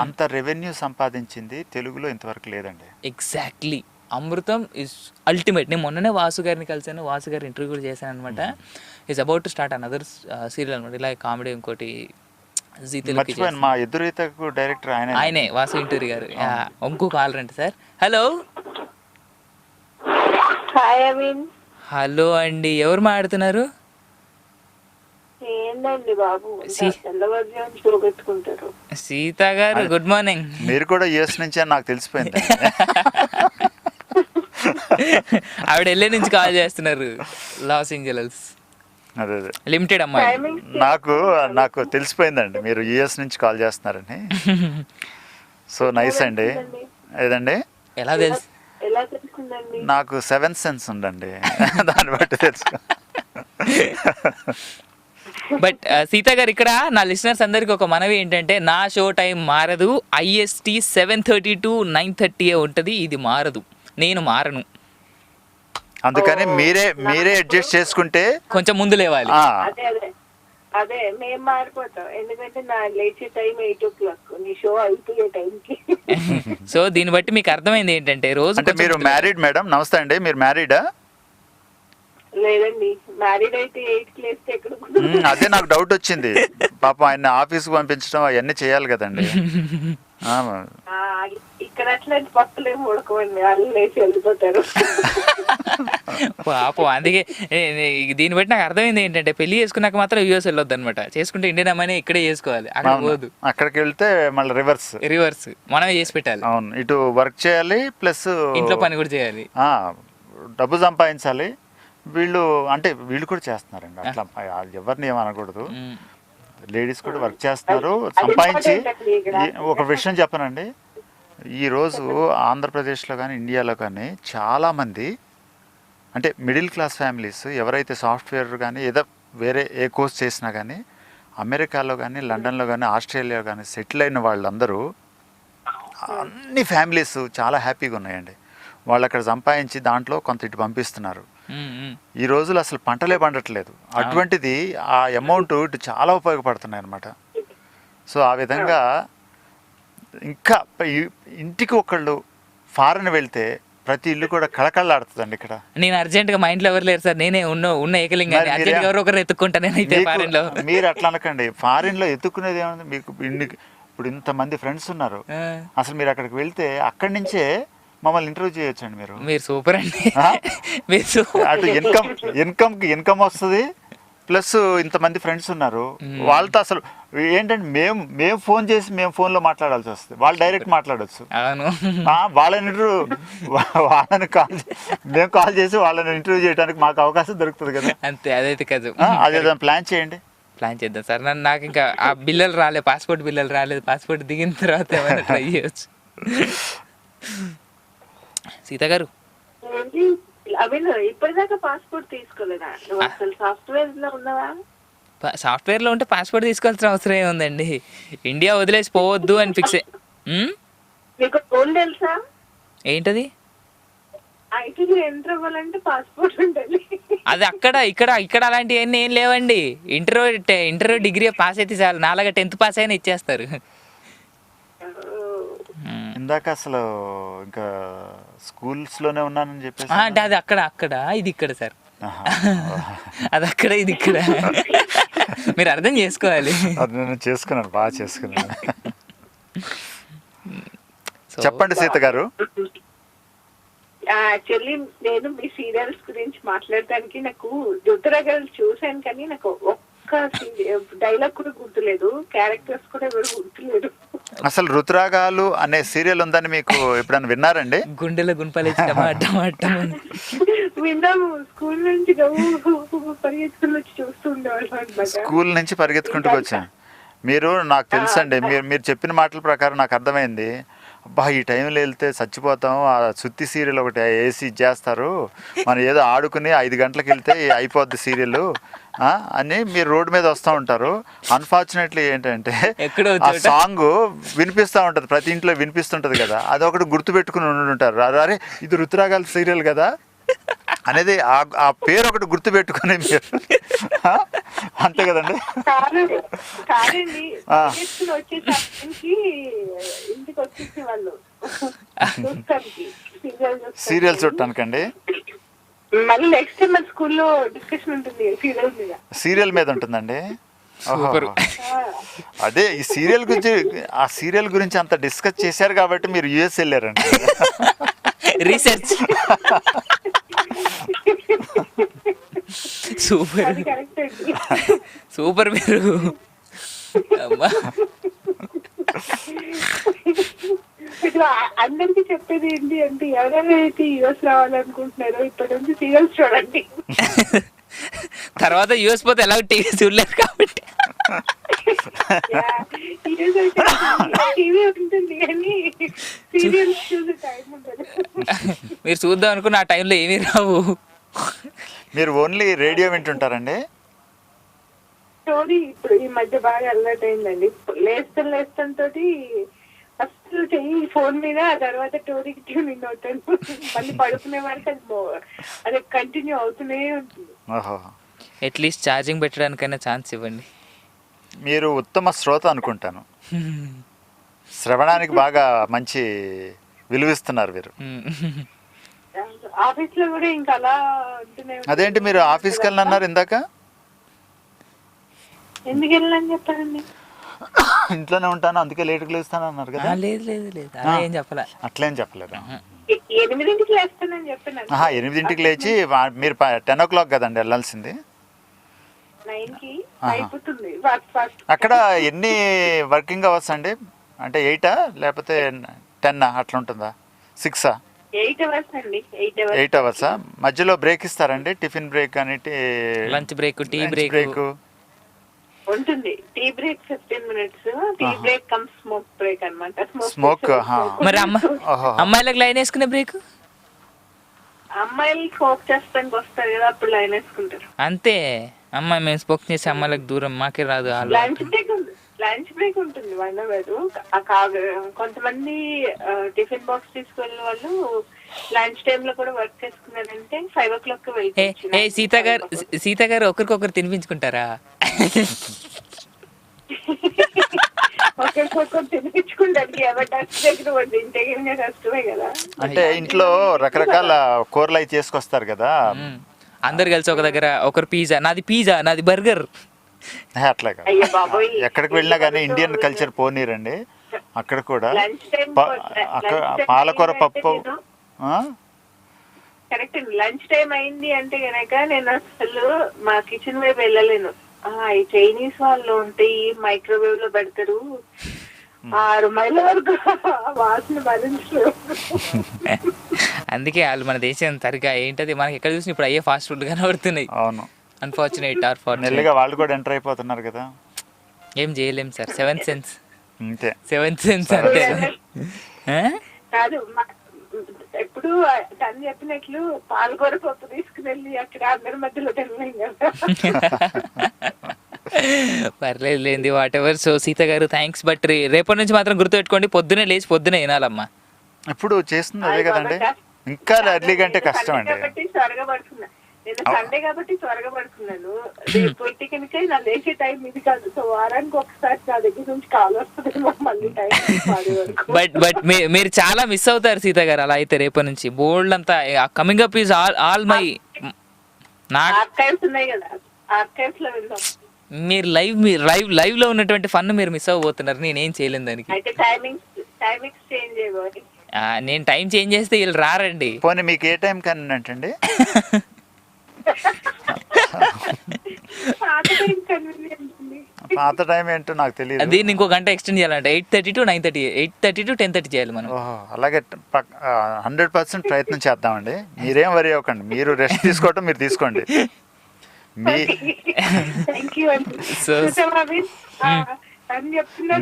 S2: అంత రెవెన్యూ సంపాదించింది తెలుగులో ఇంతవరకు లేదండి.
S1: Exactly, Amrutham is ultimate. నేను మొన్ననే వాసు గారిని కలిసాను, వాసు గారి ఇంటర్వ్యూ కూడా చేశాను అనమాట. Is about to start another serial అనమాట, ఇలా కామెడీ. ఇంకోటి జీ తెలుగు,
S2: మా ఎదురీతకు డైరెక్టర్ ఆయనే,
S1: వాసు ఇంటూరి గారు. ఇంకో కాల్ రండి సార్. హలో. హలో అండి, ఎవరు మాట్లాడుతున్నారు?
S3: ఏందండి బాబు,
S1: సీత గారు, గుడ్ మార్నింగ్.
S2: మీరు కూడా యూఎస్ నుంచి అని నాకు తెలిసిపోయింది.
S1: ఆవిడ ఎల్ఏ నుంచి కాల్ చేస్తున్నారు, లాస్ ఏంజలస్.
S2: అదే
S1: లిమిటెడ్ అమ్మాయి.
S2: నాకు తెలిసిపోయిందండి మీరు యూఎస్ నుంచి కాల్ చేస్తున్నారని. సో నైస్ అండి. ఏదండి,
S1: ఎలా తెలుసు?
S2: నాకు 7th సెన్స్ ఉందండి, దాన్ని బట్టి తెలుసుకో.
S1: బట్ సీత గారు, ఇక్కడ నా లిసనర్స్ అందరికి ఒక మనవి ఏంటంటే, నా షో టైం మారదు, IST 7:30 to 9:30 ఉంటుంది, ఇది మారదు, నేను మారను.
S2: అందుకని మీరే అడ్జస్ట్ చేసుకుంటే
S1: కొంచెం ముందు లేవాలి.
S3: అదే అదే అదే మేము మారిపోతాం, ఎందుకంటే నా లేచే టైం 8 o'clock, నీ షో అయిపోయే టైంకి.
S1: సో దీన్ని బట్టి మీకు అర్థమైంది ఏంటంటే రోజు
S2: అంటే మీరు మ్యారీడ్ మేడం? నమస్తే అండి, మీరు మ్యారీడా?
S3: లేదండి, మ్యారీడ్ అయితే 8కి లేస్తే ఎక్కడ
S2: అదే నాకు డౌట్ వచ్చింది. పాపం ఆయన ఆఫీస్కి పంపించడం అవన్నీ చేయాలి కదండి.
S3: ఇక్కడ అట్లాంటి పప్పులు ఏమి ఉడకవండి, వాళ్ళు లేచి వెళ్ళిపోతారు.
S1: పాపం అందుకే దీన్ని బట్టి నాకు అర్థమైంది ఏంటంటే పెళ్లి చేసుకున్నాక మాత్రం యూఎస్ వెళ్ళొద్దు అనమాట. చేసుకుంటే ఇండియన్ అమ్మాయిని ఇక్కడే చేసుకోవాలి, అక్కడ పోదు.
S2: అక్కడికి వెళ్తే మళ్ళీ రివర్స్
S1: మనమే చేసి పెట్టాలి.
S2: అవును, ఇటు వర్క్ చేయాలి ప్లస్
S1: ఇంట్లో పని కూడా చేయాలి,
S2: డబ్బు సంపాదించాలి. వీళ్ళు కూడా చేస్తున్నారండి అట్లా, ఎవరిని ఏమనకూడదు. లేడీస్ కూడా వర్క్ చేస్తున్నారు, సంపాదించి. ఒక విషయం చెప్పనండి, ఈరోజు ఆంధ్రప్రదేశ్లో కానీ ఇండియాలో కానీ చాలామంది అంటే మిడిల్ క్లాస్ ఫ్యామిలీస్ ఎవరైతే సాఫ్ట్వేర్ కానీ ఏదో వేరే ఏ కోర్స్ చేసినా కానీ అమెరికాలో కానీ లండన్లో కానీ ఆస్ట్రేలియాలో కానీ సెటిల్ అయిన వాళ్ళందరూ అన్ని ఫ్యామిలీస్ చాలా హ్యాపీగా ఉన్నాయండి. వాళ్ళు అక్కడ సంపాదించి దాంట్లో కొంత ఇటు పంపిస్తున్నారు. ఈ రోజులు అసలు పంటలే పండట్లేదు, అటువంటిది ఆ అమౌంట్ ఇటు చాలా ఉపయోగపడుతున్నాయి అన్నమాట. సో ఆ విధంగా ఇంకా ఇంటికి ఒకళ్ళు ఫారెన్ వెళ్తే ప్రతి ఇల్లు కూడా కళకళలాడుతుందండి. ఇక్కడ
S1: నేను అర్జెంట్ గా మా ఇంట్లో ఎవరు లేరు సార్, నేనే ఉన్న ఏకలింగాన్ని అర్జెంట్ ఎవరో ఒకరు ఎత్తుక్కుంటా నేనైతే ఫారెన్ లో.
S2: మీరు అట్లా అనకండి, ఫారెన్ లో ఎత్తుక్కునేది ఏముంది మీకు, ఇప్పుడు ఇంతమంది ఫ్రెండ్స్ ఉన్నారు, అసలు మీరు అక్కడికి వెళ్తే అక్కడి నుంచే మమ్మల్ని ఇంటర్వ్యూ చేయొచ్చండి. మీరు
S1: సూపర్ అండి,
S2: అటు ఇన్కమ్ వస్తుంది, ప్లస్ ఇంతమంది ఫ్రెండ్స్ ఉన్నారు. వాళ్ళతో అసలు ఏంటంటే మేము ఫోన్ చేసి మేము ఫోన్లో మాట్లాడాల్సి వస్తుంది, వాళ్ళు డైరెక్ట్ మాట్లాడచ్చు. వాళ్ళని మేము కాల్ చేసి వాళ్ళని ఇంటర్వ్యూ చేయడానికి మాకు అవకాశం దొరుకుతుంది కదా.
S1: అంతే, అదైతే కాదు.
S2: అదే ప్లాన్ చేయండి,
S1: ప్లాన్ చేద్దాం సార్. నాకు ఇంకా ఆ బిల్లలు రాలేదు, పాస్పోర్ట్ బిల్లలు రాలేదు. పాస్పోర్ట్ దిగిన తర్వాత ఏమైనా ట్రై చేయొచ్చు. సీత గారు,
S3: ఇప్పటిదాకా పాస్పోర్ట్ తీసుకోలేదా? అసలు సాఫ్ట్వేర్ లో ఉన్నావా?
S1: సాఫ్ట్వేర్ లో ఉంటే పాస్పోర్ట్ తీసుకోవాల్సిన అవసరం ఏముందండి, ఇండియా వదిలేసి పోవద్దు అని ఫిక్స్.
S3: మీకు ఫోన్ తెలుసా?
S1: ఏంటది?
S3: ఐటీలో ఎంటర్ అవ్వాలంటే పాస్పోర్ట్ ఉండాలి.
S1: అది ఇక్కడ అలాంటివన్నీ ఏం లేవండి. ఇంటర్వ్యూ డిగ్రీ పాస్ అయితే చాలు, నాలాగా 10th పాస్ అయినా ఇచ్చేస్తారు.
S2: ఇందాక అసలు ఇంకా స్కూల్స్ లోనే ఉన్నానని చెప్పేసి
S1: అంటే అది అక్కడ ఇది ఇక్కడ సార్, అది అక్కడ ఇది ఇక్కడ, మీరు అర్థం చేసుకోవాలి.
S2: అది నేను చేసుకున్నాను, బాగా చేసుకున్నాను. చెప్పండి సీత గారు.
S3: యాక్చువల్లీ నేను మీ సీరియల్స్ గురించి మాట్లాడడానికి, నాకు రుతురగాలు చూసాను కానీ నాకు ఒక్క డైలాగ్ కూడా గుర్తులేదు, క్యారెక్టర్స్ కూడా ఎవరు గుర్తులేదు.
S2: అసలు రుతురాగాలు అనే సీరియల్ ఉందని మీకు ఎప్పుడైనా విన్నారండి?
S1: గుండెలో గుంపలు
S3: విన్నాము, స్కూల్ నుంచి పరిగెత్తుకుని వచ్చి చూస్తూ ఉండేవాళ్ళు.
S2: స్కూల్ నుంచి పరిగెత్తుకుంటూ వచ్చాను. మీరు నాకు తెలుసండి, మీరు చెప్పిన మాటల ప్రకారం నాకు అర్థమైంది. అబ్బా ఈ టైంలో వెళ్తే చచ్చిపోతాం, ఆ సుత్తి సీరియల్ ఒకటి వేసి ఇచ్చేస్తారు, మనం ఏదో ఆడుకుని 5 గంటలకు వెళ్తే అయిపోద్ది సీరియల్ అని మీరు రోడ్డు మీద వస్తూ ఉంటారు. అన్ఫార్చునేట్లీ ఏంటంటే ఆ సాంగ్ వినిపిస్తూ ఉంటుంది, ప్రతి ఇంట్లో వినిపిస్తుంటుంది కదా, అదొకటి గుర్తుపెట్టుకుని ఉంటుంటారు. అరే ఇది రుతురాగాల సీరియల్ కదా అనేది ఆ పేరు ఒకటి గుర్తు పెట్టుకుని మీరు, అంతే కదండి? సీరియల్ చూడటానికండి.
S3: మళ్ళీ నెక్స్ట్ టైం మన స్కూల్లో డిస్కషన్ ఉంటుంది
S2: సీరియల్ మీద ఉంటుందండి. అదే ఈ సీరియల్ గురించి, ఆ సీరియల్ గురించి అంత డిస్కస్ చేశారు కాబట్టి మీరు యుఎస్ వెళ్ళారండి.
S1: రీసెర్చ్ సూపర్ మీరు.
S3: అందరికి చెప్పేది ఏంటి అంటే, ఎవరైతే యుఎస్ రావాలనుకుంటున్నారో ఇప్పటి నుంచి సీరియల్స్ చూడండి.
S1: తర్వాత యుఎస్ పోతే ఎలా టీవీ చూడలేదు కాబట్టి
S3: టీవీ ఉంటుంది కానీ సీరియల్స్ చూసే టైం ఉంటుంది.
S1: మీరు చూద్దాం అనుకున్న ఆ టైంలో ఏమీ రావు.
S2: మీరు ఓన్లీ రేడియో వింటుంటారండి?
S3: స్టోరీ ఇప్పుడు ఈ మధ్య బాగా అలర్ట్ అయిందండి. లేస్తాం తోటి
S6: అసలు చెయ్యి ఫోన్ మీద, ఆ తర్వాత టోరీకి ట్యూనింగ్ అవుతాను. మళ్ళీ పడుకునే వరకు అది కంటిన్యూ అవుతూనే ఉంటుంది.
S2: ఓహో,
S1: అట్లీస్ట్ ఛార్జింగ్ పెట్టడానికైనా ఛాన్స్ ఇవ్వండి.
S2: మీరు ఉత్తమ శ్రోత అనుకుంటాను. శ్రవణానికి బాగా మంచి విలువిస్తున్నారు మీరు.
S6: ఆఫీస్ లో కూడా ఇంకా అలా ఉంటూనే ఉంటుంది.
S2: అదేంటి మీరు ఆఫీస్కి వెళ్ళినన్నారు ఇందాక?
S6: ఎందుకు వెళ్ళని చెప్పారండి?
S2: ఇంట్లోనే ఉంటాను అందుకే లేటుకు లేస్తాను అన్నారు కదా.
S1: లేదు లేదు లేదు, అలా ఏం చెప్పలే.
S2: అట్లేం చెప్పలేదు.
S6: 8ంటికి లేస్తానని చెప్పాను.
S2: 8ంటికి లేచి మీరు 10 o'clock కదండి వెళ్ళాల్సింది.
S6: 9కి అయిపోతుంది ఫస్ట్.
S2: అక్కడ ఎన్ని వర్కింగ్ అవర్స్ అండి? అంటే 8 లేకపోతే 10 అట్లా ఉంటుందా? 6
S6: 8 అవర్స్ అండి.
S2: 8 అవర్సా? మధ్యలో బ్రేక్ ఇస్తారండి? టిఫిన్ బ్రేక్ అని,
S1: లంచ్ బ్రేక్, టీ బ్రేక్
S6: ఉంటుంది. Tea break 15 minutes. Tea break come smoke break అన్నమాట.
S2: స్మోక్.
S1: మరి అమ్మాయిలకు లైన్ వేసుకునే బ్రేక్?
S6: అమ్మాయిలు స్మోక్ చేస్తానికి వస్తారు కదా, అప్పుడు లైన్ వేసుకుంటారు
S1: అంతే. అమ్మాయి మేము స్మోక్ చేసి అమ్మాయిలకు దూరం, మాకే రాదు.
S6: లంచ్ బ్రేక్ ఉంటుంది 1 hour. కొంతమంది టిఫిన్ బాక్స్ తీసుకెళ్ళిన వాళ్ళు లంచ్ టైమ్ లో కూడా వర్క్ చేసుకున్నారంటే 5 o'clock
S1: ఏ సీత గారు ఒకరికొకరు తినిపించుకుంటారా?
S6: ఒకరికొకరు తినిపించుకుంటానికి ఎవరి దగ్గర తింటే కష్టమే కదా.
S2: అంటే ఇంట్లో రకరకాల కూరలు అవి చేసుకొస్తారు కదా,
S1: అందరు కలిసి ఒక దగ్గర. ఒకరు పిజ్జా, నాది బర్గర్.
S2: అట్లాగా ఎక్కడికి వెళ్ళినా కానీ ఇండియన్ కల్చర్ పోనీరండి. అక్కడ కూడా పాలకూర పప్పు.
S6: కరెక్ట్. లంచ్ టైం అయింది అంటే గనక నేను అసలు మా కిచెన్ వైపు వెళ్ళలేను. ఈ చైనీస్ వాళ్ళు ఉంటే మైక్రోవేవ్ లో పెడతారు, 6 మైళ్ళ వరకు వాసన భరించలేదు.
S1: అందుకే వాళ్ళు మన దేశం సరిగా ఏంటది, మనకి ఎక్కడ చూసిన ఇప్పుడు అయ్యే ఫాస్ట్ ఫుడ్ కనబడుతున్నాయి.
S2: అవును,
S1: అన్ఫార్చునేట్
S2: మెల్లిగా వాళ్ళు కూడా ఎంటర్ అయిపోతున్నారు కదా.
S1: ఏం చేయలేం సార్. 7 cents
S2: అంతే.
S1: 7 cents అంతే.
S6: కాదు, ఎప్పుడు తను చెప్పినట్లు పాలకూర పప్పు తీసుకుని వెళ్ళి అక్కడ అందరి మధ్యలో తినలేం కదా.
S1: పర్లేదు లేండి, వాట్ ఎవర్. సో సీత గారు థ్యాంక్స్. బట్ రేపటి నుంచి మాత్రం గుర్తుపెట్టుకోండి, పొద్దునే లేచి పొద్దునే వినాలమ్మా.
S2: ఇప్పుడు చేస్తుంది అదే కదండి. ఇంకా ఎర్లీగా అంటే కష్టం అండి.
S6: త్వరగా పడుతున్నా నేను, సండే కాబట్టి త్వరగా పడుతున్నాను. రేపు ఇంటికి నా లేచే టైం ఇది కాదు. సో వారానికి ఒకసారి నా దగ్గర నుంచి కాల్ వస్తుంది మళ్ళీ టైం వరకు.
S1: బట్ మీరు చాలా మిస్ అవుతారు సీత గారు అలా అయితే. రేపటి నుంచి బోల్డ్ అంతా coming up is all my
S6: archives ఉన్నాయి కదా, ఆర్కైవ్స్ లో వెళ్దాం.
S1: మీరు లైవ్ లో ఉన్నటువంటి ఫన్ మీరు మిస్ అవ్వబోతున్నారు. నేనేం చేయలేను దానికి.
S6: అయితే టైమింగ్స్ చేంజ్ అయిపోయి
S1: నేను టైం చేంజ్ చేస్తే వీళ్ళు రారండి.
S2: పోనీ మీకు ఏ టైం కన్వీనియంట్? పాత టైం ఏంటో నాకు తెలియదు.
S1: అది ఇంకో గంట ఎక్స్టెండ్ చేయాలంటే 8:30 to 9:30, 8:30 to 10:30 చేయాలి మనం.
S2: అలాగే 100% ప్రయత్నం చేద్దామండి. మీరేం వరి అవ్వకండి, మీరు రెస్ట్ తీసుకోవటం మీరు తీసుకోండి.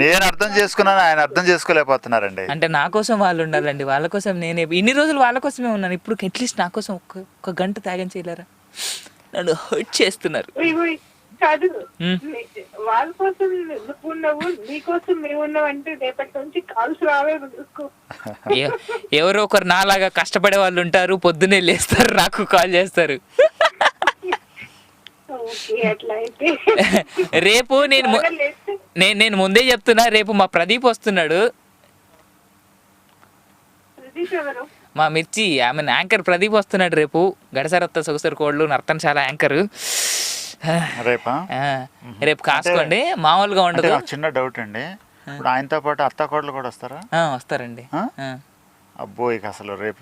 S2: నేను అర్థం చేసుకున్నాను, ఆయన అర్థం చేసుకోలేకపోతున్నారండి.
S1: అంటే నా కోసం వాళ్ళు ఉండాలండి, వాళ్ళ కోసం నేనే ఇన్ని రోజులు వాళ్ళ కోసమే ఉన్నాను. ఇప్పుడు అట్లీస్ట్ నా కోసం ఒక గంట త్యాగం చేయలేరా? నన్ను హర్ట్ చేస్తున్నారు.
S6: కాదు, వాళ్ళ కోసం నువ్వు ఉన్నావు, నీకోసం మేము ఉన్నావు అంటే రేపటి నుంచి కాల్స్ రావే.
S1: ఎవరో ఒకరు నాలాగా కష్టపడే వాళ్ళు ఉంటారు, పొద్దున్నే లేస్తారు, నాకు కాల్ చేస్తారు. రేపు నేను ముందే చెప్తున్నా, రేపు మా ప్రదీప్ వస్తున్నాడు. మా మిర్చి ఆమె యాంకర్ ప్రదీప్ వస్తున్నాడు రేపు. గడసరత్త సొగసరి కోళ్ళు నర్తనశాల యాంకర్ రేపు కాసుకోండి, మామూలుగా ఉండదు.
S2: చిన్న డౌట్ అండి, ఇప్పుడు ఆయనతో పాటు అత్త కోడలు కూడా వస్తారా?
S1: వస్తారండి.
S2: అబ్బో, ఇక అసలు రేపు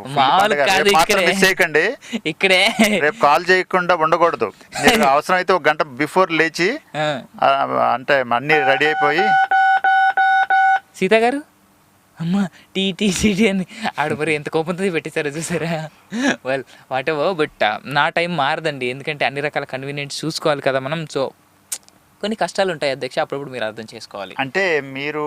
S1: మిస్
S2: చేయకండి.
S1: ఇక్కడే
S2: రేపు కాల్ చేయకుండా ఉండకూడదు. అవసరం అయితే 1 గంట బిఫోర్ లేచి అంటే అన్ని రెడీ అయిపోయి.
S1: సీత గారు అమ్మా టీటీ అని ఆడు మరి ఎంత కోపంతో పెట్టేశారో చూసారా? వెల్ వాట్ ఎవర్, బట్ నా టైం మారదండి. ఎందుకంటే అన్ని రకాల కన్వీనియన్స్ చూసుకోవాలి కదా మనం. సో కొన్ని కష్టాలు ఉంటాయి అధ్యక్ష, అప్పుడప్పుడు మీరు అర్థం చేసుకోవాలి.
S2: అంటే మీరు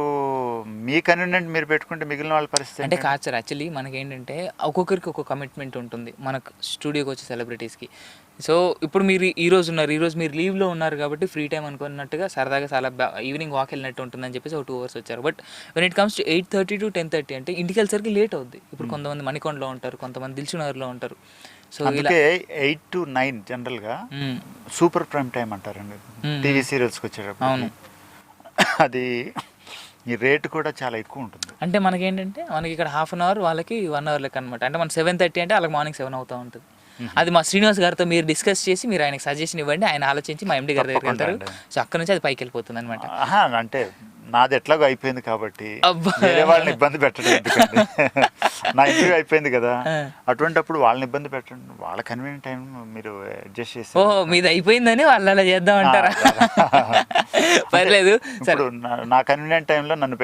S2: మీ కన్వీనియంట్ మీరు పెట్టుకుంటే మిగిలిన వాళ్ళ పరిస్థితి
S1: అంటే కాదు సార్. యాక్చువల్లీ మనకేంటంటే ఒక్కొక్కరికి ఒక్కొక్క కమిట్మెంట్ ఉంటుంది. మనకు స్టూడియోకి వచ్చే సెలబ్రిటీస్కి సో ఇప్పుడు మీరు ఈ రోజు మీరు లీవ్లో ఉన్నారు కాబట్టి ఫ్రీ టైం అనుకున్నట్టుగా సరదాగా చాలా ఈవినింగ్ వాక్ వెళ్ళినట్టు ఉంటుందని చెప్పేసి ఒక 2 hours వచ్చారు. But when it comes to 8:30 to 10:30 అంటే ఇంటికి వెళ్ళేసరికి లేట్ అవుద్ది. ఇప్పుడు కొంతమంది మణికొండలో ఉంటారు, కొంతమంది దిల్సుఖ్నగర్లో ఉంటారు. సో
S2: అందుకే 8 to 9 జనరల్గా సూపర్ ప్రైమ్ టైం అంటారండి టీవీ సీరియల్స్కి వచ్చేటప్పుడు.
S1: అవును.
S2: అది ఈ రేటు కూడా చాలా ఎక్కువ ఉంటుంది.
S1: అంటే మనకేంటంటే మనకి ఇక్కడ ½ an hour, వాళ్ళకి 1 hour లెక్క అనమాట. అంటే మన 7:30 అంటే వాళ్ళకి మార్నింగ్ 7 అవుతూ ఉంటుంది. అది మా శ్రీనివాస్ గారితో మీరు డిస్కస్ చేసి మీరు ఆయనకి సజెషన్ ఇవ్వండి, ఆయన ఆలోచించి మా ఎండి గారి దగ్గరికి వెళ్తారు. సో అక్కడ నుంచి అది పైకి వెళ్ళిపోతుంది అనమాట.
S2: అంటే నాది ఎట్లాగో అయిపోయింది కాబట్టి వేరే వాళ్ళని ఇబ్బంది పెట్టడం ఎందుకండి. నా ఇంటర్వ్యూ అయిపోయింది కదా, అటువంటిప్పుడు వాళ్ళని ఇబ్బంది పెట్టండి, వాళ్ళ కన్వీనియంట్ టైం మీరు అడ్జస్ట్ చేసి.
S1: ఓహో, మీది అయిపోయింది వాళ్ళు అలా చేద్దాం అంటారా? పర్లేదు.
S2: ఇప్పుడు నా కన్వీనియంట్ టైంలో నన్ను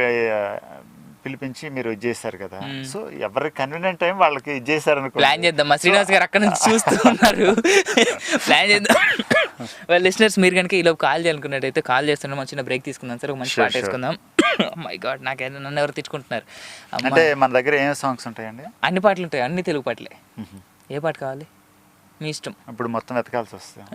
S2: పిలిపించి మీరు ఇది చేశారు కదా, సో ఎవరి కన్వీనియంట్ టైం వాళ్ళకి ఇది చేశారు అనుకో.
S1: ప్లాన్ చేద్దాం. మా శ్రీనివాస్ గారు అక్కడ నుంచి చూస్తూ ఉన్నారు, ప్లాన్ చేద్దాం. వాళ్ళ లిస్నర్స్ మీరు కనుక ఈలోపు కాల్ చేయాలనుకున్నట్టయితే కాల్ చేస్తున్నాం. చిన్న బ్రేక్ తీసుకుందాం సార్, ఒక మంచి పాట వేసుకుందాం. మై గాడ్, నాకైనా నన్ను ఎవరు తెచ్చుకుంటున్నారు.
S2: అంటే మన దగ్గర ఏం సాంగ్స్ ఉంటాయండి?
S1: అన్ని పాటలు ఉంటాయి, అన్ని తెలుగు పాటలే. ఏ పాట కావాలి మీ ఇష్టం.
S2: ఇప్పుడు మొత్తం వెతకాల్సి వస్తుంది.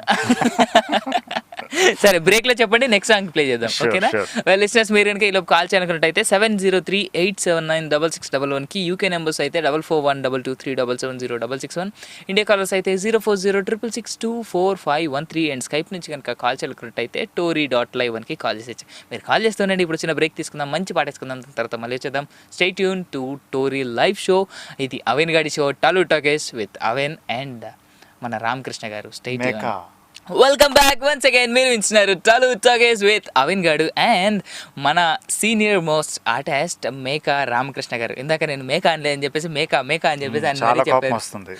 S1: సరే, బ్రేక్ లో చెప్పండి, నెక్స్ట్ సాంగ్ ప్లే చేద్దాం. ఓకేనా? వెల్ లిస్టర్స్, మీరు కనుక ఈలోపు కాల్ చేయాలనుకున్నట్టయితే 7038796611 కి యూకే నెంబర్స్ అయితే 441223770661. ఇండియా కాలర్స్ అయితే 04066624513 అండ్ స్కైప్ నుంచి కనుక కాల్ చేయాలనుకున్నట్టయితే tory.live కి కాల్ చేసేచ్చు. మీరు కాల్ చేస్తుండండి. ఇప్పుడు చిన్న బ్రేక్ తీసుకుందాం, మంచి పాట వేసుకుందాం, తర్వాత మళ్ళీ వచ్చేద్దాం. Stay tune to Tori live show. ఇది అవిన్ గాడి షో, టాలూ టాకేస్ విత్ అవిన్ అండ్ మన Ramakrishna garu. Stay tune. Welcome back once again. మీరు ఇచ్చినారు టాలూ టాకేస్ విత్ అవిన్ గాడు అండ్ మన senior most artist Meka Ramakrishna garu. ఇందాక నేను మేకా అనలే అని చెప్పేసి మేకా అని చెప్పేసి ఆయన
S2: చాలా కోపం వస్తుంది.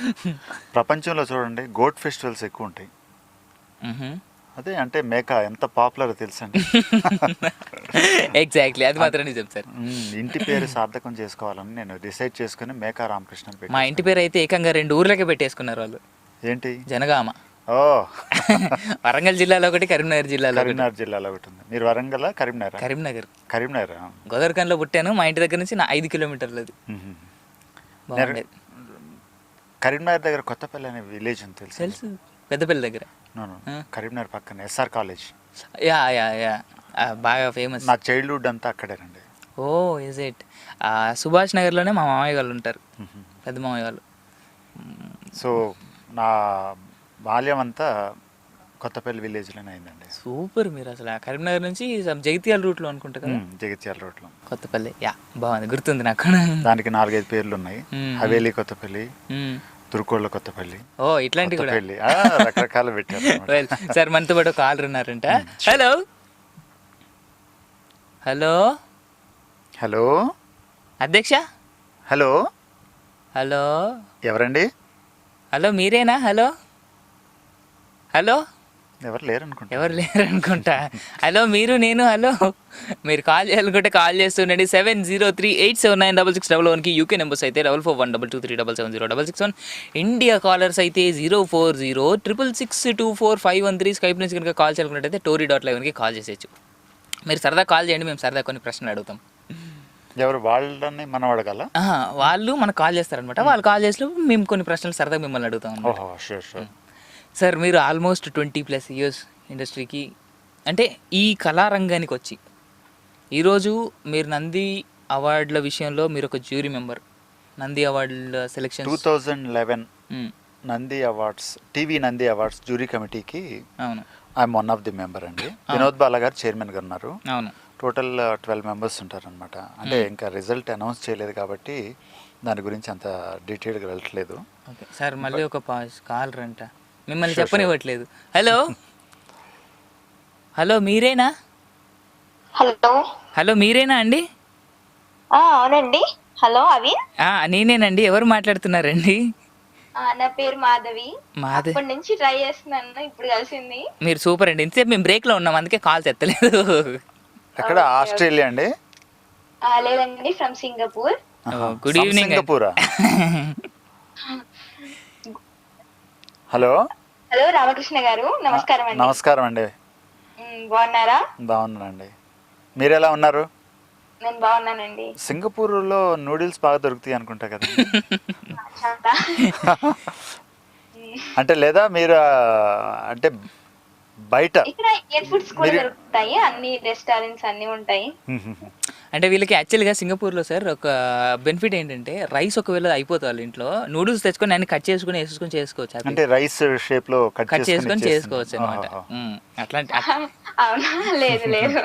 S2: ప్రపంచంలో చూడండి గోట్ ఫెస్టివల్స్ ఎక్కువ ఉంటాయి. అదే అంటే మేకా ఎంత పాపులర్ తెలుసండి.
S1: ఎగ్జాక్ట్లీ, అది మాత్రం నిజం సార్.
S2: ఇంటి పేరు సార్థకం చేసుకోవాలని నేను డిసైడ్ చేసుకుని మేకా రామకృష్ణ.
S1: మా ఇంటి పేరు అయితే ఏకంగా 2 ఊర్లకే పెట్టేసుకున్నారు వాళ్ళు.
S2: ఏంటి?
S1: జనగామ.
S2: ఓ,
S1: వరంగల్ జిల్లాలో ఒకటి, కరీంనగర్ జిల్లాలో
S2: ఒకటి ఉంది. మీరు వరంగల్ కరీంనగర్
S1: గోదర్ఖన్లో పుట్టాను. మా ఇంటి దగ్గర నుంచి 5 kilometers అది.
S2: కరీంనగర్ దగ్గర కొత్తపల్లి అనే విలేజ్ ఉంది
S1: తెలుసు, పెద్దపల్లి దగ్గర.
S2: కరీంనగర్ పక్కన ఎస్ఆర్ కాలేజ్.
S1: యా బాగా ఫేమస్.
S2: నా చైల్డ్హుడ్ అంతా అక్కడేనండి.
S1: ఓ, ఇస్ ఇట్? సుభాష్ నగర్లోనే మా మామయ్య వాళ్ళు ఉంటారు, పెద్ద మామయ్య వాళ్ళు.
S2: సో నా బాల్యం అంతా కొత్తపల్లి విలేజ్లోనే అయిందండి.
S1: సూపర్. మీరు అసలు కరీంనగర్ నుంచి జగిత్యాల రూట్లో అనుకుంటా కదా?
S2: జగిత్యాల రూట్లో
S1: కొత్తపల్లి. యా, బాగుంది, గుర్తుంది నాకు.
S2: దానికి 4-5 పేర్లు ఉన్నాయి. హవేలీ కొత్తపల్లి, తురుకోళ్ళ కొత్తపల్లి,
S1: ఓ ఇట్లాంటి కూడా
S2: రకరకాలు పెట్టారు.
S1: సార్, మనతో పాటు కాలర్ ఉన్నారంట. హలో హలో
S2: హలో
S1: అధ్యక్ష.
S2: హలో
S1: హలో,
S2: ఎవరండి?
S1: హలో మీరేనా? హలో హలో,
S2: ఎవరు లేరు
S1: అనుకుంటా. హలో, మీరు నేను. హలో, మీరు కాల్ చేయాలనుకుంటే కాల్ చేస్తుండండి. 7038796611 కి యూకే నెంబర్స్ అయితే 441223770661. ఇండియా కాలర్స్ అయితే 04066624513. స్కైప్ నుంచి కనుక కాల్ చేయాలనుకున్నట్టయితే tory.live కి కాల్ చేసేయచ్చు. మీరు సరదా కాల్ చేయండి, మేము సరదా కొన్ని ప్రశ్నలు అడుగుతాం.
S2: ఎవరు? వాళ్ళని మనం అడగాల?
S1: వాళ్ళు మనకు కాల్ చేస్తారనమాట. వాళ్ళు కాల్ చేసినప్పుడు మేము కొన్ని ప్రశ్నలు సరదాగా మిమ్మల్ని అడుగుతాం అనమాట. సార్, మీరు ఆల్మోస్ట్ 20+ years ఇండస్ట్రీకి, అంటే ఈ కళారంగానికి వచ్చి ఈరోజు మీరు నంది అవార్డుల విషయంలో మీరు ఒక జ్యూరీ మెంబర్. నంది అవార్డుల selection
S2: 2011 Nandi awards, TV Nandi awards jury కమిటీకి
S1: అవును,
S2: I'm one of the member అండి. వినోద్ బాలా గారు చైర్మన్ గా ఉన్నారు.
S1: అవును.
S2: టోటల్ 12 members ఉంటారనమాట. అంటే ఇంకా రిజల్ట్ అనౌన్స్ చేయలేదు కాబట్టి దాని గురించి అంత డీటెయిల్గా వెళ్ళట్లేదు.
S1: ఓకే సార్, మళ్ళీ ఒక కాలర్ అంట, మిమ్మల్ని చెప్పనివ్వట్లేదు. హలో హలో, మీరేనా? హలో మీరేనా అండి?
S7: అవునండి. హలో అవిన్.
S1: నేనేనండి. ఎవరు మాట్లాడుతున్నారండి?
S7: నా పేరు మాధవి. అప్పటి నుంచి ట్రై చేస్తున్నాను, ఇప్పుడు కలిసింది.
S1: మీరు సూపర్ అండి. ఇంతసేపు మేము బ్రేక్ లో ఉన్నాం, అందుకే కాల్స్ ఎత్తలేదు.
S2: ఎక్కడ? ఆస్ట్రేలియా అండి?
S7: లేదండి, from Singapore.
S1: Good evening.
S2: Hello
S7: hello Ramakrishna గారు, నమస్కారం అండి.
S2: నమస్కారం అండి.
S7: బాగున్నారా?
S2: బాగున్నానండి. మీరు ఎలా ఉన్నారు?
S7: నేను బాగున్నానండి.
S2: సింగపూర్లో నూడిల్స్ బాగా దొరుకుతాయి అనుకుంటా కదా? అంటే లేదా మీరు అంటే బయట
S7: ఇక్కడ ఎయిర్ ఫుడ్స్ కూడా దొరుకుతాయి, అన్ని రెస్టారెంట్స్ అన్ని ఉంటాయి.
S1: అంటే వీళ్ళకి యాక్చువల్గా సింగపూర్లో సార్ ఒక బెనిఫిట్ ఏంటంటే రైస్ ఒకవేళ అయిపోతుంది వాళ్ళ ఇంట్లో నూడిల్స్ తెచ్చుకొని అన్ని కట్ చేసుకుని వేసుకొని చేసుకోవచ్చు.
S2: అంటే రైస్ షేప్ లో
S1: కట్ చేసుకొని చేసుకోవచ్చు అనమాట. అట్లాంటి
S7: అవునా? లేదు లేదు.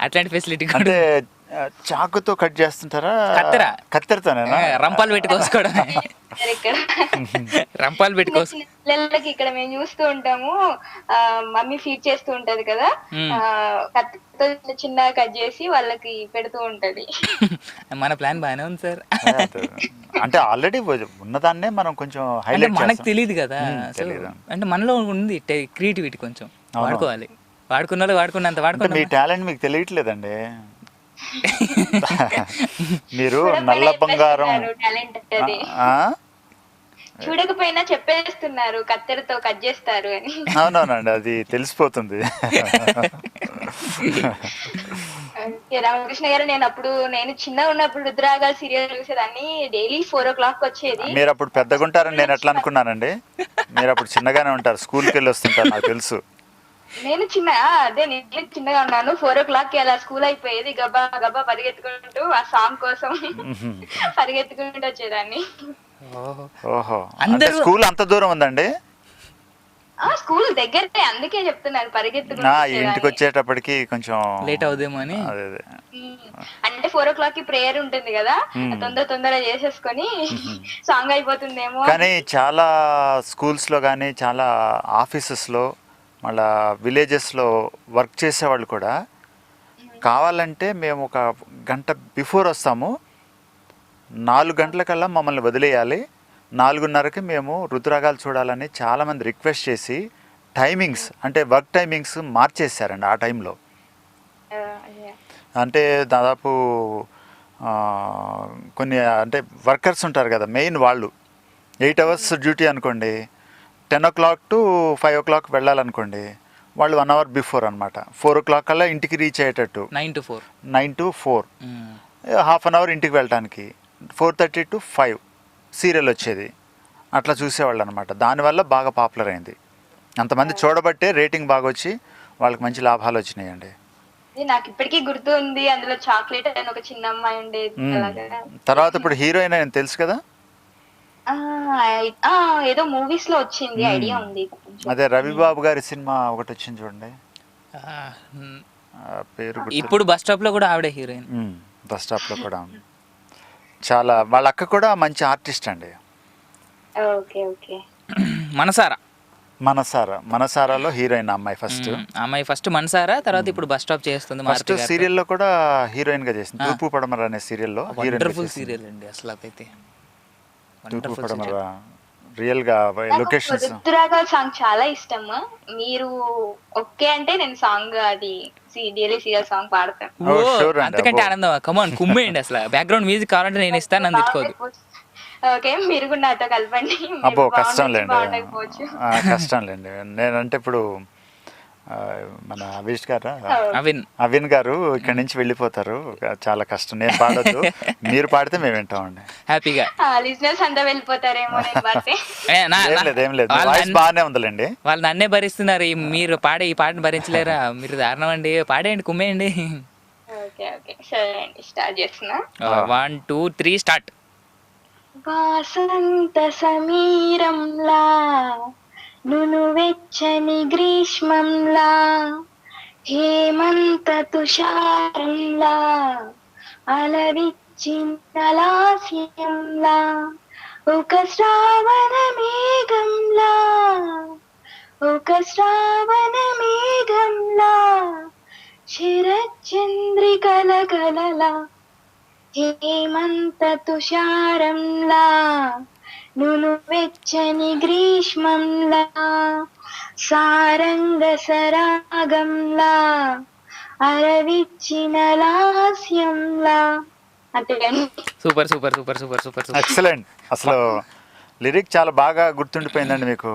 S1: అట్లాంటి ఫెసిలిటీ
S2: అంటే చాకుతో కట్ చేస్తుంటారా? కత్తెరతోనేనా?
S1: రంపాలు పెట్టి కోసుకోవడం.
S7: ఇక్కడ
S1: రంపాలు పెట్టుకోవచ్చు.
S7: పిల్లలకి ఇక్కడ మేము చూస్తూ ఉంటాము, మమ్మీ ఫీడ్ చేస్తూ ఉంటది కదా, కత్తితో చిన్నగా కట్ చేసి వాళ్ళకి పెడుతూ ఉంటది.
S1: మన ప్లాన్ బాగానే ఉంది సార్.
S2: అంటే ఆల్రెడీ ఉన్నదాన్నే మనం కొంచెం హైలైట్
S1: మనకు తెలియదు కదా, అంటే మనలో ఉంది క్రియేటివిటీ, కొంచెం వాడుకోవాలి. వాడుకున్న వాడుకున్నంత వాడుకున్న
S2: మీ టాలెంట్ మీకు తెలియట్లేదండి. మీరు నల్ల బంగారం
S7: చూడకపోయినా చెప్పేస్తున్నారు కత్తెరతో కట్ చేస్తారు అని.
S2: అవునవునండి, అది తెలిసిపోతుంది.
S7: రామకృష్ణ గారు, నేను చిన్నగా ఉన్నప్పుడు రుద్రాగా సీరియల్ చూసేదాన్ని, డైలీ 4 o'clock వచ్చేది.
S2: మీరు అప్పుడు పెద్దగా ఉంటారని నేను ఎట్లా అనుకున్నానండి. మీరు అప్పుడు చిన్నగానే ఉంటారు, స్కూల్కి వెళ్ళి వస్తుంటారు, నాకు తెలుసు.
S7: నేను చిన్నగా ఉన్నాను. 4 o'clock అలా స్కూల్ అయిపోయేది, గబ్బా గబ్బా పరిగెత్తుకుంటూ ఆ సాంగ్ కోసం పరిగెత్తుకుంటూ వచ్చేదాన్ని.
S2: ఓహో, అంటే స్కూల్ అంత దూరం ఉందండి?
S7: స్కూల్ దగ్గరే, అందుకే చెప్తున్నాను పరిగెత్తుకుంటూ.
S2: ఇంటికి వచ్చేటప్పటికి కొంచెం
S1: లేట్ అవుదేమో అని.
S7: అంటే 4 o'clock ప్రేయర్ ఉంటుంది కదా, తొందరగా చేసేసుకొని సాంగ్ అయిపోతుందేమో.
S2: కానీ చాలా స్కూల్స్ లో కానీ చాలా ఆఫీసెస్ లో మళ్ళా విలేజెస్లో వర్క్ చేసేవాళ్ళు కూడా కావాలంటే మేము ఒక గంట బిఫోర్ వస్తాము, 4 గంటలకల్లా మమ్మల్ని వదిలేయాలి, 4:30కి మేము రుతురాగాలు చూడాలని చాలామంది రిక్వెస్ట్ చేసి టైమింగ్స్ అంటే వర్క్ టైమింగ్స్ మార్చేశారండి ఆ టైంలో. అంటే దాదాపు కొన్ని అంటే వర్కర్స్ ఉంటారు కదా మెయిన్, వాళ్ళు 8 hours డ్యూటీ అనుకోండి, 10 o'clock to 5 o'clock వెళ్ళాలనుకోండి, వాళ్ళు 1 hour బిఫోర్ అనమాట. 4 o'clock కల్లా ఇంటికి రీచ్ అయ్యేటట్టు, 9 to 4 హాఫ్ అన్ అవర్ ఇంటికి వెళ్ళటానికి, 4:30 to 5 సీరియల్ వచ్చేది. అట్లా చూసేవాళ్ళు అనమాట. దానివల్ల బాగా పాపులర్ అయింది, అంతమంది చూడబట్టే రేటింగ్ బాగా వచ్చి వాళ్ళకి మంచి లాభాలు వచ్చినాయండి.
S7: నాకు ఇప్పటికీ గుర్తు ఉంది, అందులో చాక్లెట్ అని ఒక చిన్న అమ్మాయి ఉండేది.
S2: తర్వాత ఇప్పుడు హీరోయిన్ అని తెలుసు కదా,
S7: ఏదో మూవీస్ లో వచ్చింది, ఐడియా ఉంది.
S2: అదే రవిబాబు గారి సినిమా ఒకటి వచ్చింది చూడండి, పేరు
S1: ఇప్పుడు బస్ స్టాప్ లో కూడా ఆవిడే హీరోయిన్.
S2: బస్ స్టాప్ లో కూడా చాలా, వాళ్ళ అక్క కూడా మంచి ఆర్టిస్ట్ అండి. మనసారాలో హీరోయిన్ అమ్మాయి
S1: ఫస్ట్ మనసారా, తర్వాత ఇప్పుడు బస్ స్టాప్ చేస్తుంది.
S2: ఫస్ట్ సీరియల్ లో కూడా హీరోయిన్ గా చేసింది, తూర్పు పడమర అనే సీరియల్లో.
S1: వండర్ఫుల్ సీరియల్ అండి అసలు, అదైతే
S2: రియల్ గా లొకేషన్స్.
S7: రుతురాగాలు సాంగ్ చాలా ఇష్టం. మీరు ఓకే అంటే నేను సాంగ్ అది డైలీ సీరియల్ సాంగ్ పాడతాను.
S1: అంతకంటే ఆనందం. కమాన్ కుమ్మేయండి, అసలు బ్యాక్గ్రౌండ్ మ్యూజిక్ కావాలంటే నేను ఇస్తాను, నన్ను తెచ్చుకోదు.
S7: ఓకే, మీరు కూడా నాతో కలపండి.
S2: అబ్బో కష్టం లేండి, నేనంటే ఇప్పుడు మన అవిన్ గారు ఇక్కడ నుంచి వెళ్ళిపోతారు, చాలా కష్టం. నేను పాడొద్దు, మీరు పాడితే మేము వింటామండి
S1: హ్యాపీగా.
S7: లిజనర్స్ అంతా వెళ్ళిపోతారేమో.
S2: ఏం లేదు, వాయిస్ బాగానే ఉందిలేండి.
S1: వాళ్ళు నన్నే భరిస్తున్నారు, మీరు పాడే ఈ పాటను భరించలేరా? మీరు దారుణం అండి, పాడేయండి, కుమ్మేయండి.
S7: ఓకే సరే అండి, స్టార్ట్ చేస్తున్నా.
S1: 1 2 3 స్టార్ట్.
S7: వాసంత సమీరంలా నును వెచ్చని గ్రీష్మంలా, హేమంత తుషారంలా, అలవిచ్చిన లాస్యంలా, ఒక శ్రావణ మేఘంలా, ఒక శ్రావణ మేఘంలా, శరచంద్రికల కలలా, హేమంత తుషారంలా, నును వెచ్చని గ్రీష్మంలా, సారంగ సరాగంలా, అరవిచ్చిన లాస్యంలా.
S1: Super super super super super
S2: excellent. అసలు లిరిక్ చాలా బాగా గుర్తుండిపోయిందండి మీకు.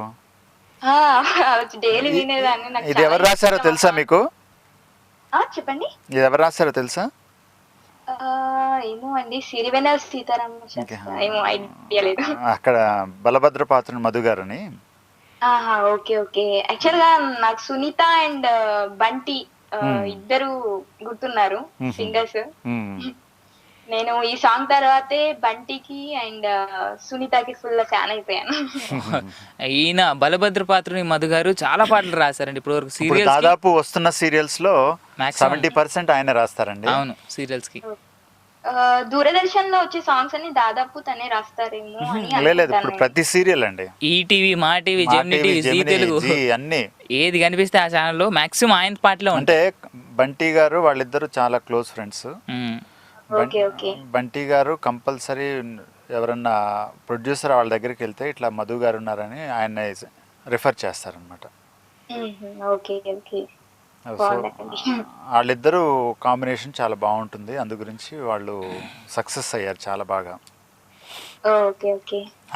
S7: డైలీ వినేదాన్ని.
S2: ఇది ఎవరు రాశారో తెలుసా మీకు?
S7: చెప్పండి.
S2: ఇది ఎవరు రాశారో తెలుసా?
S7: ఏమో అండి, సిరివెన్నెల సీతారామ శాస్త్రి, ఏమో ఐడియా లేదు.
S2: అక్కడ బలభద్ర పాత్ర మధు గారని.
S7: ఆహా, ఓకే ఓకే. యాక్చువల్ గా నాకు సునీత అండ్ బంటి ఇద్దరు గుర్తున్నారు సింగర్స్. నేను ఈ సాంగ్ తర్వాతే బంటికి అండ్ సునీతకి ఫుల్ ఫ్యాన్ అయిపోయాను.
S1: ఈయన బలభద్ర పాత్రని మధు గారు చాలా పాటలు రాశారండి ఇప్పుడు వరకు.
S2: ఇప్పుడు దాదాపు వస్తున్న సీరియల్స్ లో 70% ఆయన రాస్తారండి.
S1: అవును, సీరియల్స్ కి.
S7: దూరదర్శన్ లో వచ్చే సాంగ్స్ అన్ని దాదాపు తనే రాస్తారేమో అని
S2: లేదు, ఇప్పుడు ప్రతి సీరియల్ అండి,
S1: ఈటీవీ, మా టీవీ, జెమిని టీవీ, జీ తెలుగు,
S2: అన్ని
S1: ఏది కనిపిస్తే ఆ ఛానల్లో మాక్సిమం ఆయన పాటలో
S2: అంటే బంటి గారు వాళ్ళిద్దరు చాలా క్లోజ్ ఫ్రెండ్స్. బంటి గారు కంపల్సరీ ఎవరన్నా ప్రొడ్యూసర్ వాళ్ళ దగ్గరికి వెళ్తే ఇట్లా మధు గారు ఉన్నారని ఆయన రిఫర్ చేస్తారనమాట. సో వాళ్ళిద్దరూ కాంబినేషన్ చాలా బాగుంటుంది, అందు గురించి వాళ్ళు సక్సెస్ అయ్యారు చాలా బాగా.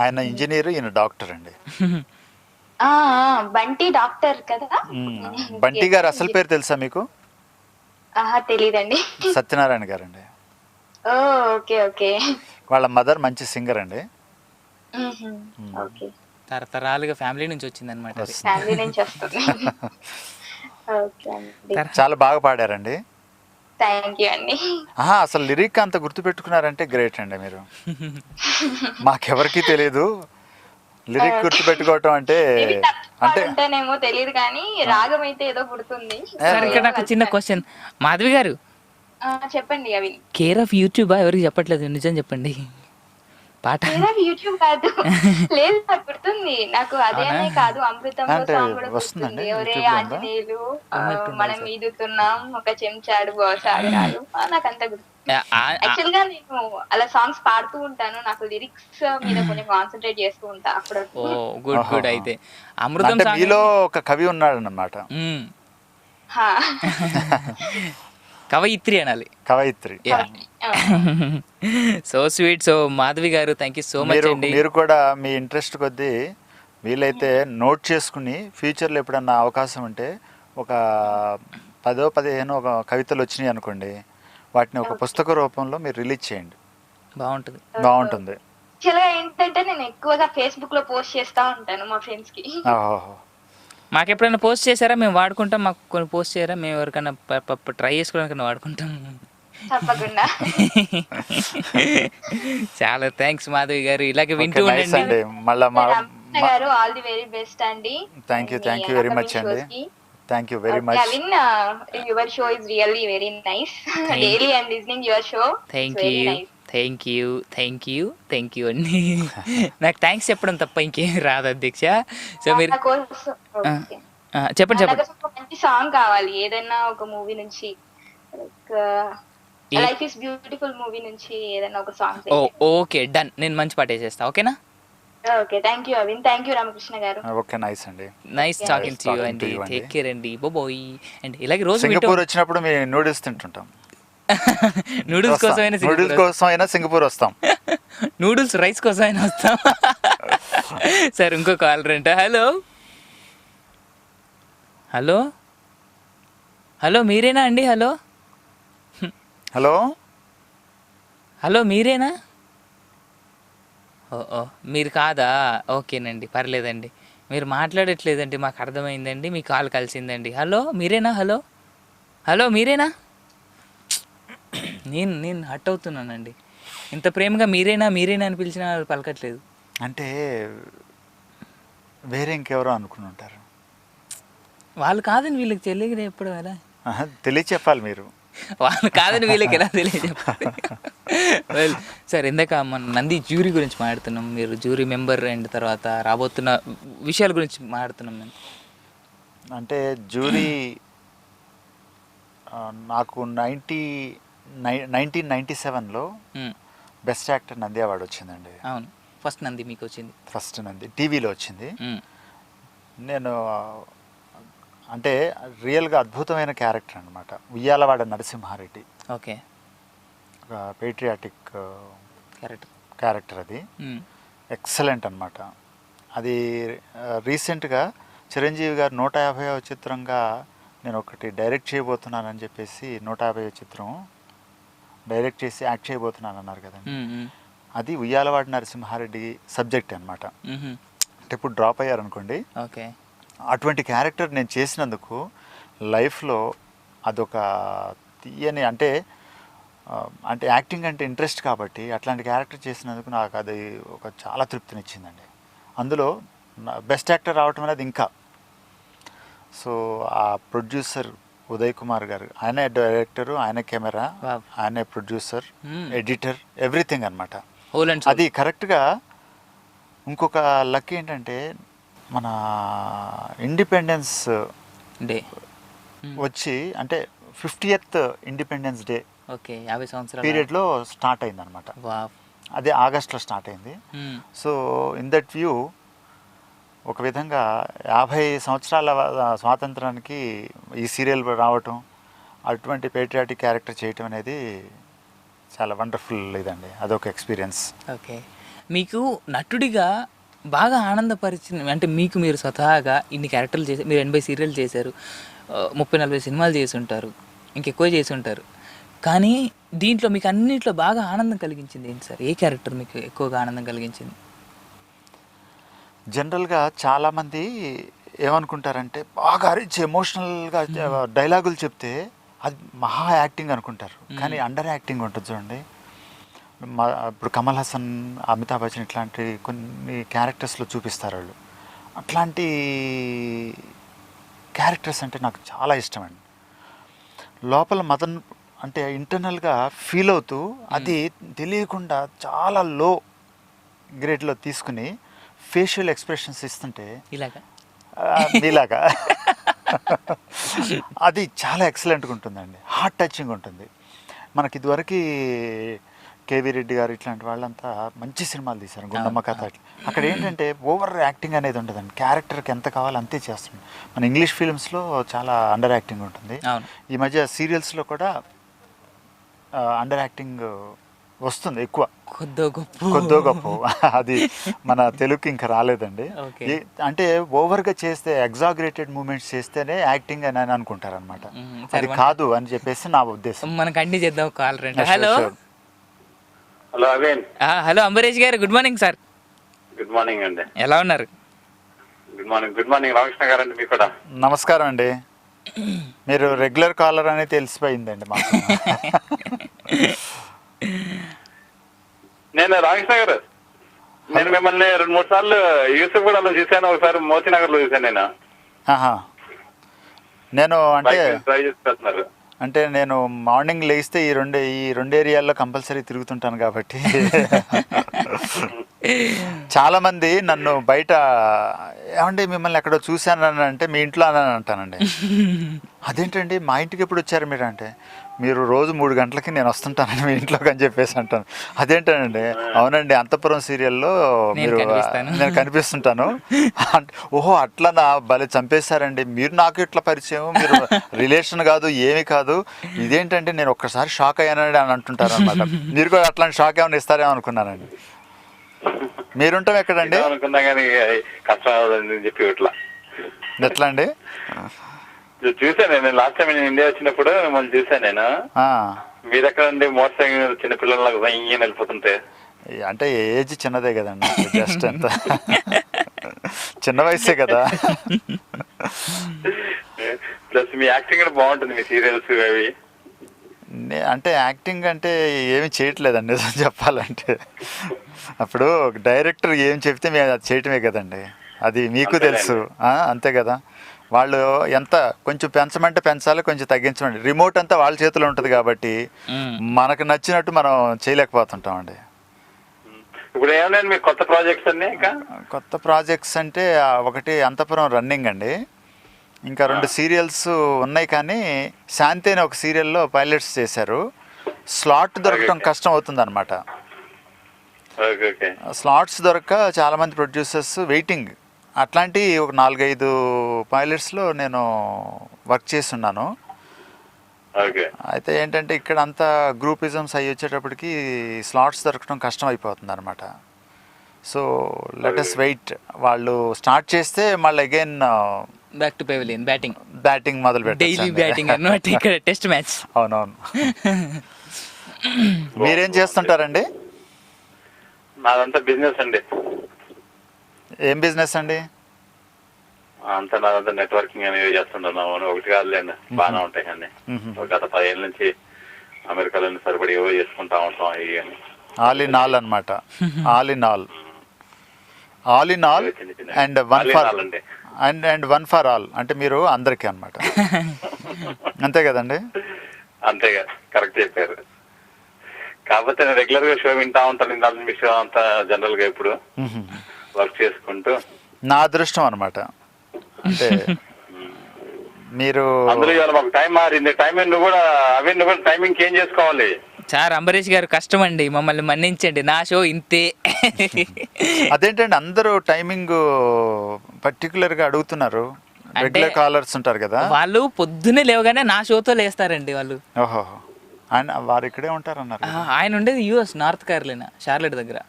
S2: ఆయన ఇంజనీర్, ఈయన డాక్టర్ అండి.
S7: బంటి డాక్టర్ కదా.
S2: బంటి గారు అసలు పేరు తెలుసా మీకు?
S7: తెలీదండి.
S2: సత్యనారాయణ గారు అండి.
S7: Okay okay.
S2: వాళ్ళ మదర్ మంచి సింగర్ అండి.
S1: తరతరాలుగా ఫ్యామిలీ నుంచి వచ్చింది అనమాట.
S7: ఫ్యామిలీ నుంచి వస్తుంది.
S2: చాలా బాగా పాడారండి.
S7: థ్యాంక్ యూ అండి.
S2: అసలు లిరిక్ అంత గుర్తు పెట్టుకున్నారంటే గ్రేట్ అండి మీరు. మాకెవరికి తెలియదు లిరిక్ గుర్తు పెట్టుకోవటం అంటే.
S7: అంటేనేమో తెలియదు కానీ రాగం అయితే ఏదో గుర్తుంది.
S1: ఇక్కడ నాకు చిన్న క్వశ్చన్, మాధవి గారు
S7: చెప్పండి. అవి
S1: కేర్ ఆఫ్ యూట్యూబా? ఎవరికి చెప్పట్లేదు, నిజం చెప్పండి. పాట
S7: యూట్యూబ్ కాదు, లేదు నాకు గుర్తుంది. నాకు అదేనే కాదు, అమృతంలో సాంగ్ కూడా గుర్తుంది. ఎవరే ఆంజనేయులు మనం ఈదుతున్నాం ఒక చెంచాడు గోసాగరాలు, నాకు అంత గుర్తు. యాక్చువల్ గా నేను అలా సాంగ్స్ పాడుతూ ఉంటాను, నాకు లిరిక్స్ మీద కొంచెం కాన్సన్ట్రేట్ చేస్తూ ఉంటా అప్పుడు.
S1: Good good. అయితే అమృతం
S2: మీలో ఒక కవి ఉన్నాడు అన్నమాట.
S1: కవయిత్రి అనాలి,
S2: కవయిత్రి.
S1: So sweet. సో మాధవి గారు, థ్యాంక్ యూ సో మచ్ అండి.
S2: మీరు కూడా మీ ఇంట్రెస్ట్ కొద్దీ వీలైతే నోట్ చేసుకుని ఫ్యూచర్లో ఎప్పుడన్నా అవకాశం ఉంటే ఒక 10-15 ఒక కవితలు వచ్చినాయి అనుకోండి, వాటిని ఒక పుస్తక రూపంలో మీరు రిలీజ్ చేయండి. బాగుంటుంది.
S7: ఏంటంటే నేను ఎక్కువగా ఫేస్బుక్ లో పోస్ట్ చేస్తా ఉంటాను మా ఫ్రెండ్స్ కి.
S1: మాకు ఎప్పుడైనా పోస్ట్ చేశారా? మేము వాడుకుంటాం, మాకు కొన్ని పోస్ట్ చేయరా? మేము ఎవరికైనా ట్రై చేసుకోవడానికి వాడుకుంటాం.
S7: తప్పకుండా.
S1: చాలా థ్యాంక్స్ మాధవి గారు, ఇలాగే వింటూ ఉండండి.
S7: గారు ఆల్ ది వెరీ బెస్ట్ అండి.
S2: థ్యాంక్ యూ వెరీ మచ్ అండి. Thank you very much.
S7: Your show is really very nice. Daily I am listening your show.
S1: Thank you అండి. నాకు థ్యాంక్స్ చెప్పడం తప్ప ఇంకేం రాదు అధ్యక్ష. సో మీరు చెప్పండి.
S7: మంచి సాంగ్ కావాలి, ఏదైనా ఒక మూవీ నుంచి, లైఫ్ ఇస్ బ్యూటిఫుల్ మూవీ నుంచి ఏదైనా ఒక సాంగ్.
S1: Okay, done. నేను మంచి పాట చేస్తా, ఓకేనా?
S7: Okay, thank you Avin. Thank you Ramakrishna గారు.
S2: ఓకే, నైస్ అండి.
S1: నైస్ టాకింగ్ టు యు అండి. టేక్ కేర్ అండి. బాయ్. అండ్ ఇలాగే రోజు
S2: సింగపూర్ వచ్చినప్పుడు మేము నూడిల్స్ తింటుంటాం.
S1: నూడిల్స్
S2: కోసం అయినా సింగపూర్ వస్తాం.
S1: నూడిల్స్ రైస్ కోసం అయినా వస్తాం. సార్ ఇంకో కాలర్ అంట. హలో మీరేనా అండి? హలో మీరేనా? మీరు కాదా? ఓకేనండి, పర్లేదండి. మీరు మాట్లాడట్లేదండి, మాకు అర్థమైందండి, మీ కాల్ కలిసిందండి. హలో మీరేనా? నేను హట్ అవుతున్నానండి. ఇంత ప్రేమగా మీరేనా అని పిలిచినా పలకట్లేదు.
S2: అంటే వేరే ఇంకెవరో అనుకుని ఉంటారు.
S1: వాళ్ళు కాదని వీళ్ళకి తెలియదు ఎప్పుడు ఎలా
S2: తెలియచెప్పాలి మీరు.
S1: వాళ్ళు కాదని వీళ్ళకి ఎలా తెలియచెప్పాలి? వెల్ సార్, ఇందాక మన నంది జ్యూరీ గురించి మాట్లాడుతున్నాం. మీరు జ్యూరీ మెంబర్ అండ్ తర్వాత రాబోతున్న విషయాల గురించి మాట్లాడుతున్నాం. మేము
S2: అంటే జ్యూరీ నాకు 1997లో బెస్ట్ యాక్టర్ నంది అవార్డు వచ్చిందండి.
S1: అవును, ఫస్ట్ నంది మీకు వచ్చింది?
S2: ఫస్ట్ నంది టీవీలో వచ్చింది. నేను అంటే రియల్గా అద్భుతమైన క్యారెక్టర్ అనమాట, Uyyalawada Narasimha Reddy.
S1: Okay,
S2: patriotic character అది. ఎక్సలెంట్ అనమాట. అది రీసెంట్గా చిరంజీవి గారు 150వ చిత్రంగా నేను ఒకటి డైరెక్ట్ చేయబోతున్నానని చెప్పేసి 150వ చిత్రం డైరెక్ట్ చేసి యాక్ట్ చేయబోతున్నాను అన్నారు కదండి, అది ఉయ్యాలవాడి నరసింహారెడ్డి సబ్జెక్ట్ అనమాట. అంటే ఇప్పుడు డ్రాప్ అయ్యారనుకోండి,
S1: ఓకే,
S2: అటువంటి క్యారెక్టర్ నేను చేసినందుకు లైఫ్లో అదొక తీయని అంటే యాక్టింగ్ అంటే ఇంట్రెస్ట్ కాబట్టి అట్లాంటి క్యారెక్టర్ చేసినందుకు నాకు అది ఒక చాలా తృప్తినిచ్చిందండి. అందులో బెస్ట్ యాక్టర్ రావటం అనేది ఇంకా. సో ఆ ప్రొడ్యూసర్ ఉదయ్ కుమార్ గారు, ఆయన డైరెక్టరు, ఆయన కెమెరా, ఆయన ప్రొడ్యూసర్, ఎడిటర్, ఎవ్రీథింగ్ అనమాట. అది కరెక్ట్గా. ఇంకొక లక్ ఏంటంటే మన ఇండిపెండెన్స్ డే వచ్చి అంటే 50th ఇండిపెండెన్స్ డే పీరియడ్లో స్టార్ట్ అయింది అనమాట. అదే ఆగస్ట్లో స్టార్ట్ అయింది. సో ఇన్ దట్ వ్యూ ఒక విధంగా 50 సంవత్సరాల స్వాతంత్రానికి ఈ సీరియల్ రావటం, అటువంటి పేట్రియాటిక్ క్యారెక్టర్ చేయటం అనేది చాలా వండర్ఫుల్ ఇదండి, అదొక ఎక్స్పీరియన్స్.
S1: ఓకే, మీకు నటుడిగా బాగా ఆనందపరిచిన అంటే మీకు మీరు స్వతహాగా ఇన్ని క్యారెక్టర్లు చేసి మీరు 80 సీరియల్ చేశారు, 30-40 సినిమాలు చేసి ఉంటారు, ఇంకెక్కువ చేసి ఉంటారు. కానీ దీంట్లో మీకు అన్నింటిలో బాగా ఆనందం కలిగించింది ఏంటి సార్? ఏ క్యారెక్టర్ మీకు ఎక్కువగా ఆనందం కలిగించింది?
S2: జనరల్గా చాలామంది ఏమనుకుంటారంటే బాగా అరిచి ఎమోషనల్గా డైలాగులు చెప్తే అది మహా యాక్టింగ్ అనుకుంటారు. కానీ అండర్ యాక్టింగ్ ఉంటుంది చూడండి. ఇప్పుడు కమల్ హాసన్, అమితాబ్ బచ్చన్ ఇట్లాంటి కొన్ని క్యారెక్టర్స్లో చూపిస్తారు వాళ్ళు. అట్లాంటి క్యారెక్టర్స్ అంటే నాకు చాలా ఇష్టం అండి. లోపల మదన్ అంటే ఇంటర్నల్గా ఫీల్ అవుతూ అది తెలియకుండా చాలా లో గ్రేడ్లో తీసుకుని ఫేషియల్ ఎక్స్ప్రెషన్స్ ఇస్తుంటే ఇలాగా అది చాలా ఎక్సలెంట్గా ఉంటుందండి, హార్ట్ టచింగ్ ఉంటుంది. మనకి ఇదివరకు కేవీ రెడ్డి గారు ఇట్లాంటి వాళ్ళంతా మంచి సినిమాలు తీశారు, గుండమ్మ కథ. అక్కడ ఏంటంటే ఓవర్ యాక్టింగ్ అనేది ఉండదండి, క్యారెక్టర్కి ఎంత కావాలో అంతే చేస్తుంది. మన ఇంగ్లీష్ ఫిల్మ్స్లో చాలా అండర్ యాక్టింగ్ ఉంటుంది. ఈ మధ్య సీరియల్స్లో కూడా అండర్ యాక్టింగ్ వస్తుంది ఎక్కువ, కొద్దో గొప్ప. అది మన తెలుగుకి ఇంకా రాలేదండి. అంటే ఓవర్గా చేస్తే, ఎగ్జాగరేటెడ్ మూమెంట్స్ చేస్తేనే యాక్టింగ్ అని అనుకుంటారు అనమాట. అది కాదు అని చెప్పేసి నా ఉద్దేశం.
S1: మనకు అన్ని చేద్దాం. కాల్ రండి. Hello
S5: hello Avin.
S1: Hello Ambarish గారు, good morning sir.
S5: Good morning అండి.
S1: ఎలా ఉన్నారు?
S5: Good morning. Good morning Ramakrishna గారు అండి. మీకు కూడా
S2: నమస్కారం అండి. మీరు రెగ్యులర్ కాలర్ అని తెలిసిపోయిందండి మాకు.
S5: నేను రామకృష్ణ గారు, నేను మిమ్మల్ని 2-3 సార్లు యూసుఫ్ గూడలో చూశాను, ఒకసారి మోతీనగర్ లో చూశాను.
S2: నేను
S5: ట్రై చేస్తున్నారు.
S2: అంటే నేను మార్నింగ్ లేస్తే ఈ రెండు ఏరియాల్లో కంపల్సరీ తిరుగుతుంటాను కాబట్టి చాలా మంది నన్ను బయట ఏమండి మిమ్మల్ని ఎక్కడో చూశాను అంటే మీ ఇంట్లో అని అంటానండి. అదేంటండి మా ఇంటికి ఎప్పుడు వచ్చారు మీరు అంటే, మీరు రోజు 3 గంటలకి నేను వస్తుంటానండి మీ ఇంట్లోకి అని చెప్పేసి అంటాను. అదేంటండి, అవునండి అంతఃపురం సీరియల్లో నేను కనిపిస్తుంటాను. ఓహో అట్లా నా భలే చంపేశారండి, మీరు నాకు ఇట్లా పరిచయం, మీరు రిలేషన్ కాదు ఏమి కాదు, ఇదేంటంటే నేను ఒక్కసారి షాక్ అయ్యానండి అని అంటుంటారు అనమాట. మీరు కూడా అట్లాంటి షాక్ ఏమైనా ఇస్తారేమో అనుకున్నానండి. మీరుంటాం ఎక్కడండి?
S5: అనుకున్నా కానీ కష్టం చెప్పి ఇట్లా
S2: ఎట్లా అండి?
S5: చూసాను నేను లాస్ట్ టైం నేను ఇండియా వచ్చినప్పుడు మిమ్మల్ని చూసాను నేను. మీ దగ్గర నుండి మోటార్ సైకిల్ చిన్నపిల్లలకు వెళ్ళిపోతుంటే
S2: అంటే ఏజ్ చిన్నదే కదండి, జస్ట్ ఎంత చిన్న వయసే కదా.
S5: ప్లస్ మీ యాక్టింగ్ కూడా బాగుంటుంది, మీ సీరియల్స్ అవి.
S2: అంటే యాక్టింగ్ అంటే ఏమి చేయట్లేదండి నిజం చెప్పాలంటే. అప్పుడు డైరెక్టర్ ఏం చెప్తే మేము అది చేయటమే కదండి, అది మీకు తెలుసు. అంతే కదా, వాళ్ళు ఎంత కొంచెం పెంచమంటే పెంచాలి, కొంచెం తగ్గించమండి. రిమోట్ అంతా వాళ్ళ చేతిలో ఉంటుంది కాబట్టి మనకు నచ్చినట్టు మనం చేయలేకపోతుంటామండి.
S5: ఇప్పుడు ఏమైనా మీకు కొత్త ప్రాజెక్ట్స్ అన్నీ?
S2: కొత్త ప్రాజెక్ట్స్ అంటే ఒకటి అంతఃపురం రన్నింగ్ అండి, ఇంకా 2 సీరియల్స్ ఉన్నాయి. కానీ శాంతి అనే ఒక సీరియల్లో పైలట్స్ చేశారు. స్లాట్ దొరకటం కష్టం అవుతుంది అనమాట. స్లాట్స్ దొరక్క చాలామంది ప్రొడ్యూసర్స్ వెయిటింగ్. అట్లాంటి ఒక 4-5 పైలట్స్లో నేను వర్క్ చేస్తున్నాను. అయితే ఏంటంటే ఇక్కడ అంతా గ్రూపిజమ్స్ అయ్యి వచ్చేటప్పటికి స్లాట్స్ దొరకడం కష్టం అయిపోతుంది అనమాట. So let us wait. వాళ్ళు స్టార్ట్ చేస్తే మళ్ళీ again
S1: back to pavilion batting
S2: మొదలు పెట్టాలి.
S1: డైలీ బ్యాటింగ్ అన్నమాట ఇక్కడ టెస్ట్ మ్యాచ్.
S2: అవునవును. మీరేం చేస్తుంటారండి?
S8: నాదంతా బిజినెస్ అండి.
S2: ఏం బిజినెస్ అండి?
S8: అంతా నాదంతా నెట్వర్కింగ్ అనేవి చేస్తుంటున్నాము. ఒకటి కాదులేండి, బాగానే ఉంటాయి అన్ని. గత 10 ఏళ్ళ నుంచి అమెరికాలో సరిపడి ఏవో చేసుకుంటా ఉంటాం. ఇవి
S2: ఆల్ ఇన్ ఆల్ అనమాట. All in all and one for all అంటే మీరు అందరికీ అనమాట. అంతే కదండి?
S8: అంతేగా, కరెక్ట్ చెప్పారు. కాకపోతే నేను రెగ్యులర్ గా షో వింటా ఉంటాను. ఇంత విషయం అంతా జనరల్ గా ఇప్పుడు వర్క్ చేసుకుంటూ
S2: నా అదృష్టం అనమాట. అంటే మీరు
S8: అందులో ఇవాళ మాకు టైం మారింది. టైమింగ్ కూడా టైమింగ్ చేంజ్ చేసుకోవాలి
S1: సార్. అంబరీష్ గారు కష్టం అండి, మమ్మల్ని మన్నించండి. నా షో ఇంతే.
S2: అదేంటండి అందరూ టైమింగ్ పర్టికులర్ గా అడుగుతున్నారు. రెగ్యులర్ కాలర్స్ ఉంటారు కదా,
S1: వాళ్ళు పొద్దున్నే లేవగానే నా షోతో లేస్తారండి వాళ్ళు.
S2: ఓహో, ఆయన వారు ఇక్కడే ఉంటారన్నారు.
S1: ఆయన ఉండేది యుఎస్ నార్త్ కేరళనా, షార్లెట్ దగ్గర.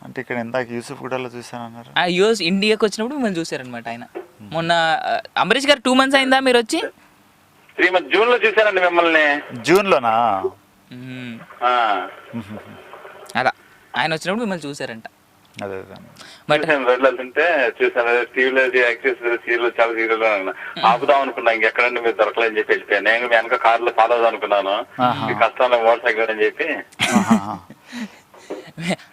S2: అంటే ఇక్కడ ఇందాక యూసుఫ్ గూడలో చూసానన్నారు.
S1: యుఎస్ ఇండియాకి వచ్చినప్పుడు మిమ్మల్ని చూసారనమాట ఆయన. మొన్న అంబరీష్ గారు 2 months అయిందా మీరు వచ్చి?
S8: 3 months జూన్ లో చూసానండి మిమ్మల్ని.
S2: జూన్ లోనా?
S1: అలా ఆయన వచ్చినప్పుడు మిమ్మల్ని చూసారంట.
S2: అదే
S8: వెళ్ళాలంటే చూసాను. టీవీలో యాక్సెస్ సీరియల్ చాలా సీరియల్ ఆపుదాం అనుకున్నా, ఇంకెక్కడండి మీరు దొరకలేదని చెప్పి వెళ్ళిపోయాను. నేను మీ వెనక కార్లో ఫాలో అవుదాం అనుకున్నాను, ఈ కష్టంలో మోటార్ సైకిల్ అని చెప్పి.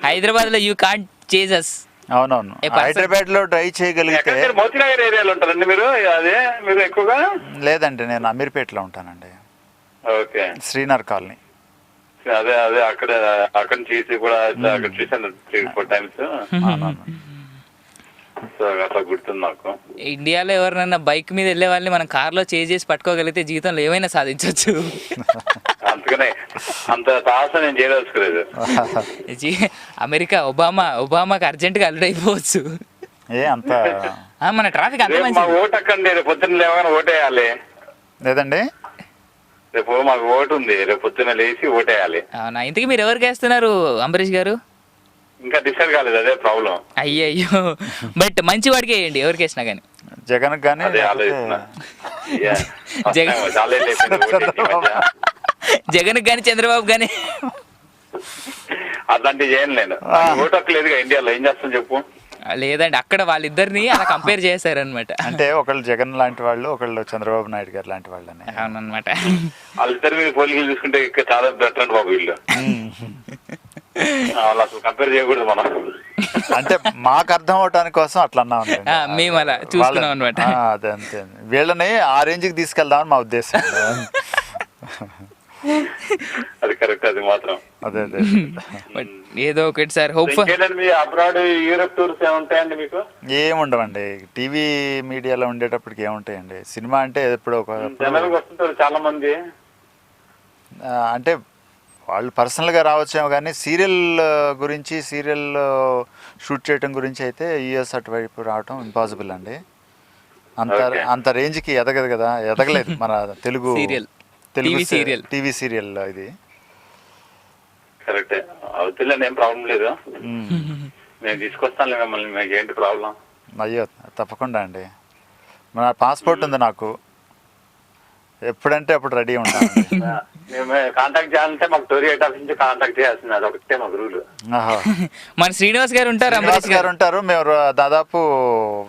S1: హైదరాబాద్ లో యూ కాంట్ చేజ్ us.
S2: అవునవును, హైదరాబాద్ లో డ్రైవ్ చేయగలిగితే.
S8: మోతీనగర్ ఏరియాలో ఉంటారండి మీరు? అదే మీరు ఎక్కువగా?
S2: లేదండి, నేను అమీర్పేటలో ఉంటానండి.
S8: Okay,
S2: Srinagar colony.
S8: అదే అదే అక్కడ నుంచి కూడా అక్కడ చూసాను 3-4 times. సో అట్లా గుర్తుంది నాకు.
S1: ఇండియాలో ఎవరినైనా బైక్ మీద వెళ్ళే వాళ్ళని మనం కార్లో చేసి పట్టుకోగలిగితే జీవితంలో ఏమైనా సాధించవచ్చు.
S8: అందుకనే అంత సాహసం నేను చేయదలుచుకోలేదు.
S1: అమెరికా ఒబామాకి అర్జెంట్గా అల్లుడు అయిపోవచ్చు. మన ట్రాఫిక్ అంత
S8: మా ఓటు అక్కండి, రేపు పొద్దున్న లేవగానే ఓటేయాలి.
S2: లేదండి,
S8: రేపు మాకు ఓటు ఉంది, రేపు పొద్దున్న లేచి ఓటేయాలి.
S1: అవునా? ఇంతకీ మీరు ఎవరికి వేస్తున్నారు అంబరీష్ గారు?
S8: ఇంకా డిసైడ్ కాలేదు, అదే ప్రాబ్లం.
S1: అయ్యయ్యో, బట్ మంచి వాడికి వేయండి ఎవరికి వేసినా కానీ.
S2: జగన్ కానీ
S1: జగన్ కానీ చంద్రబాబు కానీ
S8: అట్లాంటివి చేయను నేను. ఓటు హక్కు లేదుగా ఇండియాలో, ఏం చేస్తాను చెప్పు.
S1: లేదండి, అక్కడ వాళ్ళిద్దరిని అలా కంపేర్ చేశారనమాట.
S2: అంటే ఒకళ్ళు జగన్ లాంటి వాళ్ళు, ఒకళ్ళు చంద్రబాబు నాయుడు గారు లాంటి వాళ్ళు.
S1: అవునమాట.
S8: వాళ్ళిద్దరి మీద పోలికలు చూసుకుంటే ఇక్కడ చాలా బెటర్ అండి బాబు వీళ్ళు. వాళ్ళు అసలు కంపేర్ చేయకూడదు మనం.
S2: అంటే మాకు అర్థం అవటానికి కోసం అట్లా అన్నాం,
S1: మేము అలా చూస్తున్నాం అనమాట.
S2: అదే అంతే, వీళ్ళని ఆ రేంజ్కి తీసుకెళ్దామని మా ఉద్దేశం.
S8: అది కరెక్ట్, అది మాత్రం.
S2: అదే అదే,
S1: ఏదో ఒకటి sir. Hope
S8: abroad Europe tours ఏముంటాయండి మీకు?
S2: ఏముండవండి, టీవీ మీడియాలో ఉండేటప్పటికి ఏముంటాయండి. సినిమా అంటే ఎప్పుడో
S8: జనరల్గా వస్తుంటారు చాలా మంది.
S2: అంటే వాళ్ళు పర్సనల్గా రావచ్చేమో కానీ సీరియల్ గురించి, సీరియల్ షూట్ చేయడం గురించి అయితే యూఎస్ అటువైపు రావటం ఇంపాసిబుల్ అండి. అంత రేంజ్కి ఎదగదు కదా, ఎదగలేదు మన తెలుగు టీవీ సీరియల్ ఇది.
S8: కరెక్టే, అవుతుందండి, ఏం ప్రాబ్లం లేదు. నేను తీసుకొస్తాను మిమ్మల్ని, మీకు ఏంటి ప్రాబ్లం?
S2: అయ్యో తప్పకుండా అండి, మన పాస్పోర్ట్ ఉంది నాకు, ఎప్పుడంటే అప్పుడు రెడీ ఉంటాను.
S8: మేము కాంటాక్ట్ చేయాలంటే మాకు టోరీ హెడ్ ఆఫీస్ నుంచి కాంటాక్ట్ చేయాల్సింది, అది ఒకటే మాకు రూల్.
S1: మన శ్రీనివాస్ గారు ఉంటారు,
S2: అంబరీష్ గారు ఉంటారు. మేము దాదాపు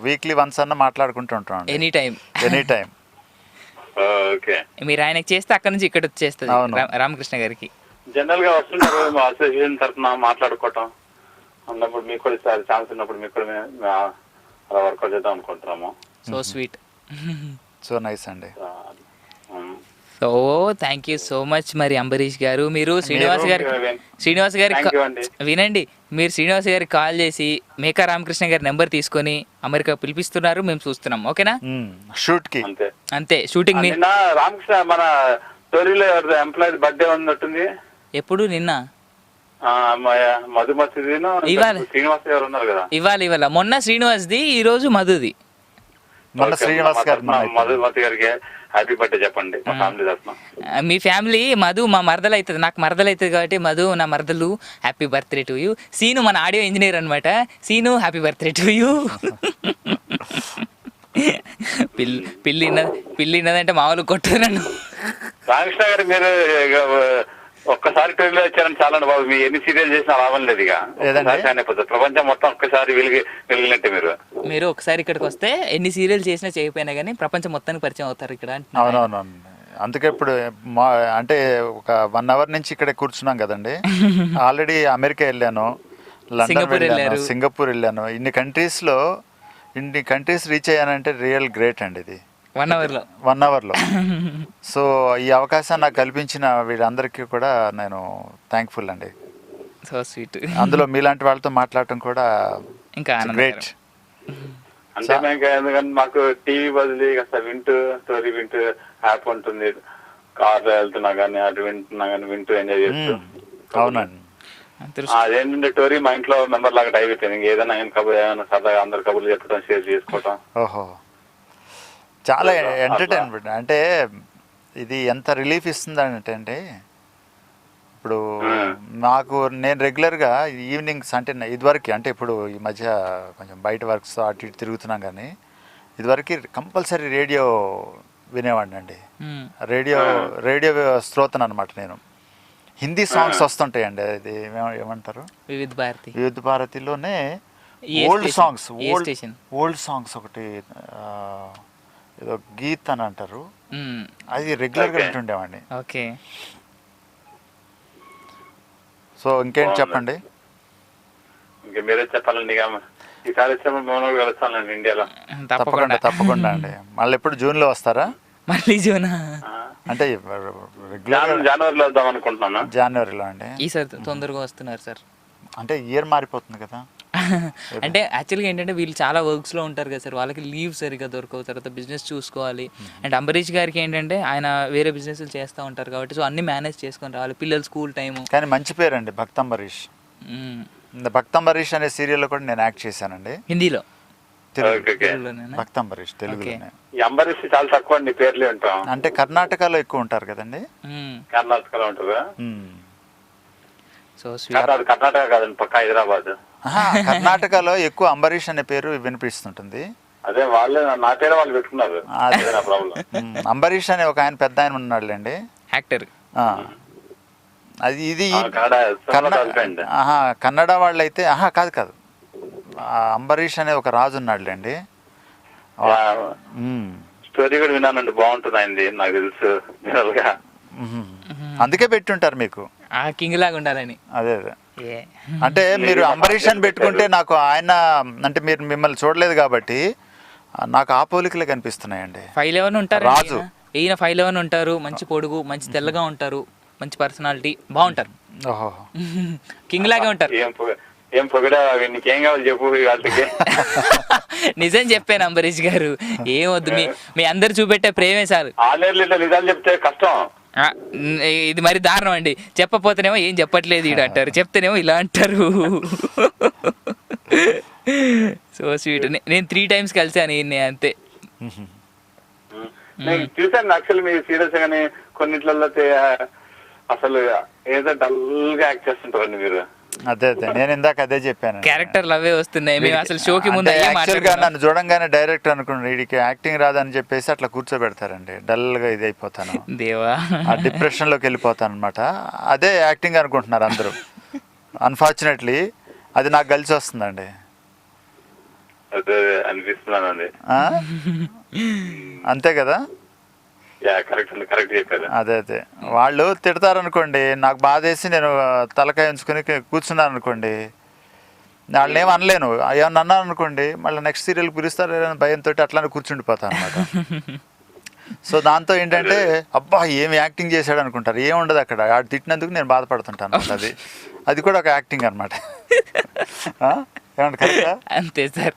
S2: వీక్లీ వన్స్ అన్న మాట్లాడుకుంటూ ఉంటాం, ఎనీ టైం.
S8: ఓకే,
S1: మీరు ఆయనకి చేస్తే అక్కడ నుంచి ఇక్కడ వచ్చేస్తుంది రామకృష్ణ గారికి.
S8: జనరల్ గా వస్తుంటారు మా అసోసియేషన్ తరఫున మాట్లాడుకోవటం అన్నప్పుడు, మీకు కూడా ఛాన్స్ ఉన్నప్పుడు మీకు కూడా అలా వర్కౌట్ చేద్దాం అనుకుంటున్నాము.
S1: సో స్వీట్,
S2: సో నైస్ అండి.
S1: So thank you so much. మరి అంబరీష్ గారు, మీరు శ్రీనివాస్ గారికి వినండి, మీరు శ్రీనివాస్ గారికి కాల్ చేసి మేకా రామకృష్ణ గారి నెంబర్ తీసుకొని అమెరికా పిలిపిస్తున్నారు, మేము చూస్తున్నాం. ఓకేనా?
S2: షూట్ కి
S1: అంతే, షూటింగ్.
S8: రామకృష్ణ మన స్టోరీలో ఎంప్లాయీ బర్త్డే ఉన్నట్టుంది.
S1: ఎప్పుడు? నిన్న
S8: మధుమతిదిను శ్రీనివాస్ గారు ఉన్నారు కదా.
S1: ఇవాళ మొన్న శ్రీనివాస్ది, ఈ రోజు మధుది.
S8: మధుమతి గారికి హ్యాపీ బర్త్డే చెప్పండి మా ఫ్యామిలీ తరఫున.
S1: మీ ఫ్యామిలీ, మధు మా మరదలు అవుతుంది, నాకు మరదలు అవుతుంది కాబట్టి మధు నా మరదలు, happy birthday to you. Seenu మన ఆడియో ఇంజనీర్ అనమాట, Seenu happy birthday to you. పిల్లి ఉన్నదంటే మామూలు కొట్టు నన్ను.
S8: రామకృష్ణ గారు, మీరు ఒక్కసారి టీవీలో వచ్చారని చాలా బాబు. మీ ఎన్ని సీరియల్ చేసినా లాభం లేదు ఇక. ఒక్కసారి షైన్ అయిపోతుంది ప్రపంచం మొత్తం. ఒక్కసారి వెలిగినట్టే మీరు
S1: ఒకసారి ఇక్కడికి వస్తే ఎన్ని సీరియల్ చేసినా చేయకపోయినా కానీ ప్రపంచం మొత్తానికి పరిచయం అవుతారు ఇక్కడ.
S2: అవునవునవును. అందుకే ఇప్పుడు అంటే ఒక 1 hour నుంచి ఇక్కడే కూర్చున్నాం కదండి. ఆల్రెడీ అమెరికా వెళ్ళాను, లండన్ వెళ్ళాను, సింగపూర్ వెళ్ళాను. ఇన్ని కంట్రీస్ రీచ్ అయ్యానంటే రియల్ గ్రేట్ అండి ఇది.
S1: 1 hourలో.
S2: సో ఈ అవకాశాన్ని నాకు కల్పించిన వీళ్ళందరికీ కూడా నేను థ్యాంక్ఫుల్ అండి.
S1: So sweet.
S2: అందులో మీలాంటి వాళ్ళతో మాట్లాడటం కూడా
S1: ఇంకా
S2: గ్రేట్.
S8: అంటే ఎందుకంటే మాకు టీవీ బదిలీ వింటూ స్టోరీ వింటూ యాప్ ఉంటుంది. కార్లో వెళ్తున్నా కానీ అటు వింటున్నా కానీ వింటూ ఎంజాయ్ చేస్తూ.
S2: అవునండి.
S8: అదేంటంటే స్టోరీ మా ఇంట్లో మెంబర్ లాగా టైప్ అయిపోయింది. ఏదైనా ఏమైనా సరదాగా అందరు కబుర్లు చెప్పడం, షేర్ చేసుకోవటం.
S2: ఓహో, చాలా ఎంటర్టైన్మెంట్. అంటే ఇది ఎంత రిలీఫ్ ఇస్తుంది అంటే ఇప్పుడు నేను రెగ్యులర్గా ఈవినింగ్స్ అంటే ఇదివరకు అంటే ఇప్పుడు ఈ మధ్య కొంచెం బయట వర్క్స్ అటు ఇటు తిరుగుతున్నాం కానీ ఇదివరకు కంపల్సరీ రేడియో వినేవాడిని అండి. రేడియో శ్రోతను అనమాట నేను. హిందీ సాంగ్స్ వస్తుంటాయండి. అది ఏమంటారు, వివిధ భారతిలోనే ఓల్డ్ సాంగ్స్ ఒకటి ఏదో గీత్ అని అంటారు, అది రెగ్యులర్గా వింటుండేవాడిని.
S1: ఓకే.
S2: సో ఇంకేంటి చెప్పండి.
S8: ఇంకా మీరే చెప్పాలండి. ఈసారి కలుస్తానండి ఇండియాలో.
S2: తప్పకుండా అండి. మళ్ళీ ఎప్పుడు జూన్లో వస్తారా?
S1: మళ్ళీ జూన్
S2: అంటే
S8: జనవరిలో వద్దాం అనుకుంటున్నాను.
S2: జనవరిలో అండి.
S1: ఈసారి తొందరగా వస్తున్నారు సార్.
S2: అంటే ఇయర్ మారిపోతుంది కదా.
S1: అంటే యాక్చువల్గా ఏంటంటే వీళ్ళు చాలా వర్క్స్లో ఉంటారు కదా సార్, వాళ్ళకి లీవ్ సరిగ్గా దొరకవు, తర్వాత బిజినెస్ చూసుకోవాలి. అండ్ అంబరీష్ గారికి ఏంటంటే ఆయన వేరే బిజినెస్లు చేస్తూ ఉంటారు కాబట్టి సో అన్ని మేనేజ్ చేసుకొని రావాలి, పిల్లలు స్కూల్ టైము.
S2: కానీ మంచి పేరు అండి భక్తంబరీష్. భక్తంబరీష్ అనే సీరియల్లో కూడా నేను యాక్ట్ చేశానండి, హిందీలో. భక్తంబరీష్ తెలుగులోనే.
S8: అంబరీష్ చాలా తక్కువ అండి పేర్లు ఉంటాం.
S2: అంటే కర్ణాటకలో ఎక్కువ ఉంటారు కదండి.
S8: కర్ణాటకలో ఉంటుందా?
S1: సో
S8: కర్ణాటక కాదండి, పక్క హైదరాబాద్.
S2: కర్ణాటకలో ఎక్కువ అంబరీష్ అనే పేరు వినిపిస్తుంటుంది.
S8: అదే వాళ్ళే నా పేరు వాళ్ళు పెట్టుకున్నారు.
S2: అంబరీష్ అనే ఒక ఆయన పెద్ద ఆయన ఉన్నాడులేండి,
S1: యాక్టర్.
S2: అది ఇది కన్నడ వాళ్ళైతే కాదు అంబరీష్ అనే ఒక రాజు ఉన్నాడులేండి.
S8: స్టోరీ కూడా విన్నానండి, బాగుంటుంది ఆయనది నాకు తెలుసు.
S2: అందుకే పెట్టుంటారు మీకు
S1: కింగ్ లాగా ఉండాలని.
S2: అదే అంటే మీరు అంబరీష్ అని పెట్టుకుంటే నాకు ఆయన అంటే మీరు మిమ్మల్ని చూడలేదు కాబట్టి నాకు ఆ పోలికలే కనిపిస్తున్నాయండి.
S1: 5'11" ఉంటారు
S2: రాజు.
S1: ఈయన 5'11" ఉంటారు, మంచి పొడుగు, మంచి తెల్లగా ఉంటారు, మంచి పర్సనాలిటీ, బాగుంటారు.
S2: ఓహో,
S1: కింగ్ లాగా ఉంటారు.
S8: ఏం పొగడా, నీకేం కావాలి చెప్పు.
S1: నిజం చెప్పాను అంబరీష్ గారు, ఏం వద్దు, మీ అందరు చూపెట్టే ప్రేమే చాలు.
S8: నిజాలు చెప్తే కష్టం.
S1: ఇది మరి దారుణం అండి, చెప్పపోతేనేమో ఏం చెప్పట్లేదు ఈడు అంటారు, చెప్తేనేమో ఇలా అంటారు. So sweet. నేను 3 times కలిసాను ఈయన్ని, అంతే.
S8: నేను చూసాను యాక్చువల్లీ మీ సీరియస్ గానీ కొన్నిట్లలో అసలు ఏదో డల్ గా యాక్ట్ చేస్తుంటారండి మీరు.
S2: అదే నేను ఇందాక అదే చెప్పాను,
S1: క్యారెక్టర్లు అవే వస్తున్నాయి. మేము అసలు షోకి ముందు
S2: నన్ను చూడంగానే డైరెక్టర్ అనుకున్నాను వీడికి యాక్టింగ్ రాదని చెప్పేసి అట్లా కూర్చోబెడతారండి, డల్ గా ఇది అయిపోతాను,
S1: దేవా
S2: డిప్రెషన్ లోకి వెళ్ళిపోతాను అనమాట. అదే యాక్టింగ్ అనుకుంటున్నారు అందరూ. అన్ఫార్చునేట్లీ అది నాకు కలిసి వస్తుందండి.
S8: అదే అనిపిస్తున్నానండి.
S2: అంతే కదా. అదే వాళ్ళు తిడతారు అనుకోండి, నాకు బాధేసి నేను తలకాయ ఉంచుకొని కూర్చున్నాను అనుకోండి, వాళ్ళని ఏమి అనలేను. ఏమన్నా అన్నాను అనుకోండి, మళ్ళీ నెక్స్ట్ సీరియల్ పిలుస్తారు భయంతో అట్లానే కూర్చుండిపోతాను అనమాట. సో దాంతో ఏంటంటే అబ్బా ఏమి యాక్టింగ్ చేశాడు అనుకుంటారు, ఏముండదు అక్కడ. ఆడు తిట్టినందుకు నేను బాధపడుతుంటాను. అది కూడా ఒక యాక్టింగ్ అనమాట.
S1: అంతే సార్.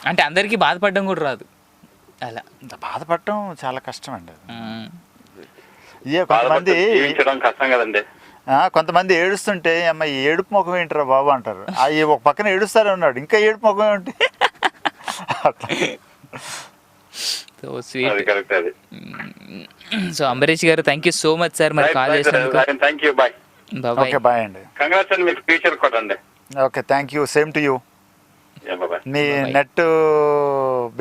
S1: అంటే అందరికీ బాధపడడం కూడా రాదు, అలా
S2: బాధపడటం చాలా కష్టం అండి. కొంతమంది ఏడుస్తుంటే అమ్మాయి ఏడుపు ముఖం ఏంటారా బాబు అంటారు. అవి ఒక పక్కన ఏడుస్తారే ఉన్నాడు, ఇంకా ఏడుపు ముఖం ఏంటి.
S1: సో అంబరీష్ గారు thank you so much sir, మరి కాల్ చేసినందుకు.
S2: బాయ్ అండి.
S8: Okay, thank you. Same to you. బాబాయ్.
S2: మీ నెట్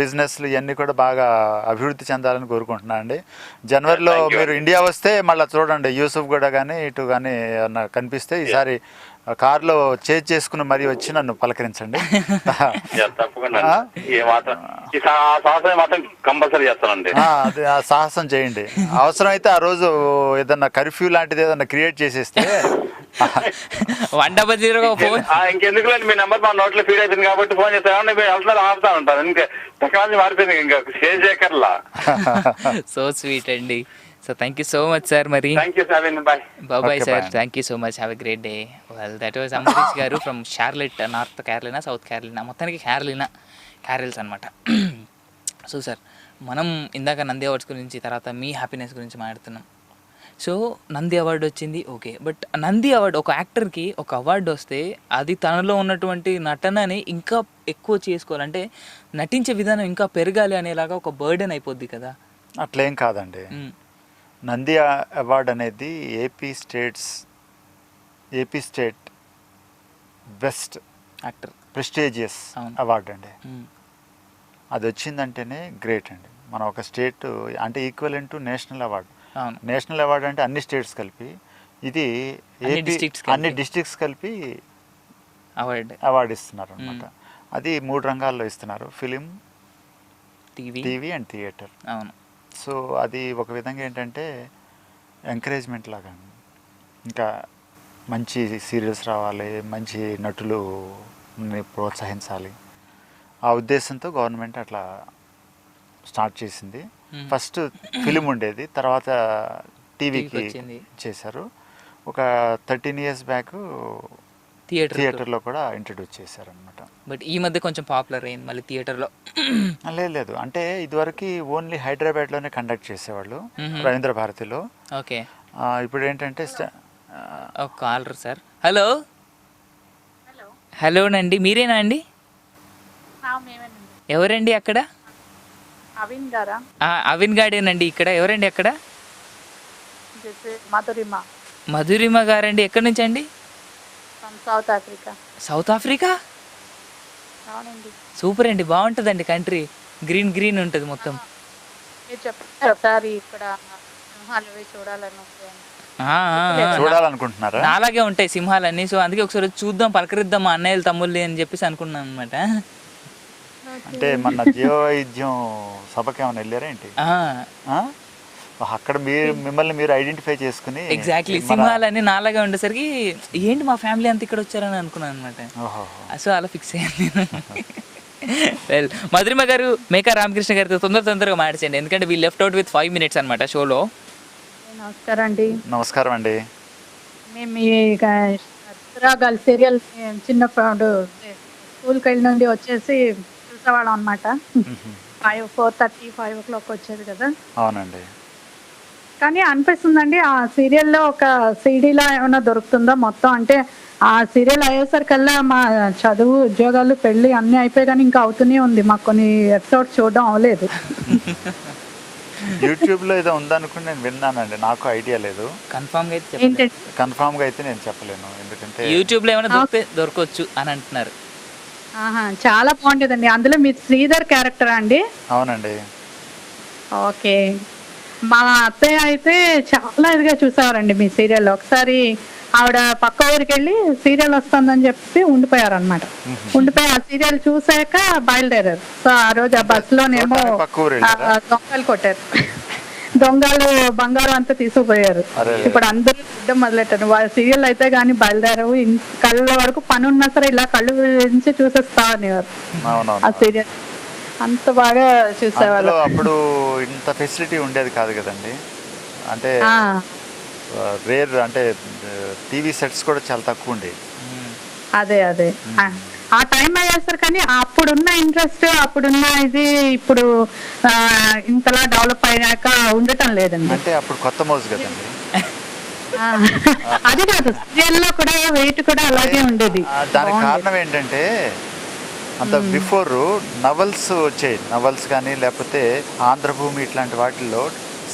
S2: బిజినెస్లు ఇవన్నీ కూడా బాగా అభివృద్ధి చెందాలని కోరుకుంటున్నాను అండి. జనవరిలో
S8: Thank you.
S2: మీరు ఇండియా వస్తే మళ్ళీ చూడండి, యూసుఫ్ కూడా కానీ ఇటు కానీ ఏమన్నా కనిపిస్తే ఈసారి కారులో చేజ్ చేసుకుని మరీ వచ్చి నన్ను పలకరించండి.
S8: తప్పకుండా ఈ సాహసం మాత్రం కంపల్సరీ చేస్తానండి.
S2: అది ఆ సాహసం చేయండి. అవసరమైతే ఆ రోజు ఏదన్నా కర్ఫ్యూ లాంటిది ఏదన్నా క్రియేట్ చేసేస్తే
S1: 100 ఫోన్
S8: ఇంకెందుకు లేండి, మీ నెంబర్ మా నోట్లో ఫీడ్ అయిపోయింది కాబట్టి ఫోన్ చేస్తాను. మీరు వెళ్తున్నారు ఆపుతా ఉంటాను. ఇంకా టెక్నాలజీ మారిపోయింది, ఇంకా సేవ్ చేయకర్లా.
S1: సో స్వీట్ అండి. So thank you so much sir. మరి
S8: thank you sir. Bye
S1: bye
S2: Okay,
S1: sir.
S2: bye.
S1: Thank you so much. Have a great day. Well that was Ambarish గారు from Charlotte, North Carolina, South Carolina, మొత్తానికి Carols అనమాట. So sir, మనం ఇందాక Nandi awards గురించి, తర్వాత మీ happiness గురించి మాట్లాడుతున్నాం. సో నంది అవార్డు వచ్చింది, ఓకే. బట్ నంది అవార్డు, ఒక యాక్టర్కి ఒక అవార్డు వస్తే అది తనలో ఉన్నటువంటి నటనని ఇంకా ఎక్కువ చేసుకోవాలంటే నటించే విధానం ఇంకా పెరగాలి అనేలాగా ఒక బర్డెన్ అయిపోద్ది కదా.
S2: అట్లేం కాదండి. నంది అవార్డ్ అనేది AP state best
S1: actor
S2: prestigious
S1: అవును.
S2: అవార్డు అండి. అది వచ్చిందంటేనే గ్రేట్ అండి. మనం ఒక స్టేట్ అంటే ఈక్వలెంట్ టు నేషనల్ అవార్డు.
S1: అవును.
S2: నేషనల్ అవార్డు అంటే అన్ని స్టేట్స్ కలిపి, ఇది
S1: అన్ని
S2: ఏపీ
S1: districts కలిపి.
S2: అన్ని డిస్ట్రిక్ట్స్ కలిపి అవార్డు ఇస్తున్నారు అనమాట. అది 3 రంగాల్లో ఇస్తున్నారు: ఫిలిం, టీవీ అండ్ థియేటర్.
S1: అవును.
S2: సో అది ఒక విధంగా ఏంటంటే ఎంకరేజ్మెంట్ లాగా, ఇంకా మంచి సీరియల్స్ రావాలి, మంచి నటులు ప్రోత్సహించాలి, ఆ ఉద్దేశంతో గవర్నమెంట్ అట్లా స్టార్ట్ చేసింది. ఫస్ట్ ఫిలిం ఉండేది, తర్వాత టీవీకి చేశారు. ఒక 13 years బ్యాక్ థియేటర్లో కూడా ఇంట్రడ్యూస్ చేశారనమాట.
S1: బట్ ఈ మధ్య కొంచెం పాపులర్ అయింది మళ్ళీ థియేటర్లో.
S2: లేదు, అంటే ఇదివరకు ఓన్లీ హైదరాబాద్లోనే కండక్ట్ చేసేవాళ్ళు, రవీంద్ర భారతిలో.
S1: ఓకే.
S2: ఇప్పుడు ఏంటంటే
S1: ఒక కాలర్ సార్. హలో నండి, మీరేనా అండి? ఎవరండి అక్కడ? అవిన్ గాడేనండి ఇక్కడ. ఎవరండి అక్కడ? మధురిమ గారండి. ఎక్కడి నుంచి అండి? South Africa. సూపర్ అండి, బాగుంటుందండి కంట్రీ. గ్రీన్ ఉంటుంది మొత్తం.
S2: చూడాలనుకుంటున్నారా?
S1: అలాగే ఉంటాయి సింహాలన్నీ. సో అందుకే ఒకసారి చూద్దాం, పలకరిద్దాం మా అన్నయ్యలు తమ్ముళ్ళని అని చెప్పేసి అనుకున్నాను అనమాట.
S2: అంటే మన జీవవైద్యం సభకి ఏమైనా వెళ్ళారా ఏంటి? అక్కడ మిమ్మల్ని మీరు ఐడెంటిఫై చేసుకుని
S1: ఎగ్జాక్ట్లీ సింహాలన్నీ నాలాగా ఉండేసరికి ఏంటి మా ఫ్యామిలీ అంతా ఇక్కడ వచ్చారని అనుకున్నాను అనమాట. సో అలా ఫిక్స్ అయ్యాను. వెల్, మధురిమ గారు, మేకా రామకృష్ణ గారితో తొందరగా మాట్లాడండి, ఎందుకంటే we left out with 5 minutes అనమాట షోలో.
S2: నమస్కారం అండి.
S9: మేము సీరియల్ చిన్నప్పుడు స్కూల్కి వెళ్ళి నుండి వచ్చేసి చూసేవాళ్ళం అనమాట. 4:30, 5 o'clock వచ్చేది కదా.
S2: అవునండి.
S9: కానీ అనిపిస్తుందండి, ఆ సీరియల్లో ఒక సీడీలా ఏమైనా దొరుకుతుందా మొత్తం? అంటే ఆ సీరియల్ అయ్యేసరికల్లా మా చదువు, ఉద్యోగాలు, పెళ్ళి అన్నీ అయిపోయి, కానీ ఇంకా అవుతూనే ఉంది. మాకు కొన్ని ఎపిసోడ్స్ చూడడం అవ్వలేదు.
S2: యూట్యూబ్లో ఏదో ఉందనుకుని నేను విన్నానండి, నాకు ఐడియా లేదు. కన్ఫామ్ గా అయితే నేను చెప్పలేను, ఎందుకంటే
S1: యూట్యూబ్లో ఏమైనా దొరకవచ్చు అని అంటున్నారు.
S9: చాలా బాగుంటుందండి. అందులో మీ శ్రీధర్ క్యారెక్టర్ అండి?
S2: అవునండి.
S9: ఓకే. మా అత్తయ్య అయితే చాలా ఇదిగా చూసేవారండి మీ సీరియల్. ఒకసారి ఆవిడ పక్క ఊరికి వెళ్ళి సీరియల్ వస్తుందని చెప్పి ఉండిపోయారు. ఉండిపోయి ఆ సీరియల్ చూసాక బయలుదేరారు. సో ఆ రోజు ఆ బస్సులోనేమో దొంగలు కొట్టారు. దొంగలు బంగారం అంతా తీసుకుపోయారు. ఇప్పుడు అందరూ చూడడం మొదలెట్టారు. వాళ్ళ సీరియల్ అయితే కానీ బయలుదేరవు, కళ్ళ వరకు పని ఉన్నా సరే ఇలా కళ్ళు నుంచి చూసేస్తా అనేవారు. ఆ సీరియల్ అంత బాగా చూసేవాళ్ళు.
S2: అప్పుడు ఇంత ఫెసిలిటీ ఉండేది కాదు కదండి, అంటే రేర్, అంటే టీవీ సెట్స్ కూడా చాలా తక్కువ ఉండేవి.
S9: అదే ఆ టైం అయ్యేసరి, కానీ అప్పుడున్న ఇంట్రెస్ట్, అప్పుడున్న ఇది ఇప్పుడు ఇంతలా డెవలప్ అయినాక ఉండటం లేదండి.
S2: అంటే అప్పుడు కొత్త మోజు కదండి.
S9: అది కాదు, సీరియల్లో కూడా వెయిట్ కూడా అలాగే ఉండేది.
S2: దానికి కారణం ఏంటంటే, అంత బిఫోర్ నవల్స్ వచ్చాయి. నవల్స్ కానీ లేకపోతే ఆంధ్రభూమి ఇట్లాంటి వాటిల్లో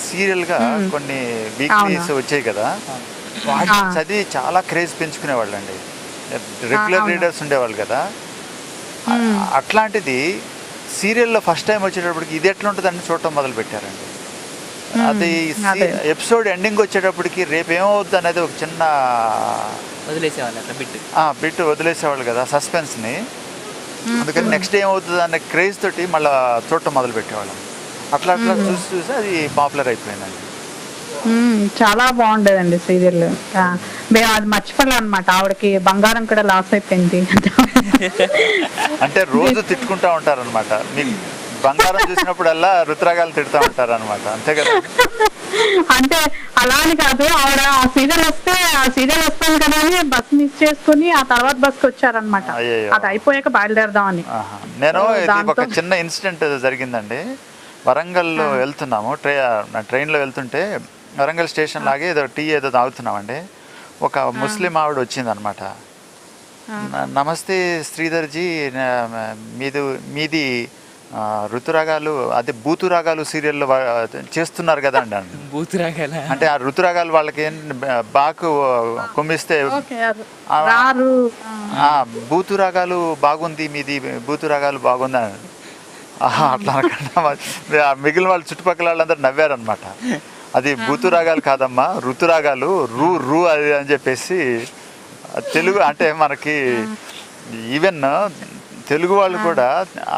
S2: సీరియల్గా కొన్ని వీక్లీస్ వచ్చాయి కదా, వాటిని చదివి చాలా క్రేజ్ పెంచుకునేవాళ్ళు అండి. రెగ్యులర్ రీడర్స్ ఉండేవాళ్ళు కదా, అట్లాంటిది సీరియల్లో ఫస్ట్ టైం వచ్చేటప్పటికి ఇది ఎట్లా ఉంటుందని చూడటం మొదలు పెట్టారండి. అది ఎపిసోడ్ ఎండింగ్ వచ్చేటప్పటికి రేపు ఏమవుద్ది అనేది ఒక చిన్న బిట్ వదిలేసేవాళ్ళు కదా సస్పెన్స్ని. అందుకని నెక్స్ట్ ఏమవుతుంది అనే క్రేజ్ తోటి మళ్ళీ చూడటం మొదలు పెట్టేవాళ్ళం. అట్లా అట్లా చూసి చూసి అది పాపులర్ అయిపోయిందండి.
S9: చాలా బాగుండేదండి సీరియల్. మేము అది మర్చిపోలే అనమాట. ఆవిడకి బంగారం కూడా లాస్ అయిపోయింది.
S2: అంటే రోజు తిట్టుకుంటా ఉంటారనమాట. మీకు బంగారం చూసినప్పుడల్లా రుతురాగాలు తిడుతూ ఉంటారు అనమాట, అంతే కదా?
S9: అంటే అలా అని కాదు, ఆవిడ ఆ సీరియల్ వస్తాను కదా అని బస్ మిస్ చేసుకుని ఆ తర్వాత బస్కి వచ్చారనమాట. అది అయిపోయాక బయలుదేరదామని.
S2: నేను ఇది ఒక చిన్న ఇన్సిడెంట్ జరిగిందండి. వరంగల్లో వెళ్తున్నాము, ట్రైన్లో వెళ్తుంటే వరంగల్ స్టేషన్ లాగే ఏదో టీ ఏదో తాగుతున్నామండి. ఒక ముస్లిం ఆవిడ వచ్చిందనమాట. నమస్తే శ్రీధర్జీ, మీది ఋతురాగాలు అదే బూతురాగాలు సీరియల్లో చేస్తున్నారు కదా అండి.
S1: బూతురాగాలు
S2: అంటే ఆ ఋతురాగాలు వాళ్ళకి బాకు కొమ్మిస్తే బూతురాగాలు బాగుంది, మీది బూతురాగాలు బాగుంది అని. అట్లా అనకుండా మిగిలిన వాళ్ళు చుట్టుపక్కల వాళ్ళందరూ నవ్వారనమాట. అది బూతురాగాలు కాదమ్మా, ఋతురాగాలు, రూ అది అని చెప్పేసి. తెలుగు అంటే మనకి ఈవెన్ తెలుగు వాళ్ళు కూడా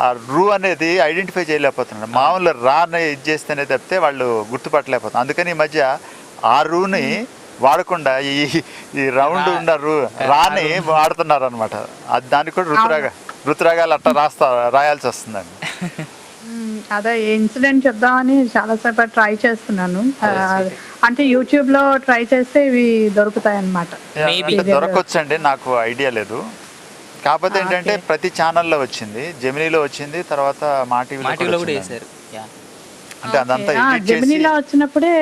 S2: ఆ రూ అనేది ఐడెంటిఫై చేయలేకపోతున్నారు. మామూలు రాని ఇది చేస్తేనే తప్పితే వాళ్ళు గుర్తుపట్టలేకపోతున్నారు. అందుకని ఈ మధ్య ఆ రూని వాడకుండా ఈ రౌండ్ ఉన్న రాని వాడుతున్నారు అనమాట. అది దానికి కూడా ఋతురాగాలు అట్లా రాయాల్సి వస్తుందండి.
S9: అదే ఇన్సిడెంట్ చెప్దామని చాలాసేపు ట్రై చేస్తున్నాను. అంటే యూట్యూబ్ లో ట్రై చేస్తే ఇవి దొరుకుతాయి అన్నమాట.
S2: దొరకొచ్చండి, నాకు ఐడియా లేదు. కాకపోతే ఏంటంటే ప్రతి ఛానల్లో వచ్చింది, జెమినీలో వచ్చింది, తర్వాత మా టీవీలో కూడా వేశారు. అంటే అదంతా
S9: జెమినీలో వచ్చినప్పుడే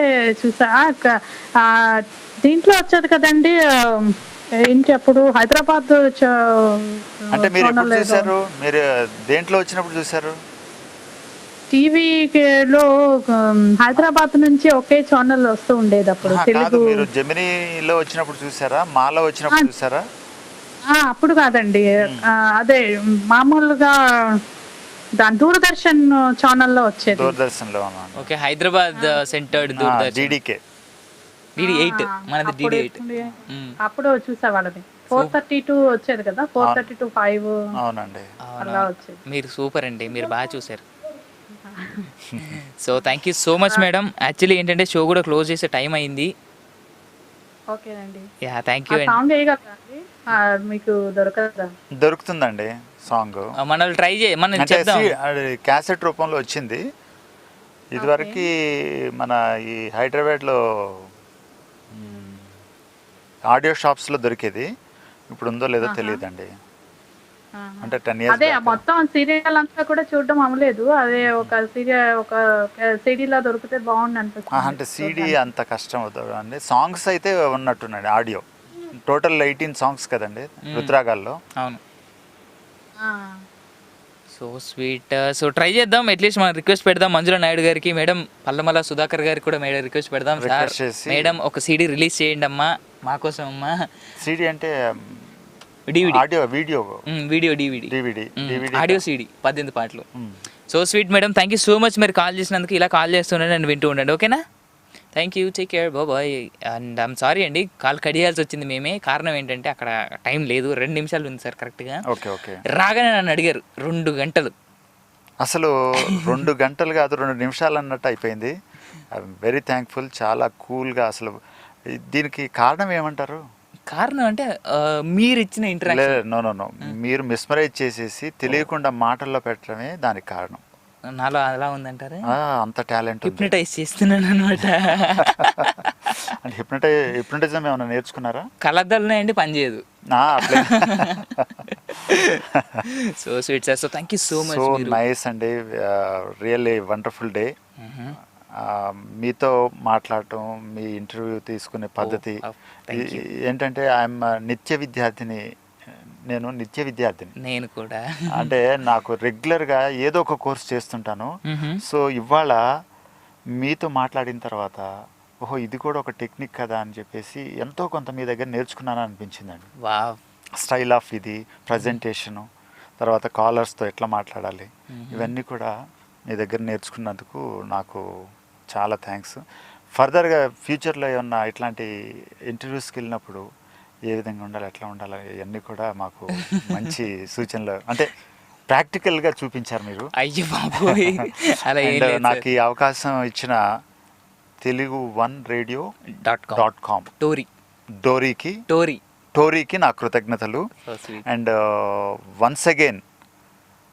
S9: చూసా. దీంట్లో వచ్చేది కదండి ఏంటి అప్పుడు హైదరాబాద్.
S2: అంటే మీరు ఎప్పుడు చూసారు? మీరు దేంట్లో వచ్చినప్పుడు చూసారు?
S9: టీవీలో హైదరాబాద్ నుంచి ఒకే ఛానల్ వస్తూ ఉండేది అప్పుడు. తెలుగు
S2: మీరు జెమినీలో వచ్చినప్పుడు చూసారా, మాలో వచ్చినప్పుడు చూసారా?
S9: అప్పుడు కాదండి, అదే మామూలుగా దాని దూరదర్శన్ ఛానల్లో వచ్చేది.
S2: దూరదర్శన్ లో
S1: okay, Hyderabad centred Doordarshan
S2: DD8
S1: మనది DD8.
S9: అప్పుడు చూసేవాళ్ళది 4:32 వచ్చేది కదా, 4:30 to 5.
S2: అవునండి,
S9: అలా వచ్చేది.
S1: మీరు సూపర్ అండి, మీరు బాగా చూసారు. So thank you so much madam. Actually ఏంటంటే షో కూడా క్లోజ్ చేసే టైం అయింది.
S9: ఓకేనండి,
S1: యా థ్యాంక్ యూ.
S9: సాంగ్ మీకు
S2: దొరుకుతుందండి సాంగ్.
S1: మనం ట్రై మనం చేద్దాం.
S2: క్యాసెట్ రూపంలో వచ్చింది ఇదివరకు. మన ఈ హైదరాబాద్లో ఆడియో షాప్స్లో దొరికేది, ఇప్పుడు ఉందో లేదో తెలియదండి. అంటే 10 years
S9: అదే మొత్తం సీరియల్ అంతా కూడా చూడడం అవ్వలేదు. అదే ఒక సీడీలా దొరికితే బాగుంది అనిపిస్తుంది.
S2: అంటే సీడీ అంత కష్టం అవుతుంది అండి. సాంగ్స్ అయితే ఉన్నట్టున్నాయి, ఆడియో టోటల్ 18 సాంగ్స్ కదండి రుతురాగాల్లో.
S1: అవును, సో స్వీట్. సో ట్రై చేద్దాం, అట్లీస్ట్ మనం రిక్వెస్ట్ పెడదాం మంజుల నాయుడు గారికి. మేడం పల్లమల సుధాకర్ గారికి కూడా మేడం రిక్వెస్ట్ పెడదాం. సార్ మేడం ఒక సీడీ రిలీజ్ చేయండి అమ్మా మా కోసం అమ్మా.
S2: సీడీ అంటే
S1: వీడియో DVD ఆడియో CD 18 పాటలు. So sweet madam, thank you so much. మీరు కాల్ చేసినందుకు. ఇలా కాల్ చేస్తుండండి, నేను వింటూ ఉండండి, ఓకేనా? Thank you, take care, bye. And I'm sorry అండి, కాల్ కడియాల్సి వచ్చింది మేమే. కారణం ఏంటంటే అక్కడ టైం లేదు, 2 నిమిషాలు ఉంది సార్ కరెక్ట్గా. రాగానే నన్ను అడిగారు 2 గంటలు.
S2: అసలు 2 గంటలు కాదు, 2 నిమిషాలు అన్నట్టు అయిపోయింది. ఐఎమ్ వెరీ థ్యాంక్ఫుల్, చాలా కూల్గా. అసలు దీనికి కారణం ఏమంటారు?
S1: కారణం అంటే మీరు ఇచ్చిన ఇంటరాక్షన్.
S2: నో, మీరు మిస్మరైజ్ చేసేసి తెలియకుండా మాటల్లో పెట్టడమే దానికి కారణం.
S1: నాలో అలా ఉందంటారా?
S2: అంత టాలెంట్,
S1: హిప్నటైజ్ చేస్తున్నాను అనమాట.
S2: అంటే హిప్నటిజం ఏమైనా నేర్చుకున్నారా?
S1: కలద్దలనే అండి, పని చేయదు. So sweet sir, so thank you so much.
S2: So nice అండి, రియల్లీ వండర్ఫుల్ డే. మీతో మాట్లాడటం, మీ ఇంటర్వ్యూ తీసుకునే పద్ధతి ఏంటంటే ఐఎమ్ నిత్య విద్యార్థిని.
S1: నేను కూడా
S2: అంటే నాకు రెగ్యులర్గా ఏదో ఒక కోర్స్ చేస్తుంటాను. సో ఇవాళ మీతో మాట్లాడిన తర్వాత ఓహో ఇది కూడా ఒక టెక్నిక్ కదా అని చెప్పేసి ఎంతో కొంత మీ దగ్గర నేర్చుకున్నాను అనిపించిందండి.
S1: వావ్,
S2: స్టైల్ ఆఫ్ ఇది ప్రజెంటేషను, తర్వాత కాలర్స్తో ఎట్లా మాట్లాడాలి, ఇవన్నీ కూడా మీ దగ్గర నేర్చుకున్నందుకు నాకు చాలా థ్యాంక్స్. ఫర్దర్గా ఫ్యూచర్లో ఏమన్నా ఇట్లాంటి ఇంటర్వ్యూస్కి వెళ్ళినప్పుడు ఏ విధంగా ఉండాలి, ఎట్లా ఉండాలి, ఇవన్నీ కూడా మాకు మంచి సూచనలు అంటే ప్రాక్టికల్గా చూపించారు మీరు.
S1: అయ్యో బాబోయ్, అలా ఏం లేదు
S2: నాకు ఈ అవకాశం ఇచ్చిన telugu1radio.com టోరీకి నా కృతజ్ఞతలు. అండ్ వన్స్ అగైన్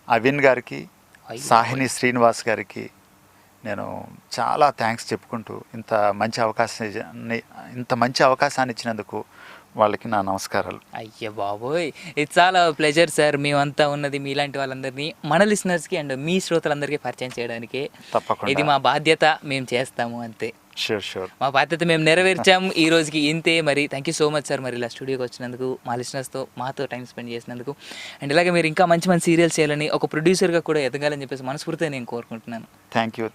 S2: అవిన్ గారికి, సాహిని శ్రీనివాస్ గారికి నేను చాలా థ్యాంక్స్ చెప్పుకుంటూ ఇంత మంచి అవకాశాన్ని ఇచ్చినందుకు వాళ్ళకి నా నమస్కారాలు.
S1: అయ్యో బాబోయ్, ఇది చాలా ప్లెజర్ సార్. మేమంతా ఉన్నది మీలాంటి వాళ్ళందరినీ మన లిసనర్స్కి అండ్ మీ శ్రోతలందరికీ పరిచయం చేయడానికి.
S2: తప్పకుండా
S1: ఇది మా బాధ్యత, మేము చేస్తాము అంతే.
S2: షూర్
S1: మా బాధ్యత మేము నెరవేర్చాము. ఈ రోజుకి ఇంతే. మరి thank you so much sir, మరి ఇలా స్టూడియోకి వచ్చినందుకు, మా లిసనర్స్తో మాతో టైం స్పెండ్ చేసినందుకు. అండ్ ఇలాగే మీరు ఇంకా మంచి మంచి సీరియల్స్ చేయాలని, ఒక ప్రొడ్యూసర్గా కూడా ఎదగాలని చెప్పేసి మనస్ఫూర్తిగా నేను కోరుకుంటున్నాను.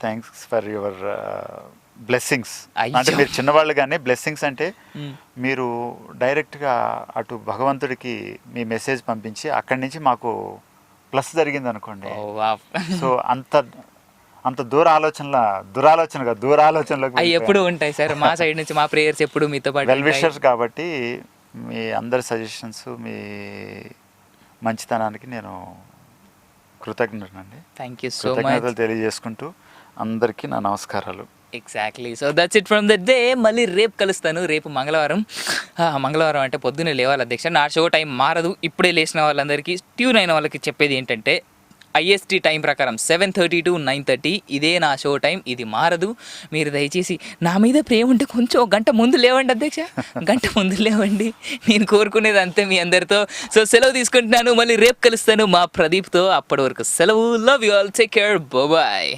S2: Thanks for your blessings. అంటే మీరు చిన్నవాళ్ళు కానీ బ్లెస్సింగ్స్ అంటే మీరు డైరెక్ట్గా అటు భగవంతుడికి మీ మెసేజ్ పంపించి అక్కడి నుంచి మాకు ప్లస్ జరిగింది అనుకోండి. సో అంత దూరాలోచనలకు
S1: ఎప్పుడు ఉంటాయి సార్. మా సైడ్ నుంచి మా ప్రేయర్స్ ఎప్పుడు మీతో పాటు.
S2: వెల్ విషర్స్ కాబట్టి మీ అందరి సజెషన్స్, మీ మంచితనానికి నేను కృతజ్ఞతనండి.
S1: థ్యాంక్ యూ సో మచ్
S2: తెలియజేసుకుంటూ అందరికీ నా నమస్కారాలు.
S1: Exactly. So that's it from the day. మళ్ళీ రేపు కలుస్తాను. రేపు మంగళవారం అంటే పొద్దున్నే లేవాలి అధ్యక్ష. నా షో టైం మారదు. ఇప్పుడే లేచిన వాళ్ళందరికీ, ట్యూన్ అయిన వాళ్ళకి చెప్పేది ఏంటంటే IST టైం ప్రకారం 7:30 to 9:30 ఇదే నా షో టైం. ఇది మారదు. మీరు దయచేసి నా మీద ప్రేమ ఉంటే కొంచెం గంట ముందు లేవండి అధ్యక్ష, గంట ముందు లేవండి. నేను కోరుకునేది అంతే మీ అందరితో. సో సెలవు తీసుకుంటున్నాను. మళ్ళీ రేపు కలుస్తాను మా ప్రదీప్తో. అప్పటి వరకు సెలవు. Love you all. Take care. Bye.